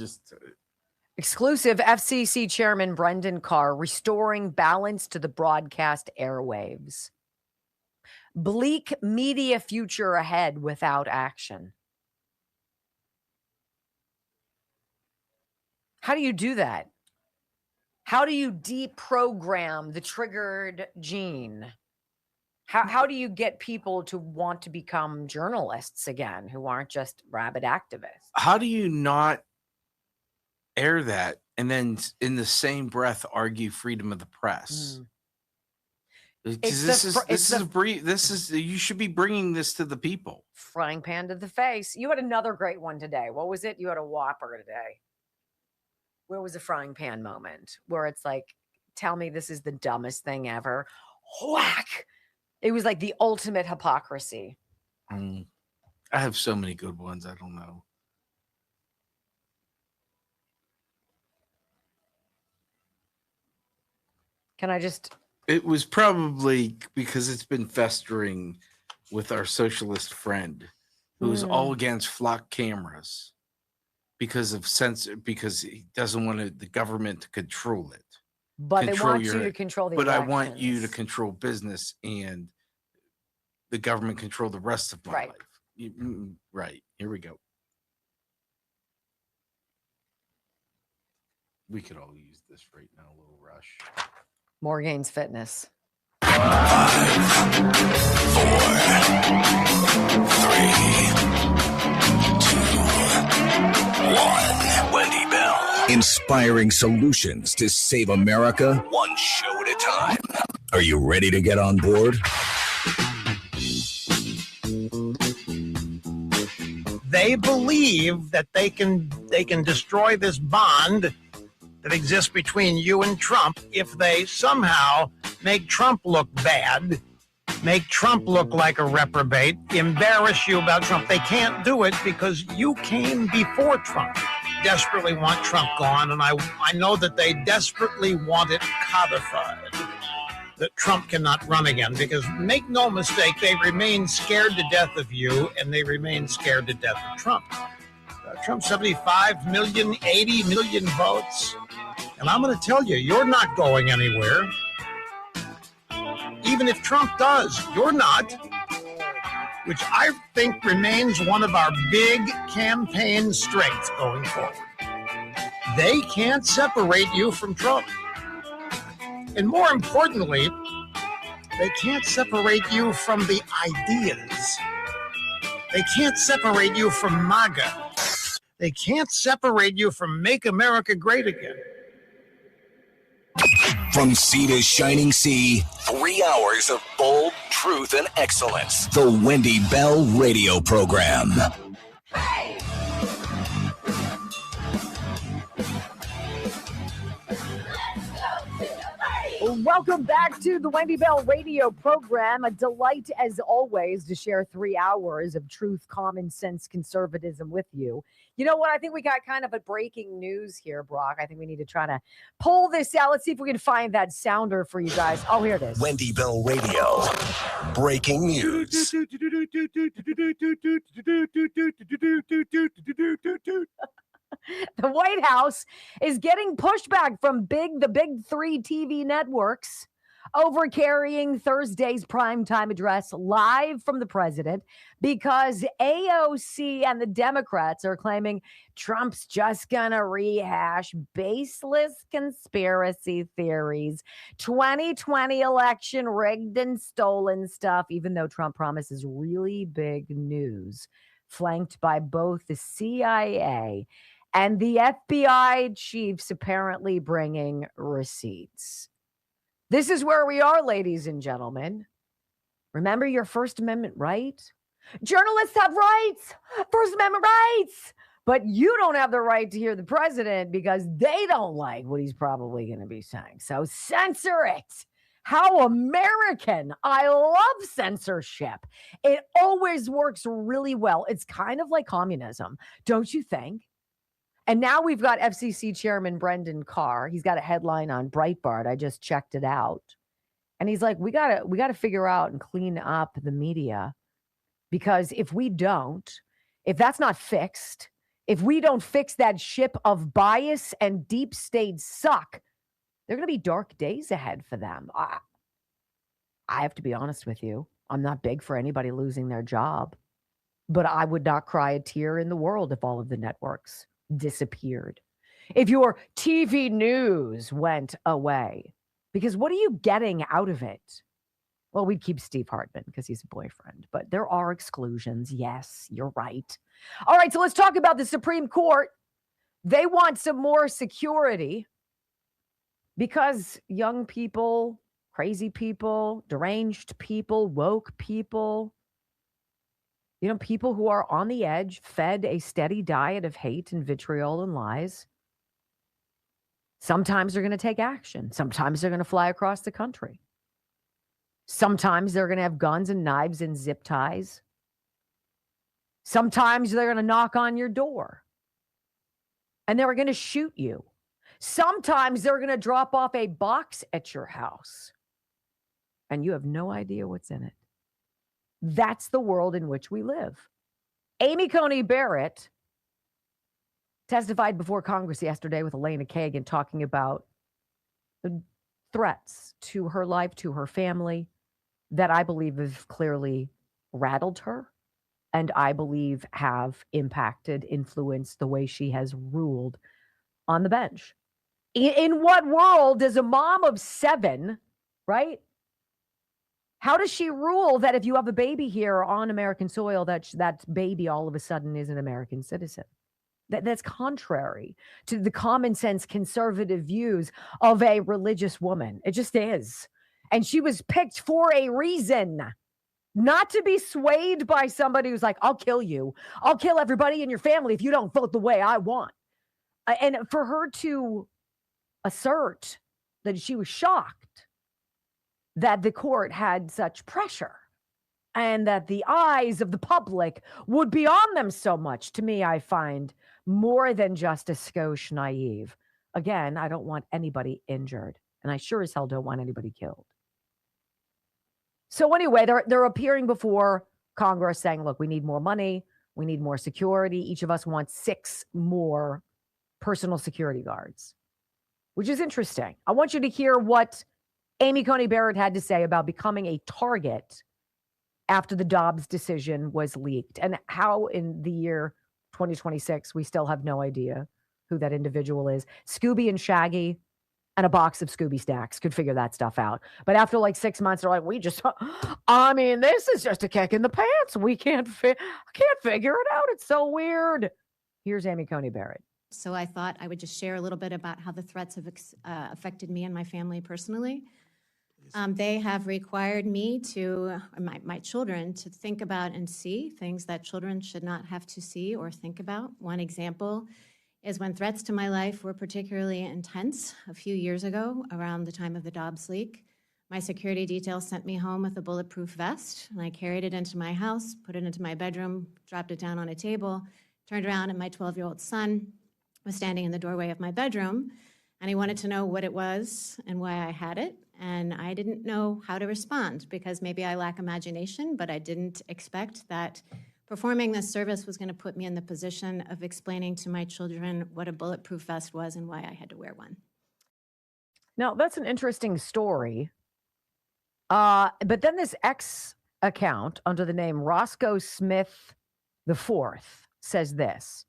Exclusive FCC Chairman Brendan Carr restoring balance to the broadcast airwaves. Bleak media future ahead without action. How do you do that? How do you deprogram the triggered gene? How do you get people to want to become journalists again who aren't just rabid activists? How do you not air that and then in the same breath argue freedom of the press? You should be bringing this to the people. Frying pan to the face. You had another great one today. What was it? You had a whopper today. Where was the frying pan moment where it's like, tell me this is the dumbest thing ever? Whack! It was like the ultimate hypocrisy. I have so many good ones. I don't know. Can I just... It was probably because it's been festering with our socialist friend who's all against flock cameras because he doesn't want the government to control it. But they want you to control the elections. I want you to control business and the government control the rest of my life. Right. Here we go. We could all use this right now, a little rush. Morgane's Fitness. 5, 4, 3, 2, 1. Wendy Bell. Inspiring solutions to save America, one show at a time. Are you ready to get on board? They believe that they can destroy this bond that exists between you and Trump if they somehow make Trump look bad, make Trump look like a reprobate, embarrass you about Trump. They can't do it because you came before Trump. Desperately want Trump gone, and I know that they desperately want it codified, that Trump cannot run again, because make no mistake, they remain scared to death of you, and they remain scared to death of Trump. Trump, 75 million, 80 million votes. And I'm going to tell you, you're not going anywhere. Even if Trump does, you're not. Which I think remains one of our big campaign strengths going forward. They can't separate you from Trump. And more importantly, they can't separate you from the ideas. They can't separate you from MAGA. They can't separate you from Make America Great Again. From sea to shining sea, 3 hours of bold truth and excellence. The Wendy Bell Radio Program. Hey! Welcome back to the Wendy Bell Radio Program. A delight, as always, to share 3 hours of truth, common sense, conservatism with you. You know what? I think we got kind of a breaking news here, Brock. I think we need to try to pull this out. Let's see if we can find that sounder for you guys. Oh, here it is. Wendy Bell Radio. Breaking news. The White House is getting pushback from the big three TV networks over carrying Thursday's primetime address live from the president because AOC and the Democrats are claiming Trump's just going to rehash baseless conspiracy theories, 2020 election rigged and stolen stuff, even though Trump promises really big news, flanked by both the CIA and the FBI chiefs apparently bringing receipts. This is where we are, ladies and gentlemen. Remember your First Amendment right? Journalists have rights, First Amendment rights, but you don't have the right to hear the president because they don't like what he's probably going to be saying. So censor it. How American. I love censorship. It always works really well. It's kind of like communism, don't you think? And now we've got FCC Chairman Brendan Carr. He's got a headline on Breitbart. I just checked it out. And he's like, we gotta figure out and clean up the media, because if we don't, if that's not fixed, if we don't fix that ship of bias and deep state suck, there are going to be dark days ahead for them. I have to be honest with you. I'm not big for anybody losing their job, but I would not cry a tear in the world if all of the networks disappeared. If your TV news went away, because what are you getting out of it? Well, we'd keep Steve Hartman because he's a boyfriend, but there are exclusions. Yes, you're right. All right, so let's talk about the Supreme Court. They want some more security because young people, crazy people, deranged people, woke people, people who are on the edge, fed a steady diet of hate and vitriol and lies. Sometimes they're going to take action. Sometimes they're going to fly across the country. Sometimes they're going to have guns and knives and zip ties. Sometimes they're going to knock on your door and they're going to shoot you. Sometimes they're going to drop off a box at your house and you have no idea what's in it. That's the world in which we live. Amy Coney Barrett testified before Congress yesterday with Elena Kagan talking about the threats to her life, to her family, that I believe have clearly rattled her and I believe have impacted, influenced the way she has ruled on the bench. In what world does a mom of 7, right? How does she rule that if you have a baby here on American soil, that baby all of a sudden is an American citizen? That's contrary to the common sense conservative views of a religious woman. It just is. And she was picked for a reason, not to be swayed by somebody who's like, I'll kill you. I'll kill everybody in your family if you don't vote the way I want. And for her to assert that she was shocked that the court had such pressure and that the eyes of the public would be on them so much, to me, I find more than just a skosh naive. Again, I don't want anybody injured, and I sure as hell don't want anybody killed. So anyway, they're appearing before Congress saying, look, we need more money. We need more security. Each of us wants 6 more personal security guards, which is interesting. I want you to hear what Amy Coney Barrett had to say about becoming a target after the Dobbs decision was leaked and how in the year 2026, we still have no idea who that individual is. Scooby and Shaggy and a box of Scooby snacks could figure that stuff out. But after like 6 months, they're like, this is just a kick in the pants. We can't figure it out. It's so weird. Here's Amy Coney Barrett. So I thought I would just share a little bit about how the threats have affected me and my family personally. They have required me to, my children, to think about and see things that children should not have to see or think about. One example is when threats to my life were particularly intense a few years ago around the time of the Dobbs leak. My security detail sent me home with a bulletproof vest, and I carried it into my house, put it into my bedroom, dropped it down on a table, turned around, and my 12-year-old son was standing in the doorway of my bedroom, and he wanted to know what it was and why I had it. And I didn't know how to respond because maybe I lack imagination, but I didn't expect that performing this service was going to put me in the position of explaining to my children what a bulletproof vest was and why I had to wear one. Now, that's an interesting story. But then this X account under the name Roscoe Smith IV says this.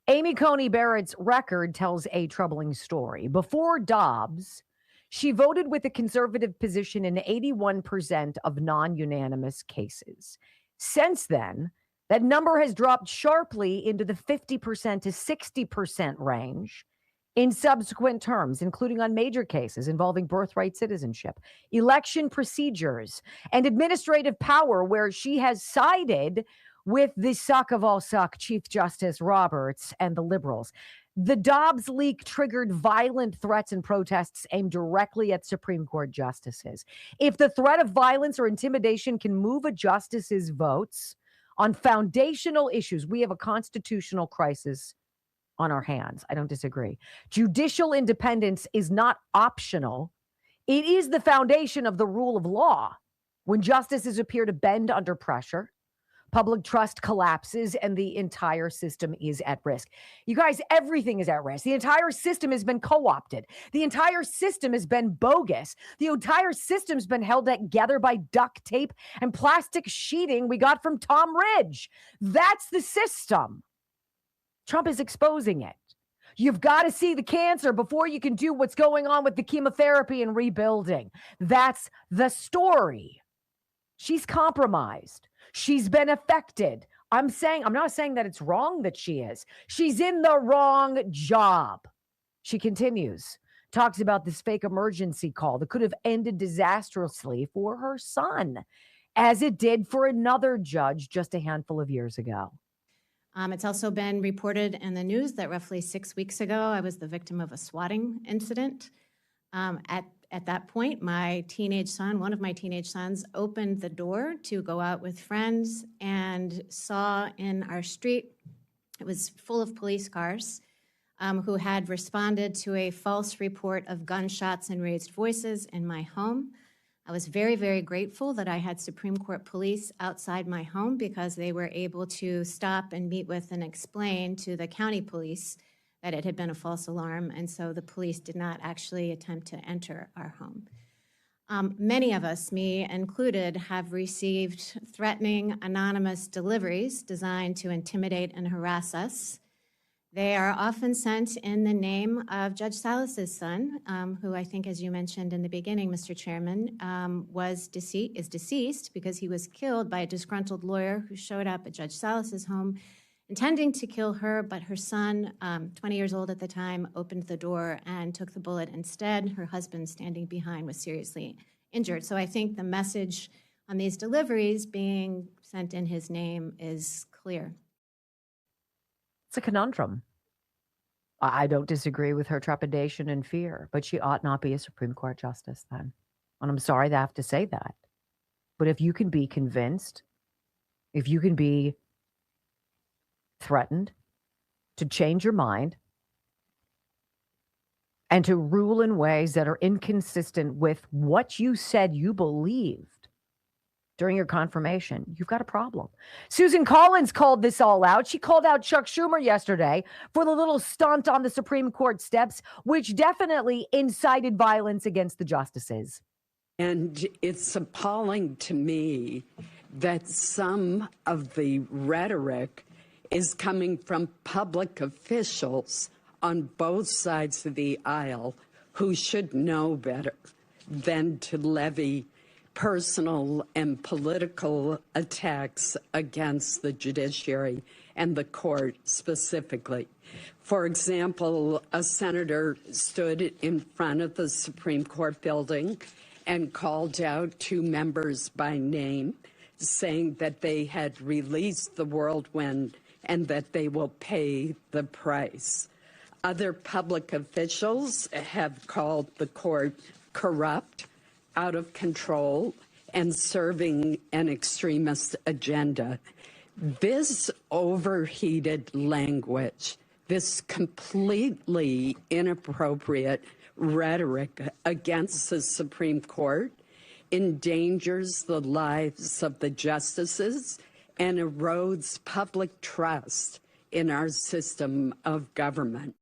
Amy Coney Barrett's record tells a troubling story. Before Dobbs, she voted with a conservative position in 81% of non-unanimous cases. Since then, that number has dropped sharply into the 50% to 60% range in subsequent terms, including on major cases involving birthright citizenship, election procedures, and administrative power, where she has sided with the suck of all suck, Chief Justice Roberts and the liberals. The Dobbs leak triggered violent threats and protests aimed directly at Supreme Court justices. If the threat of violence or intimidation can move a justice's votes on foundational issues, we have a constitutional crisis on our hands. I don't disagree. Judicial independence is not optional. It is the foundation of the rule of law. When justices appear to bend under pressure, Public trust collapses and the entire system is at risk. You guys, everything is at risk. The entire system has been co-opted. The entire system has been bogus. The entire system's been held together by duct tape and plastic sheeting we got from Tom Ridge. That's the system. Trump is exposing it. You've got to see the cancer before you can do what's going on with the chemotherapy and rebuilding. That's the story. She's compromised. She's been affected. I'm not saying that it's wrong that she is. She's in the wrong job. She continues, talks about this fake emergency call that could have ended disastrously for her son, as it did for another judge just a handful of years ago. It's also been reported in the news that roughly 6 weeks ago, I was the victim of a swatting incident. At that point, my teenage son, one of my teenage sons, opened the door to go out with friends and saw in our street, it was full of police cars, who had responded to a false report of gunshots and raised voices in my home. I was very, very grateful that I had Supreme Court police outside my home because they were able to stop and meet with and explain to the county police that it had been a false alarm, and so the police did not actually attempt to enter our home. Many of us, me included, have received threatening anonymous deliveries designed to intimidate and harass us. They are often sent in the name of Judge Salas's son, who I think, as you mentioned in the beginning, Mr. Chairman, is deceased because he was killed by a disgruntled lawyer who showed up at Judge Salas's home intending to kill her, but her son, 20 years old at the time, opened the door and took the bullet instead. Her husband, standing behind, was seriously injured. So I think the message on these deliveries being sent in his name is clear. It's a conundrum. I don't disagree with her trepidation and fear, but she ought not be a Supreme Court justice then. And I'm sorry to have to say that. But if you can be convinced, if you can be threatened to change your mind and to rule in ways that are inconsistent with what you said you believed during your confirmation, you've got a problem. Susan Collins called this all out. She called out Chuck Schumer yesterday for the little stunt on the Supreme Court steps, which definitely incited violence against the justices. And it's appalling to me that some of the rhetoric is coming from public officials on both sides of the aisle who should know better than to levy personal and political attacks against the judiciary and the court specifically. For example, a senator stood in front of the Supreme Court building and called out two members by name, saying that they had released the whirlwind and that they will pay the price. Other public officials have called the court corrupt, out of control, and serving an extremist agenda. This overheated language, this completely inappropriate rhetoric against the Supreme Court endangers the lives of the justices and erodes public trust in our system of government.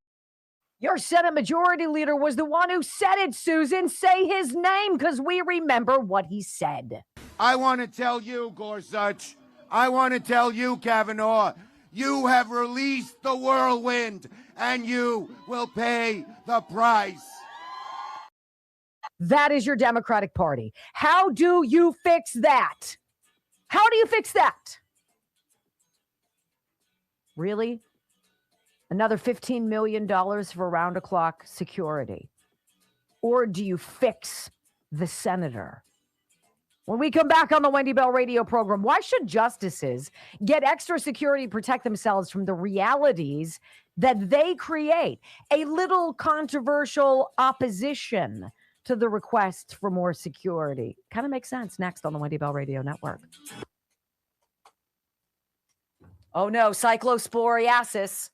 Your Senate Majority Leader was the one who said it, Susan. Say his name, because we remember what he said. I want to tell you, Gorsuch, I want to tell you, Kavanaugh, you have released the whirlwind, and you will pay the price. That is your Democratic Party. How do you fix that? How do you fix that? Really? Another $15 million for round-the-clock security? Or do you fix the senator? When we come back on the Wendy Bell radio program, why should justices get extra security to protect themselves from the realities that they create? A little controversial opposition to the request for more security. Kind of makes sense. Next on the Wendy Bell Radio Network. Oh no, cyclosporiasis.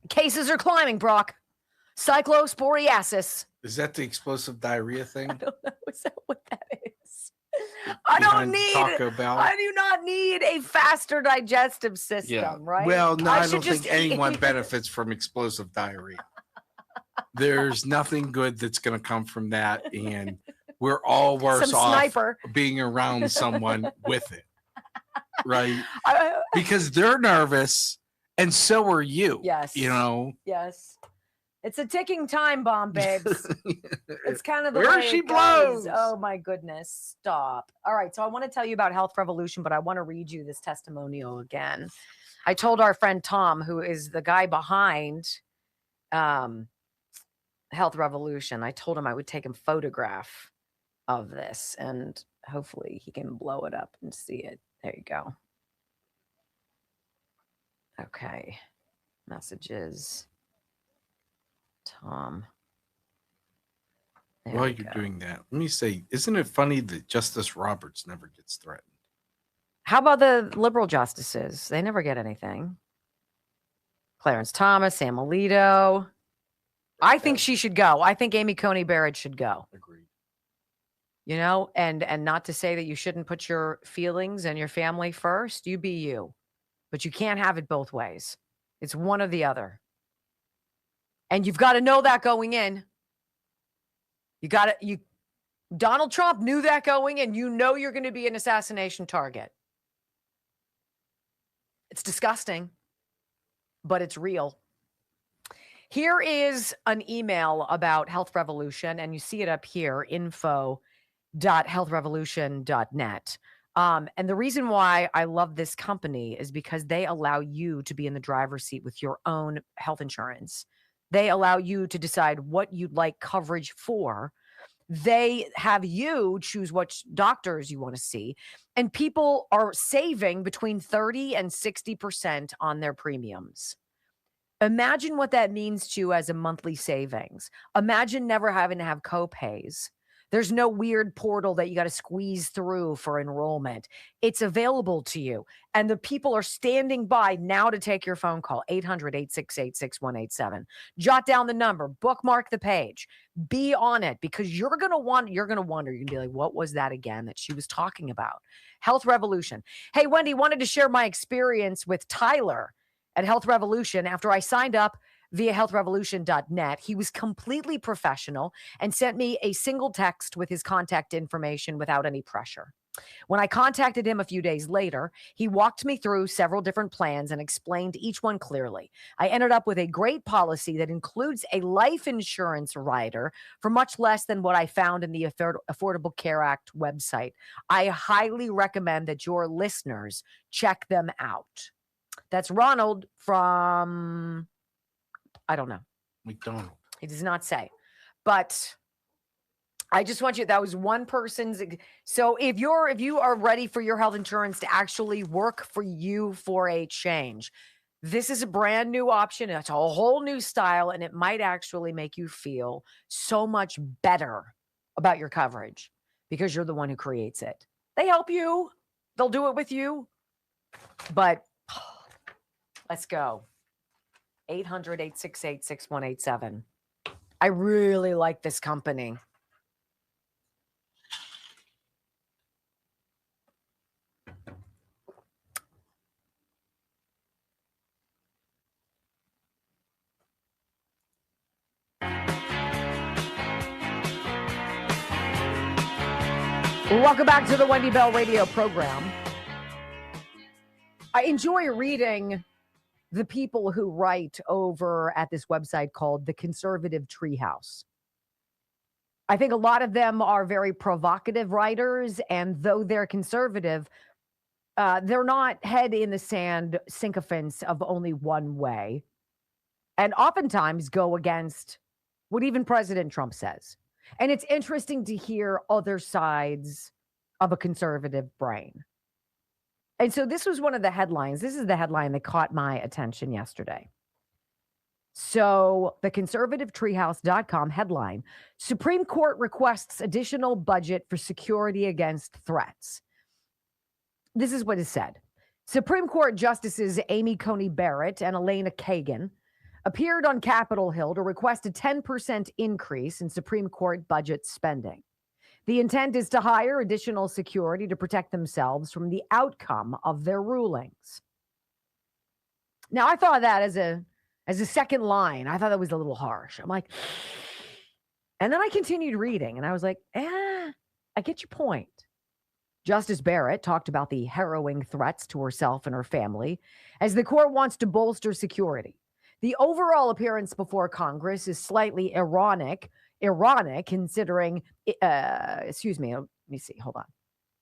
Cases are climbing, Brock. Cyclosporiasis. Is that the explosive diarrhea thing? I don't know. Is that what that is? I behind Taco Bell. I do not need a faster digestive system, right? Well, no, I don't should think just anyone eat. benefits from explosive diarrhea. There's nothing good that's going to come from that, and we're all worse Some off sniper. being around someone with it, right? Because they're nervous, and so are you. Yes. You know. Yes. It's a ticking time bomb, babes. It's kind of the There way she it goes. blows. Oh my goodness. Stop. All right. So I want to tell you about Health Revolution, but I want to read you this testimonial again. I told our friend Tom, who is the guy behind Health Revolution, I told him I would take him photograph of this and hopefully he can blow it up and see it. There you go. Okay. Messages. Tom. There While we you're go. doing that, let me say, isn't it funny that Justice Roberts never gets threatened? How about the liberal justices? They never get anything. Clarence Thomas, Sam Alito. I think she should go. I think Amy Coney Barrett should go. Agreed. You know, and not to say that you shouldn't put your feelings and your family first. You be you. But you can't have it both ways. It's one or the other. And you've got to know that going in. Donald Trump knew that going in. You know you're going to be an assassination target. It's disgusting, but it's real. Here is an email about Health Revolution, and you see it up here, info.healthrevolution.net. And the reason why I love this company is because they allow you to be in the driver's seat with your own health insurance. They allow you to decide what you'd like coverage for. They have you choose which doctors you want to see. And people are saving between 30 and 60% on their premiums. Imagine what that means to you as a monthly savings. Imagine never having to have copays. There's no weird portal that you got to squeeze through for enrollment. It's available to you. And the people are standing by now to take your phone call, 800-868-6187. Jot down the number, bookmark the page, be on it because you're going to wonder, you're going to be like, what was that again that she was talking about? Health Revolution. Hey, Wendy, wanted to share my experience with Tyler at Health Revolution after I signed up via healthrevolution.net. He was completely professional and sent me a single text with his contact information without any pressure. When I contacted him a few days later, he walked me through several different plans and explained each one clearly. I ended up with a great policy that includes a life insurance rider for much less than what I found in the Affordable Care Act website. I highly recommend that your listeners check them out. That's Ronald from... I don't know. McDonald. He does not say. But I just want you, that was one person's. So if you are ready for your health insurance to actually work for you for a change, this is a brand new option. It's a whole new style, and it might actually make you feel so much better about your coverage because you're the one who creates it. They help you. They'll do it with you. But let's go. 800-868-6187. I really like this company. Welcome back to the Wendy Bell radio program. I enjoy reading the people who write over at this website called The Conservative Treehouse. I think a lot of them are very provocative writers, and though they're conservative, they're not head in the sand sycophants of only one way, and oftentimes go against what even President Trump says. And it's interesting to hear other sides of a conservative brain. And so this was one of the headlines. This is the headline that caught my attention yesterday. So the conservativetreehouse.com headline, Supreme Court requests additional budget for security against threats. This is what is said. Supreme Court Justices Amy Coney Barrett and Elena Kagan appeared on Capitol Hill to request a 10% increase in Supreme Court budget spending. The intent is to hire additional security to protect themselves from the outcome of their rulings. Now, I thought that as a second line, I thought that was a little harsh. I'm like, and then I continued reading, and I was like, I get your point. Justice Barrett talked about the harrowing threats to herself and her family as the court wants to bolster security. The overall appearance before Congress is slightly ironic considering,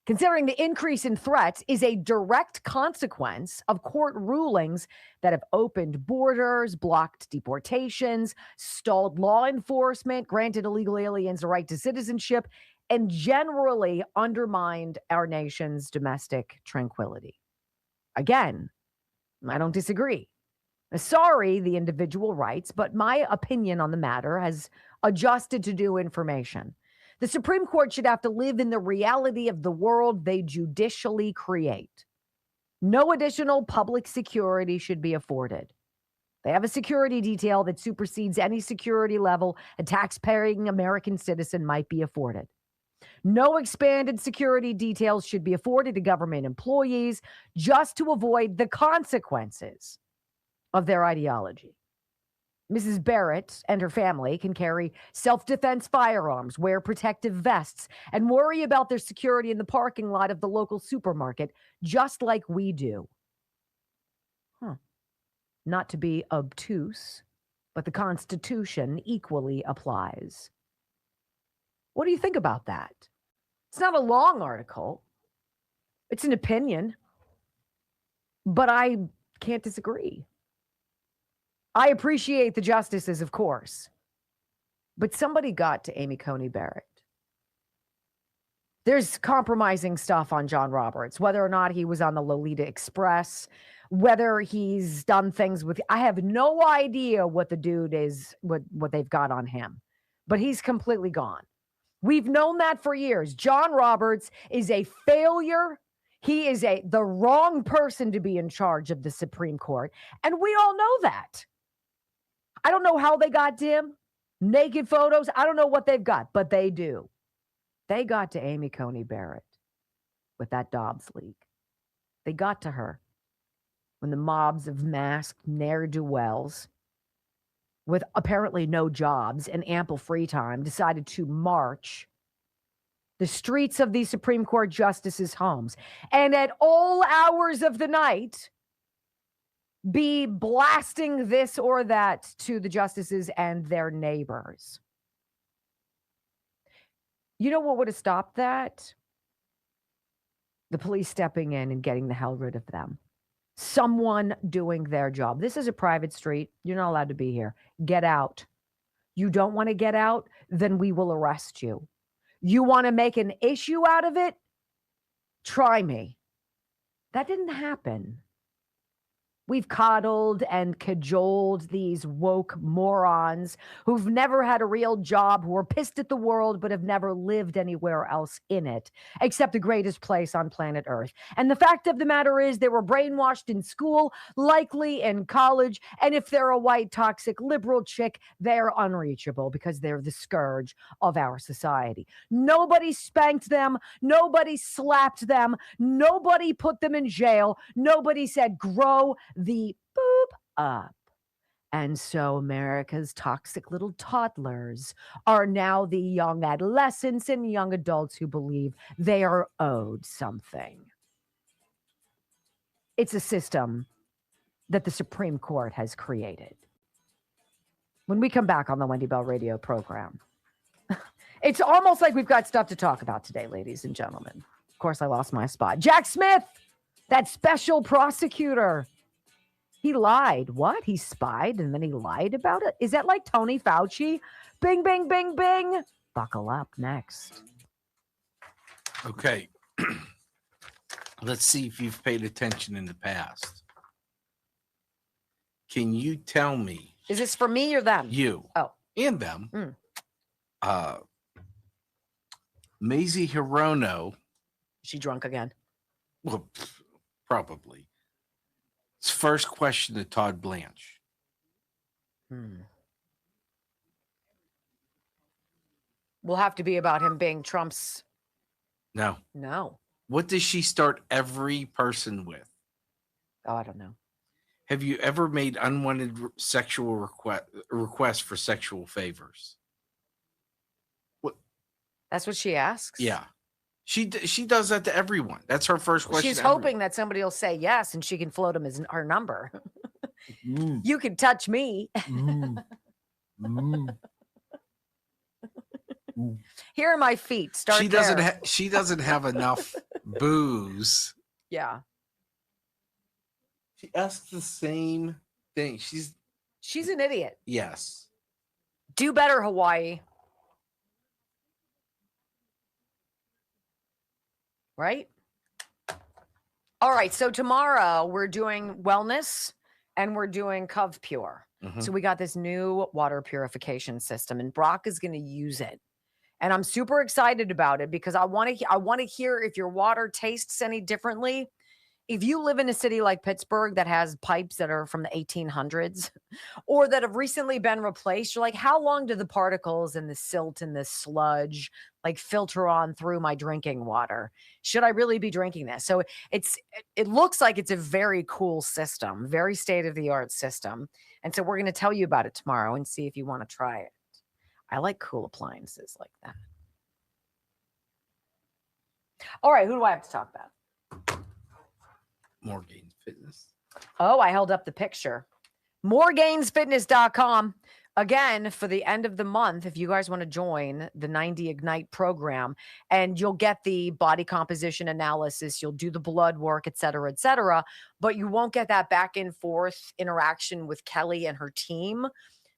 considering the increase in threats is a direct consequence of court rulings that have opened borders, blocked deportations, stalled law enforcement, granted illegal aliens the right to citizenship, and generally undermined our nation's domestic tranquility. Again, I don't disagree. Sorry, the individual rights, but my opinion on the matter has adjusted to new information. The Supreme Court should have to live in the reality of the world they judicially create. No additional public security should be afforded. They have a security detail that supersedes any security level a tax-paying American citizen might be afforded. No expanded security details should be afforded to government employees just to avoid the consequences of their ideology. Mrs. Barrett and her family can carry self-defense firearms, wear protective vests, and worry about their security in the parking lot of the local supermarket, just like we do. Not to be obtuse, but the Constitution equally applies. What do you think about that? It's not a long article. It's an opinion, but I can't disagree. I appreciate the justices, of course, but somebody got to Amy Coney Barrett. There's compromising stuff on John Roberts, whether or not he was on the Lolita Express, whether he's done things with, I have no idea what the dude is, what they've got on him, but he's completely gone. We've known that for years. John Roberts is a failure. He is the wrong person to be in charge of the Supreme Court, and we all know that. I don't know how they got to him. Naked photos. I don't know what they've got, but they do. They got to Amy Coney Barrett with that Dobbs leak. They got to her when the mobs of masked ne'er-do-wells with apparently no jobs and ample free time decided to march the streets of these Supreme Court justices' homes and at all hours of the night be blasting this or that to the justices and their neighbors. You know what would have stopped that? The police stepping in and getting the hell rid of them. Someone doing their job. This is a private street. You're not allowed to be here. Get out. You don't want to get out? Then we will arrest you. You want to make an issue out of it? Try me. That didn't happen. We've coddled and cajoled these woke morons who've never had a real job, who are pissed at the world, but have never lived anywhere else in it, except the greatest place on planet Earth. And the fact of the matter is they were brainwashed in school, likely in college, and if they're a white, toxic, liberal chick, they're unreachable because they're the scourge of our society. Nobody spanked them. Nobody slapped them. Nobody put them in jail. Nobody said, grow the boop up. And so America's toxic little toddlers are now the young adolescents and young adults who believe they are owed something. It's a system that the Supreme Court has created. When we come back on the Wendy Bell radio program, it's almost like we've got stuff to talk about today, ladies and gentlemen. Of course, I lost my spot. Jack Smith, that special prosecutor. He lied. What? He spied and then he lied about it? Is that like Tony Fauci? Bing, bing, bing, bing. Buckle up next. Okay. Let's see if you've paid attention in the past. Can you tell me? Is this for me or them? You. Oh. And them. Mazie Hirono. She drunk again? Well, probably. It's first question to Todd Blanche. will have to be about him being Trump's. No. What does she start every person with? Oh, I don't know. Have you ever made unwanted sexual requests for sexual favors? What? That's what she asks? Yeah. She does that to everyone. That's her first question. She's hoping that somebody will say yes and she can float him her number. You can touch me. Here are my feet. Start She doesn't have enough booze. Yeah. She asks the same thing. She's an idiot. Yes. Do better, Hawaii. Right? All right. So tomorrow we're doing wellness and we're doing Cove Pure. So we got this new water purification system and Brock is going to use it. And I'm super excited about it because I want to hear if your water tastes any differently. If you live in a city like Pittsburgh that has pipes that are from the 1800s or that have recently been replaced, you're like, how long do the particles and the silt and the sludge like filter on through my drinking water? Should I really be drinking this? So it looks like it's a very cool system, very state-of-the-art system. And so we're going to tell you about it tomorrow and see if you want to try it. I like cool appliances like that. All right, who do I have to talk about? More Gains Fitness. Oh, I held up the picture. Moregainsfitness.com. Again, for the end of the month, if you guys want to join the 90 Ignite program, and you'll get the body composition analysis, you'll do the blood work, et cetera, but you won't get that back and forth interaction with Kelly and her team.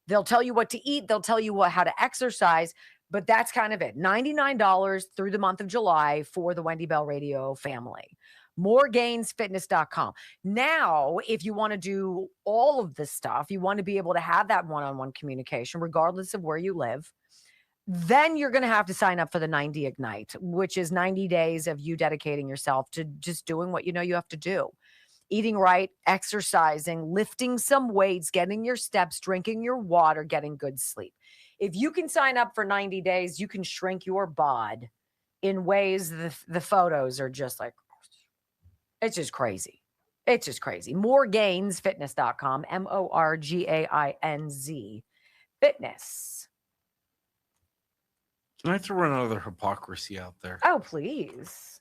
They'll tell you what to eat. They'll tell you how to exercise, but that's kind of it. $99 through the month of July for the Wendy Bell Radio family. Moregainsfitness.com. Now, if you want to do all of this stuff, you want to be able to have that one-on-one communication, regardless of where you live, then you're going to have to sign up for the 90 Ignite, which is 90 days of you dedicating yourself to just doing what you know you have to do. Eating right, exercising, lifting some weights, getting your steps, drinking your water, getting good sleep. If you can sign up for 90 days, you can shrink your bod in ways the photos are just like, it's just crazy. It's just crazy. Moregainsfitness.com, MORGAINZ Fitness. Can I throw another hypocrisy out there? Oh, please.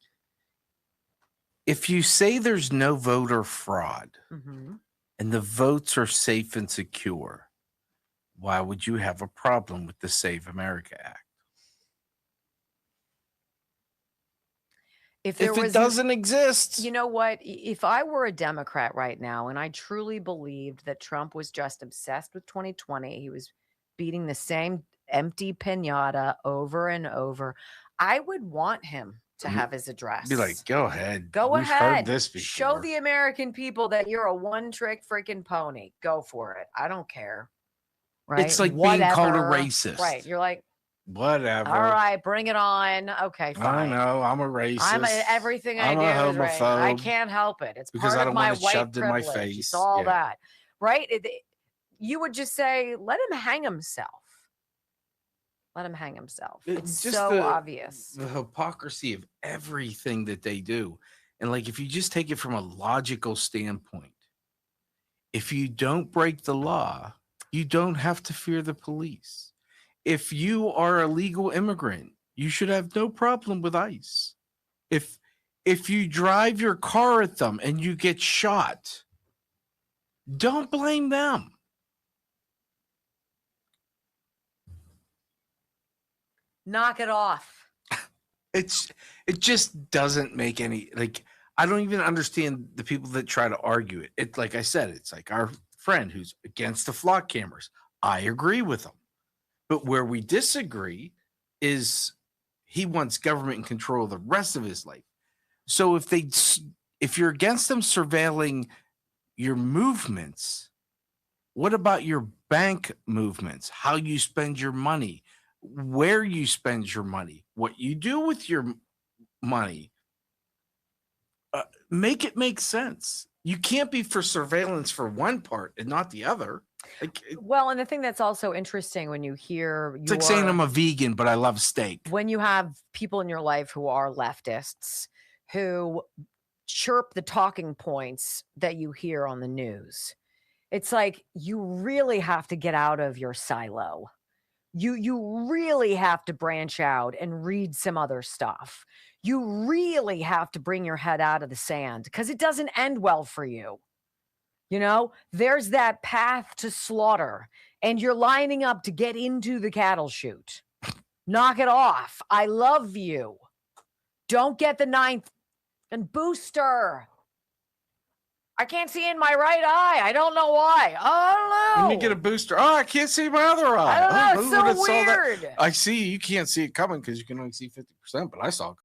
If you say there's no voter fraud and the votes are safe and secure, why would you have a problem with the Save America Act? If it doesn't exist. You know what? If I were a Democrat right now and I truly believed that Trump was just obsessed with 2020, he was beating the same empty pinata over and over, I would want him to have his address. Be like, go ahead. Go We've ahead. Heard this before. Show the American people that you're a one-trick freaking pony. Go for it. I don't care. Right? It's like being called a racist. Right. You're like, whatever. All right, bring it on. Okay, fine. I know. I'm a racist. Everything I'm I do a is right. I can't help it. It's because part I don't of my want it white shoved privilege. in my face. It's all that. Right? You would just say, let him hang himself. Let him hang himself. It's just so obvious. The hypocrisy of everything that they do. And like, if you just take it from a logical standpoint, if you don't break the law, you don't have to fear the police. If you are a legal immigrant, you should have no problem with ICE. If you drive your car at them and you get shot, don't blame them. Knock it off. It just doesn't make any, like, I don't even understand the people that try to argue it. It, like I said, it's like our friend who's against the flock cameras. I agree with him. But where we disagree is he wants government in control of the rest of his life. So if you're against them surveilling your movements, what about your bank movements? How you spend your money, where you spend your money, what you do with your money? Make it make sense. You can't be for surveillance for one part and not the other. Well, and the thing that's also interesting when you hear It's like saying I'm a vegan, but I love steak. When you have people in your life who are leftists who chirp the talking points that you hear on the news, it's like you really have to get out of your silo. You really have to branch out and read some other stuff. You really have to bring your head out of the sand because it doesn't end well for you. You know, there's that path to slaughter, and you're lining up to get into the cattle chute. Knock it off. I love you. Don't get the 9th and booster. I can't see in my right eye. I don't know why. I don't know. Let me get a booster. Oh, I can't see my other eye. I don't know. Who It's would've so saw that? weird. I see. You can't see it coming because you can only see 50%, but I saw it.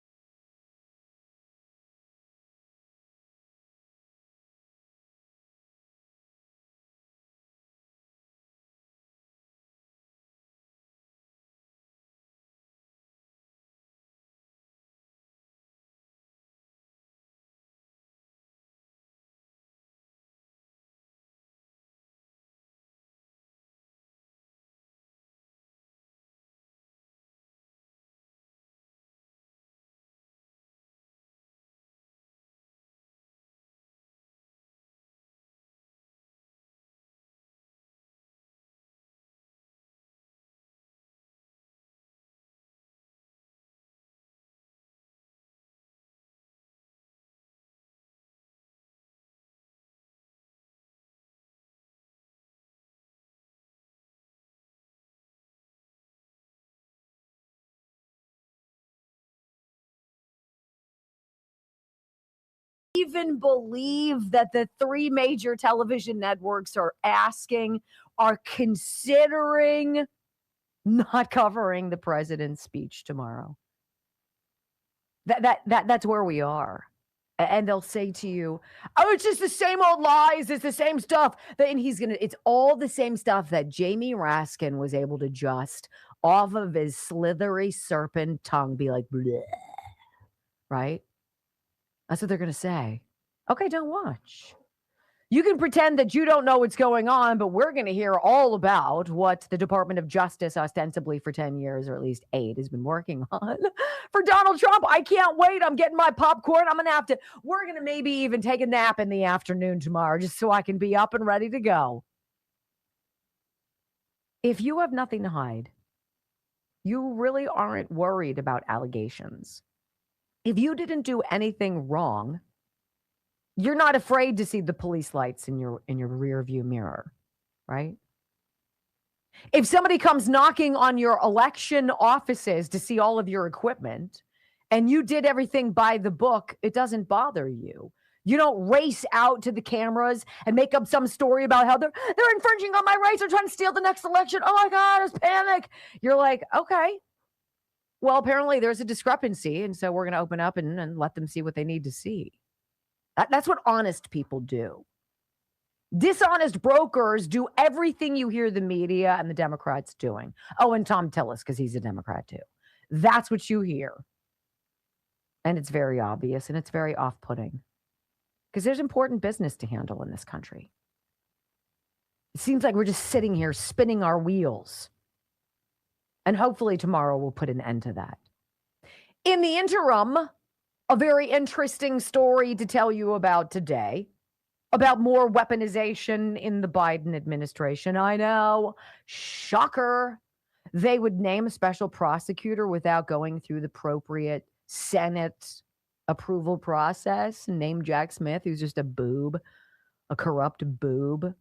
Even believe that the 3 major television networks are considering not covering the president's speech tomorrow. That's where we are. And they'll say to you, oh, it's just the same old lies. It's the same stuff. And it's all the same stuff that Jamie Raskin was able to just off of his slithery serpent tongue be like, bleh, right? That's what they're going to say. Okay, don't watch. You can pretend that you don't know what's going on, but we're going to hear all about what the Department of Justice, ostensibly for 10 years, or at least 8, has been working on for Donald Trump. I can't wait. I'm getting my popcorn. We're going to maybe even take a nap in the afternoon tomorrow just so I can be up and ready to go. If you have nothing to hide, you really aren't worried about allegations. If you didn't do anything wrong, you're not afraid to see the police lights in your rear view mirror, right? If somebody comes knocking on your election offices to see all of your equipment and you did everything by the book, it doesn't bother you. You don't race out to the cameras and make up some story about how they're infringing on my rights. They're trying to steal the next election. Oh my God, it's panic. You're like, okay. Well, apparently there's a discrepancy, and so we're going to open up and let them see what they need to see. That's what honest people do. Dishonest brokers do everything you hear the media and the Democrats doing. Oh, and Tom Tillis, because he's a Democrat too. That's what you hear. And it's very obvious, and it's very off-putting. Because there's important business to handle in this country. It seems like we're just sitting here spinning our wheels. And hopefully tomorrow we'll put an end to that. In the interim, a very interesting story to tell you about today, about more weaponization in the Biden administration. I know, shocker. They would name a special prosecutor without going through the appropriate Senate approval process. Name Jack Smith, who's just a boob, a corrupt boob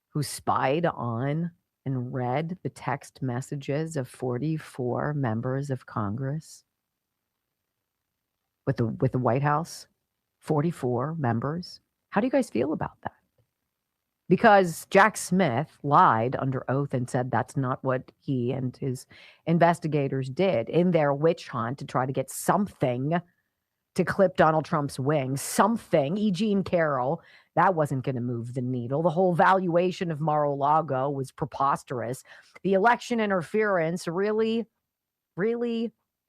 who spied on and read the text messages of 44 members of Congress. With the White House, 44 members. How do you guys feel about that? Because Jack Smith lied under oath and said that's not what he and his investigators did in their witch hunt to try to get something to clip Donald Trump's wings. Something, E. Jean Carroll, that wasn't going to move the needle. The whole valuation of Mar-a-Lago was preposterous. The election interference really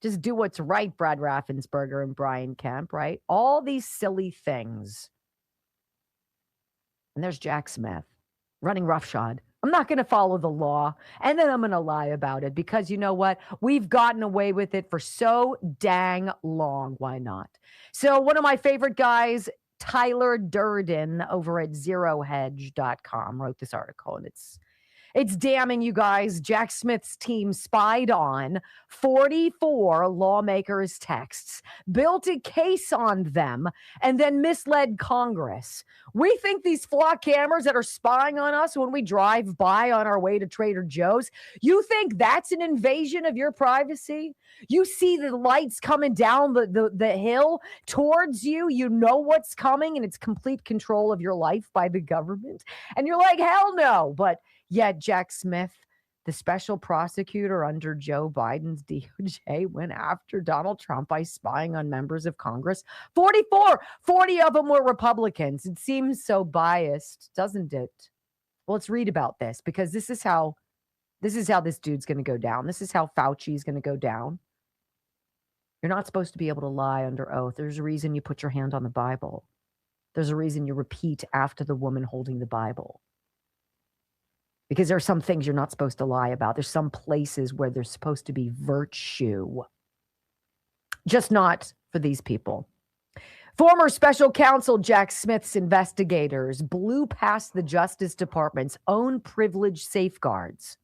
just do what's right, Brad Raffensperger and Brian Kemp, right? All these silly things. And there's Jack Smith running roughshod I'm not going to follow the law, and then I'm going to lie about it because you know what? We've gotten away with it for so dang long. Why not? So one of my favorite guys, Tyler Durden over at zerohedge.com, wrote this article, and it's damning, you guys. Jack Smith's team spied on 44 lawmakers' texts, built a case on them, and then misled Congress. We think these flock cameras that are spying on us when we drive by on our way to Trader Joe's, you think that's an invasion of your privacy? You see the lights coming down the hill towards you. You know what's coming, and it's complete control of your life by the government. And you're like, hell no. But yet Jack Smith, the special prosecutor under Joe Biden's DOJ, went after Donald Trump by spying on members of Congress. 44, 40 of them were Republicans. It seems so biased, doesn't it? Well, let's read about this because this is how this dude's going to go down. This is how Fauci's going to go down. You're not supposed to be able to lie under oath. There's a reason you put your hand on the Bible. There's a reason you repeat after the woman holding the Bible. Because there are some things you're not supposed to lie about. There's some places where there's supposed to be virtue. Just not for these people. Former special counsel Jack Smith's investigators blew past the Justice Department's own privilege safeguards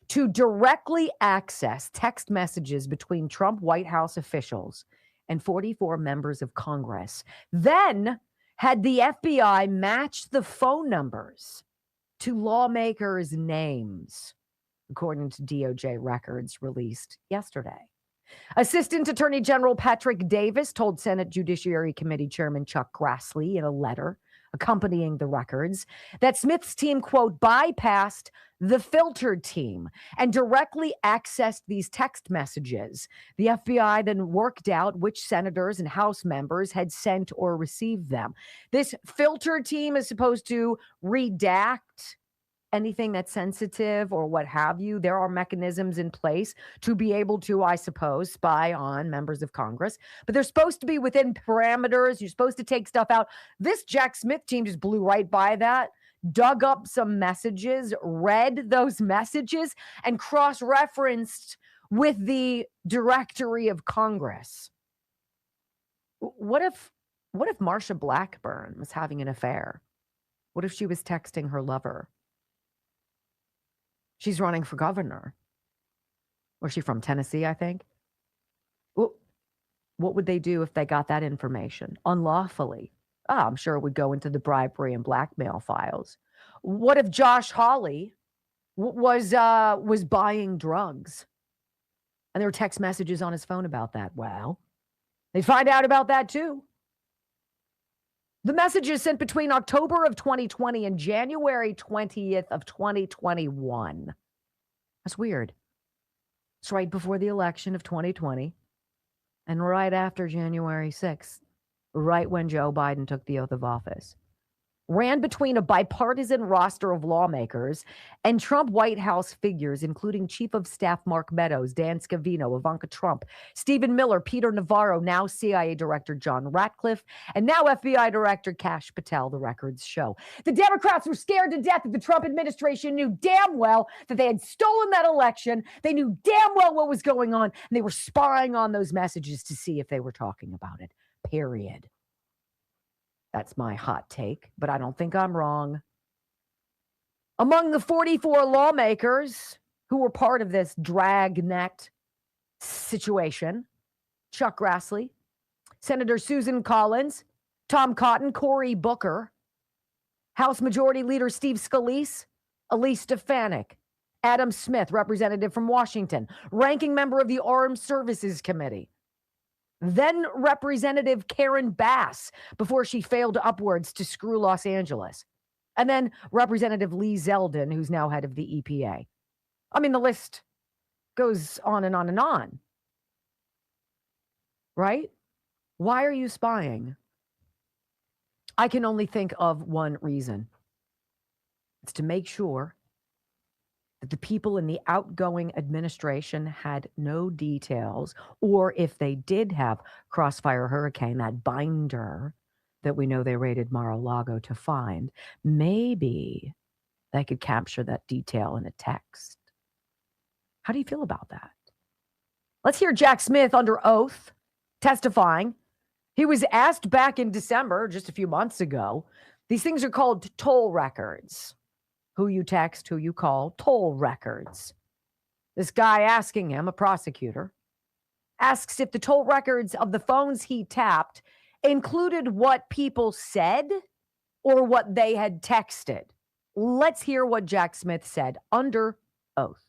to directly access text messages between Trump White House officials and 44 members of Congress. Then had the FBI match the phone numbers to lawmakers' names, according to DOJ records released yesterday. Assistant Attorney General Patrick Davis told Senate Judiciary Committee Chairman Chuck Grassley in a letter accompanying the records that Smith's team, quote, bypassed the filtered team and directly accessed these text messages. The FBI then worked out which senators and House members had sent or received them. This filter team is supposed to redact anything that's sensitive or what have you. There are mechanisms in place to be able to, I suppose, spy on members of Congress, but they're supposed to be within parameters. You're supposed to take stuff out. This Jack Smith team just blew right by that, dug up some messages, read those messages, and cross-referenced with the directory of Congress. What if Marsha Blackburn was having an affair? What if she was texting her lover? She's running for governor. Where's she from? Tennessee, I think. Well, what would they do if they got that information unlawfully? I'm sure it would go into the bribery and blackmail files. What if Josh Hawley was buying drugs and there were text messages on his phone about that? Well, they'd find out about that too. The messages sent between October of 2020 and January 20th of 2021. That's weird. It's right before the election of 2020 and right after January 6th, right when Joe Biden took the oath of office. Ran between a bipartisan roster of lawmakers and Trump White House figures, including Chief of Staff Mark Meadows, Dan Scavino, Ivanka Trump, Stephen Miller, Peter Navarro, now CIA Director John Ratcliffe, and now FBI Director Kash Patel, the records show. The Democrats were scared to death that the Trump administration knew damn well that they had stolen that election. They knew damn well what was going on, and they were spying on those messages to see if they were talking about it, period. That's my hot take, but I don't think I'm wrong. Among the 44 lawmakers who were part of this dragnet situation, Chuck Grassley, Senator Susan Collins, Tom Cotton, Cory Booker, House Majority Leader Steve Scalise, Elise Stefanik, Adam Smith, representative from Washington, ranking member of the Armed Services Committee, then Representative Karen Bass before she failed upwards to screw Los Angeles. And then Representative Lee Zeldin, who's now head of the EPA. I mean, the list goes on and on and on. Right? Why are you spying? I can only think of one reason. It's to make sure that the people in the outgoing administration had no details, or if they did have Crossfire Hurricane, that binder that we know they raided Mar-a-Lago to find, maybe they could capture that detail in a text. How do you feel about that? Let's hear Jack Smith under oath testifying. He was asked back in December, just a few months ago. These things are called toll records. Who you text, who you call, toll records. This guy asking him, a prosecutor, asks if the toll records of the phones he tapped included what people said or what they had texted. Let's hear what Jack Smith said under oath.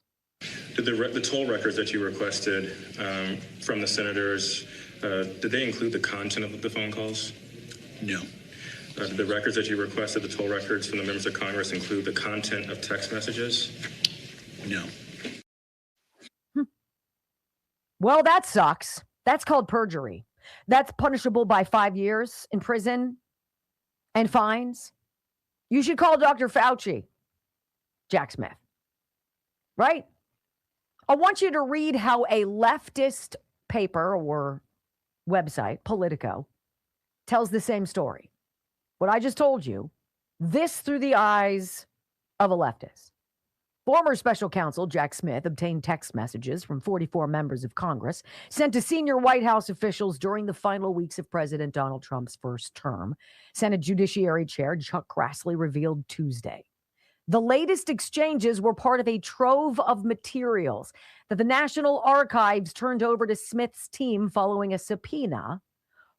Did the toll records that you requested from the senators, did they include the content of the phone calls? No. Did the records that you requested, the toll records from the members of Congress, include the content of text messages? No. Well, that sucks. That's called perjury. That's punishable by 5 years in prison and fines. You should call Dr. Fauci, Jack Smith. Right? I want you to read how a leftist paper or website, Politico, tells the same story. What I just told you, this through the eyes of a leftist. Former special counsel Jack Smith obtained text messages from 44 members of Congress sent to senior White House officials during the final weeks of President Donald Trump's first term. Senate Judiciary Chair Chuck Grassley revealed Tuesday. The latest exchanges were part of a trove of materials that the National Archives turned over to Smith's team following a subpoena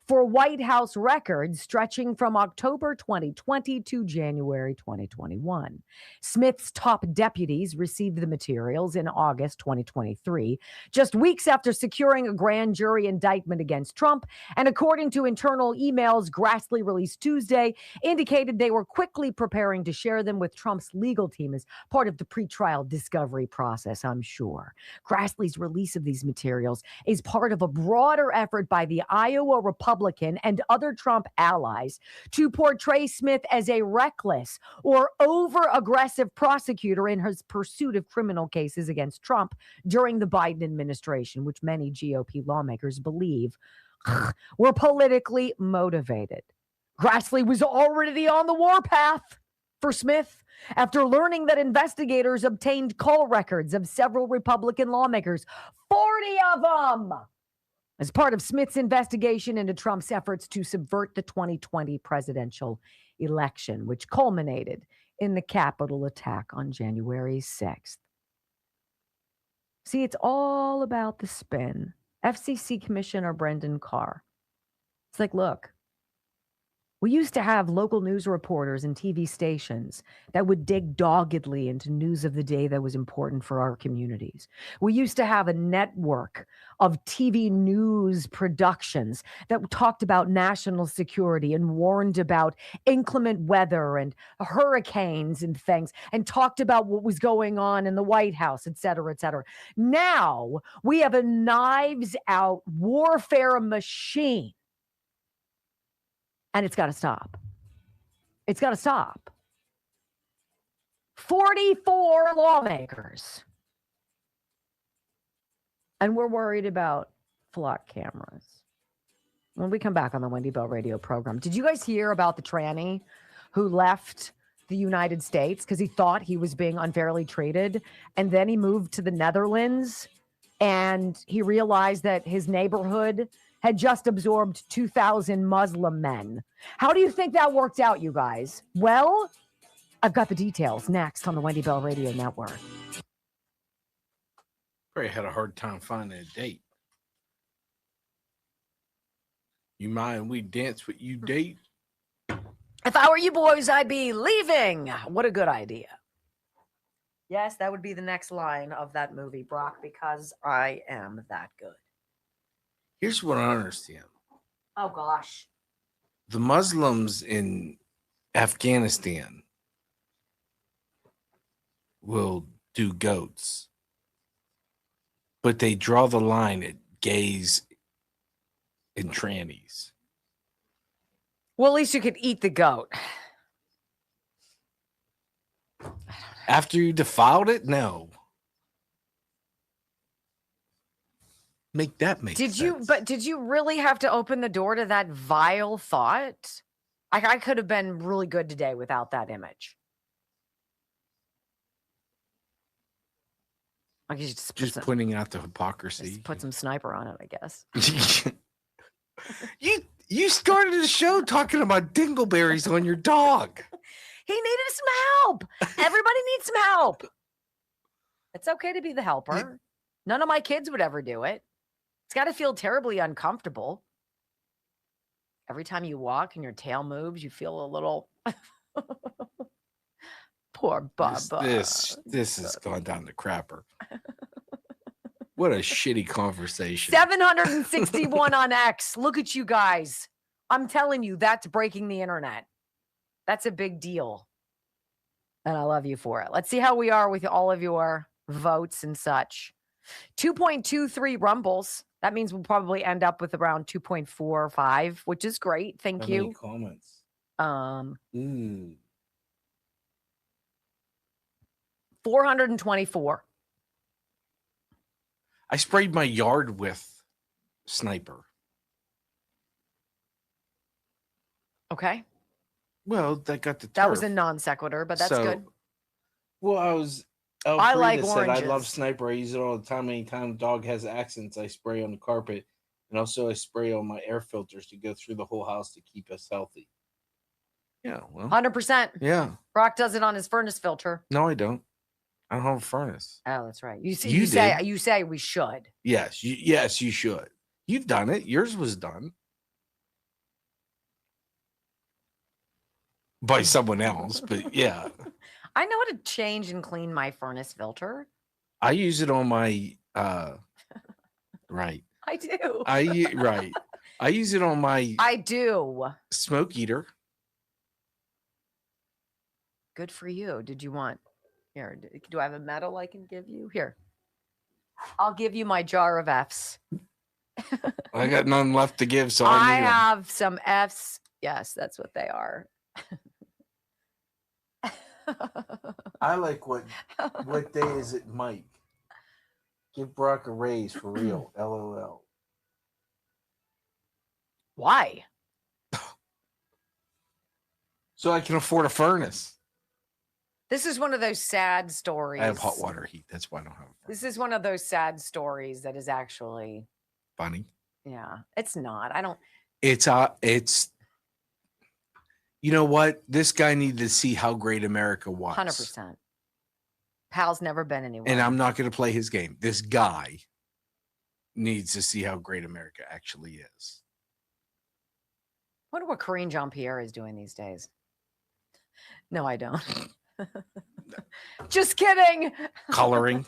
for White House records stretching from October 2020 to January 2021. Smith's top deputies received the materials in August 2023, just weeks after securing a grand jury indictment against Trump, and according to internal emails Grassley released Tuesday, indicated they were quickly preparing to share them with Trump's legal team as part of the pretrial discovery process, I'm sure. Grassley's release of these materials is part of a broader effort by the Iowa Republican and other Trump allies to portray Smith as a reckless or over-aggressive prosecutor in his pursuit of criminal cases against Trump during the Biden administration, which many GOP lawmakers believe were politically motivated. Grassley was already on the warpath for Smith after learning that investigators obtained call records of several Republican lawmakers, 40 of them, as part of Smith's investigation into Trump's efforts to subvert the 2020 presidential election, which culminated in the Capitol attack on January 6th. See, it's all about the spin. FCC Commissioner Brendan Carr. It's like, look, we used to have local news reporters and TV stations that would dig doggedly into news of the day that was important for our communities. We used to have a network of TV news productions that talked about national security and warned about inclement weather and hurricanes and things and talked about what was going on in the White House, et cetera, et cetera. Now we have a knives out warfare machine. And it's got to stop. It's got to stop. 44 lawmakers. And we're worried about flock cameras. When we come back on the Wendy Bell radio program, did you guys hear about the tranny who left the United States because he thought he was being unfairly treated? And then he moved to the Netherlands and he realized that his neighborhood had just absorbed 2,000 Muslim men. How do you think that worked out, you guys? Well, I've got the details next on the Wendy Bell Radio Network. Probably had a hard time finding a date. You mind we dance with you date? If I were you boys, I'd be leaving. What a good idea. Yes, that would be the next line of that movie, Brock, because I am that good. Here's what I don't understand. Oh, gosh. The Muslims in Afghanistan will do goats, but they draw the line at gays and trannies. Well, at least you could eat the goat. After you defiled it? No. Make that make sense. Did you really have to open the door to that vile thought? I could have been really good today without that image. Like you just pointing out the hypocrisy. Just put some sniper on it, I guess. You started the show talking about dingleberries on your dog. He needed some help. Everybody needs some help. It's okay to be the helper. None of my kids would ever do it. It's got to feel terribly uncomfortable. Every time you walk and your tail moves, you feel a little... Poor Bubba. This has gone down the crapper. What a shitty conversation. 761 on X. Look at you guys. I'm telling you, that's breaking the internet. That's a big deal. And I love you for it. Let's see how we are with all of your votes and such. 2.23 rumbles. That means we'll probably end up with around 2.45, which is great. Thank you. How many comments? 424. I sprayed my yard with sniper. Okay. Well, that got the turf. That was a non sequitur, but that's good. Well, I like said oranges. I love sniper. I use it all the time. Anytime a dog has accents, I spray on the carpet. And also I spray on my air filters to go through the whole house to keep us healthy. Yeah, well. 100%. Yeah. Brock does it on his furnace filter. No, I don't. I don't have a furnace. Oh, that's right. You You say we should. Yes, you should. You've done it. Yours was done by someone else, but yeah. I know how to change and clean my furnace filter. I use it on my right. I do. Right. I use it on my I do. Smoke eater. Good for you. Did you want here? Do I have a medal I can give you? Here. I'll give you my jar of F's. I got none left to give, so I need 'em. have some F's. Yes, that's what they are. I like what day is it, Mike? Give Brock a raise for real. LOL. Why? So I can afford a furnace. This is one of those sad stories. I have hot water heat. That's why I don't have a furnace. This is one of those sad stories that is actually Funny. Yeah, it's not. I don't. It's you know what? This guy needed to see how great America was. 100%. Pal's never been anywhere. And I'm not going to play his game. This guy needs to see how great America actually is. I wonder what Karine Jean-Pierre is doing these days. No, I don't. Just kidding. Coloring.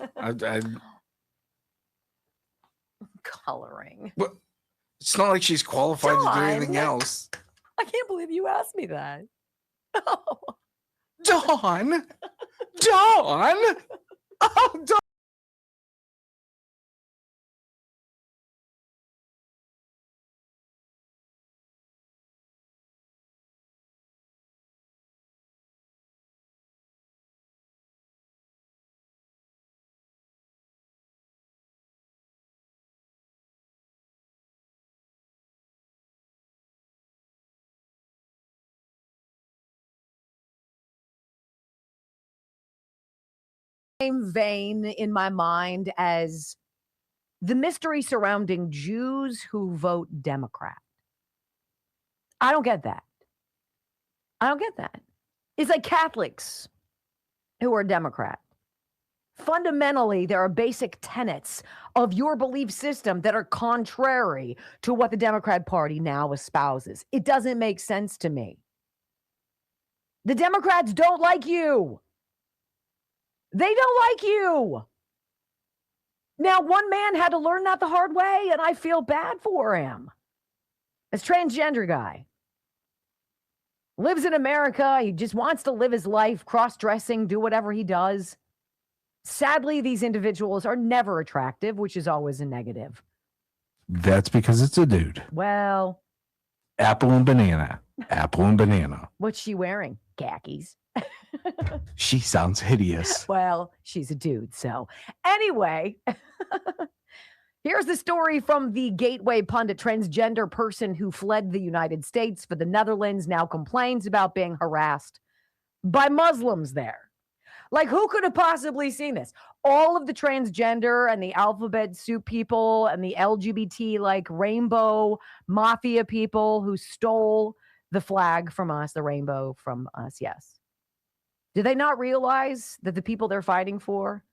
Coloring. But it's not like she's qualified to do anything else. I can't believe you asked me that. Dawn. Oh, Dawn. Same vein in my mind as the mystery surrounding Jews who vote Democrat. I don't get that. It's like Catholics who are Democrat. Fundamentally, there are basic tenets of your belief system that are contrary to what the Democrat Party now espouses. It doesn't make sense to me. The Democrats don't like you. They don't like you. Now, one man had to learn that the hard way, and I feel bad for him. This transgender guy lives in America. He just wants to live his life, cross-dressing, do whatever he does. Sadly, these individuals are never attractive, which is always a negative. That's because it's a dude. Well, Apple and banana. Apple and banana. what's she wearing? Khakis. She sounds hideous. Well, she's a dude. So anyway, here's the story from the Gateway pundit. Transgender person who fled the United States for the Netherlands now complains about being harassed by Muslims there. Like, who could have possibly seen this? All of the transgender and the alphabet soup people and the LGBT, like, rainbow mafia people who stole the flag from us, the rainbow from us, yes. Do they not realize that the people they're fighting for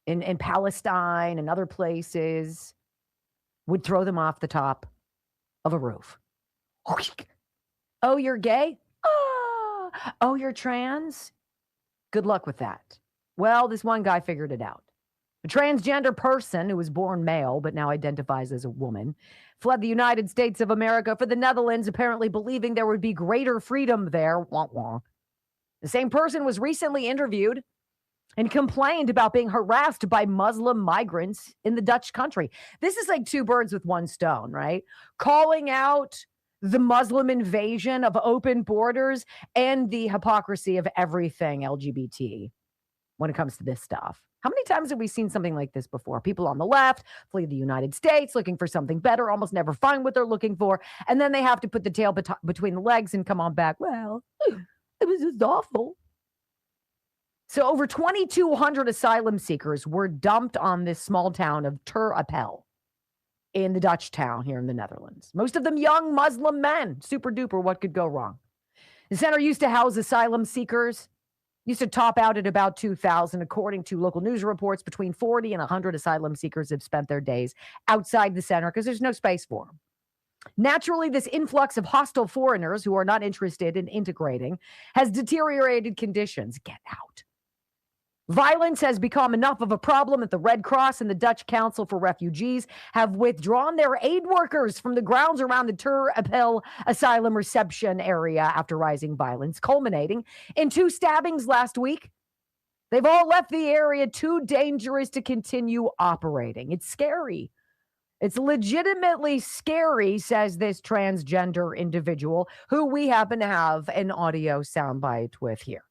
in Palestine and other places would throw them off the top of a roof? Oh, you're gay? Oh, you're trans? Good luck with that. Well, this one guy figured it out. A transgender person who was born male but now identifies as a woman fled the United States of America for the Netherlands, apparently believing there would be greater freedom there. Wah, wah. The same person was recently interviewed and complained about being harassed by Muslim migrants in the Dutch country. This is like two birds with one stone, right? Calling out the Muslim invasion of open borders and the hypocrisy of everything LGBT when it comes to this stuff. How many times have we seen something like this before? People on the left flee the United States looking for something better, almost never find what they're looking for, and then they have to put the tail between the legs and come on back. Well, it was just awful. So over 2,200 asylum seekers were dumped on this small town of Ter Apel in the Dutch town here in the Netherlands. Most of them young Muslim men. Super duper, what could go wrong? The center used to house asylum seekers, used to top out at about 2,000. According to local news reports, between 40 and 100 asylum seekers have spent their days outside the center because there's no space for them. Naturally, this influx of hostile foreigners who are not interested in integrating has deteriorated conditions. Get out. Violence has become enough of a problem that the Red Cross and the Dutch Council for Refugees have withdrawn their aid workers from the grounds around the Ter Apel asylum reception area after rising violence, culminating in 2 stabbings last week. They've all left the area too dangerous to continue operating. It's scary. It's legitimately scary, says this transgender individual, who we happen to have an audio soundbite with here.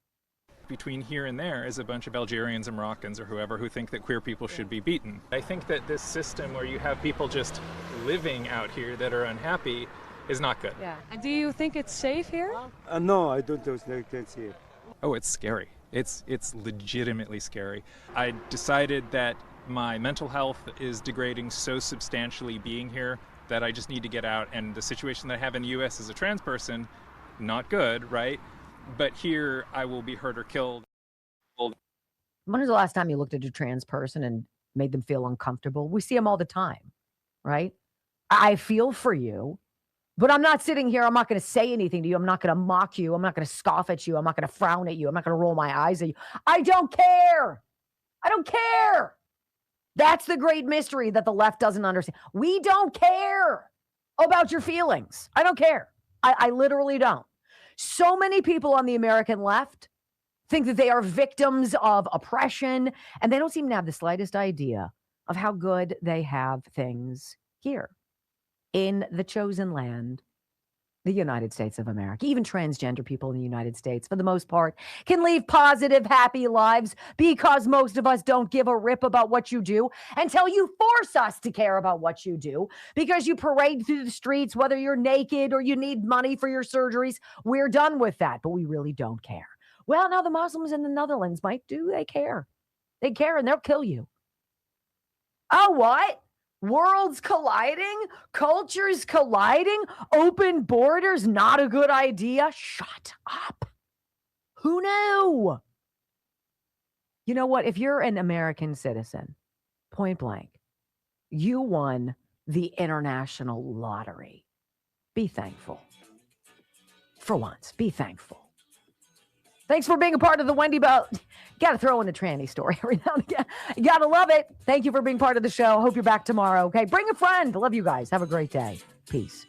Between here and there is a bunch of Algerians and Moroccans or whoever who think that queer people should be beaten. I think that this system where you have people just living out here that are unhappy is not good. Yeah. And do you think it's safe here? No, I don't think it's safe. Oh, it's scary. It's legitimately scary. I decided that my mental health is degrading so substantially being here that I just need to get out. And the situation that I have in the U.S. as a trans person, not good, right? But here I will be hurt or killed. When was the last time you looked at a trans person and made them feel uncomfortable? We see them all the time, right? I feel for you, but I'm not sitting here. I'm not going to say anything to you. I'm not going to mock you. I'm not going to scoff at you. I'm not going to frown at you. I'm not going to roll my eyes at you. I don't care. I don't care. That's the great mystery that the left doesn't understand. We don't care about your feelings. I don't care. I literally don't. So many people on the American left think that they are victims of oppression, and they don't seem to have the slightest idea of how good they have things here in the chosen land, the United States of America. Even transgender people in the United States, for the most part, can live positive, happy lives because most of us don't give a rip about what you do until you force us to care about what you do because you parade through the streets, whether you're naked or you need money for your surgeries. We're done with that, but we really don't care. Well, now the Muslims in the Netherlands might do. They care. They care, and they'll kill you. Oh, what? Worlds colliding, cultures colliding, open borders, not a good idea. Shut up. Who knew? You know what? If you're an American citizen, point blank, you won the international lottery. Be thankful. For once, be thankful. Thanks for being a part of the Wendy Bell. Got to throw in a tranny story every now and again. You got to love it. Thank you for being part of the show. Hope you're back tomorrow. Okay. Bring a friend. Love you guys. Have a great day. Peace.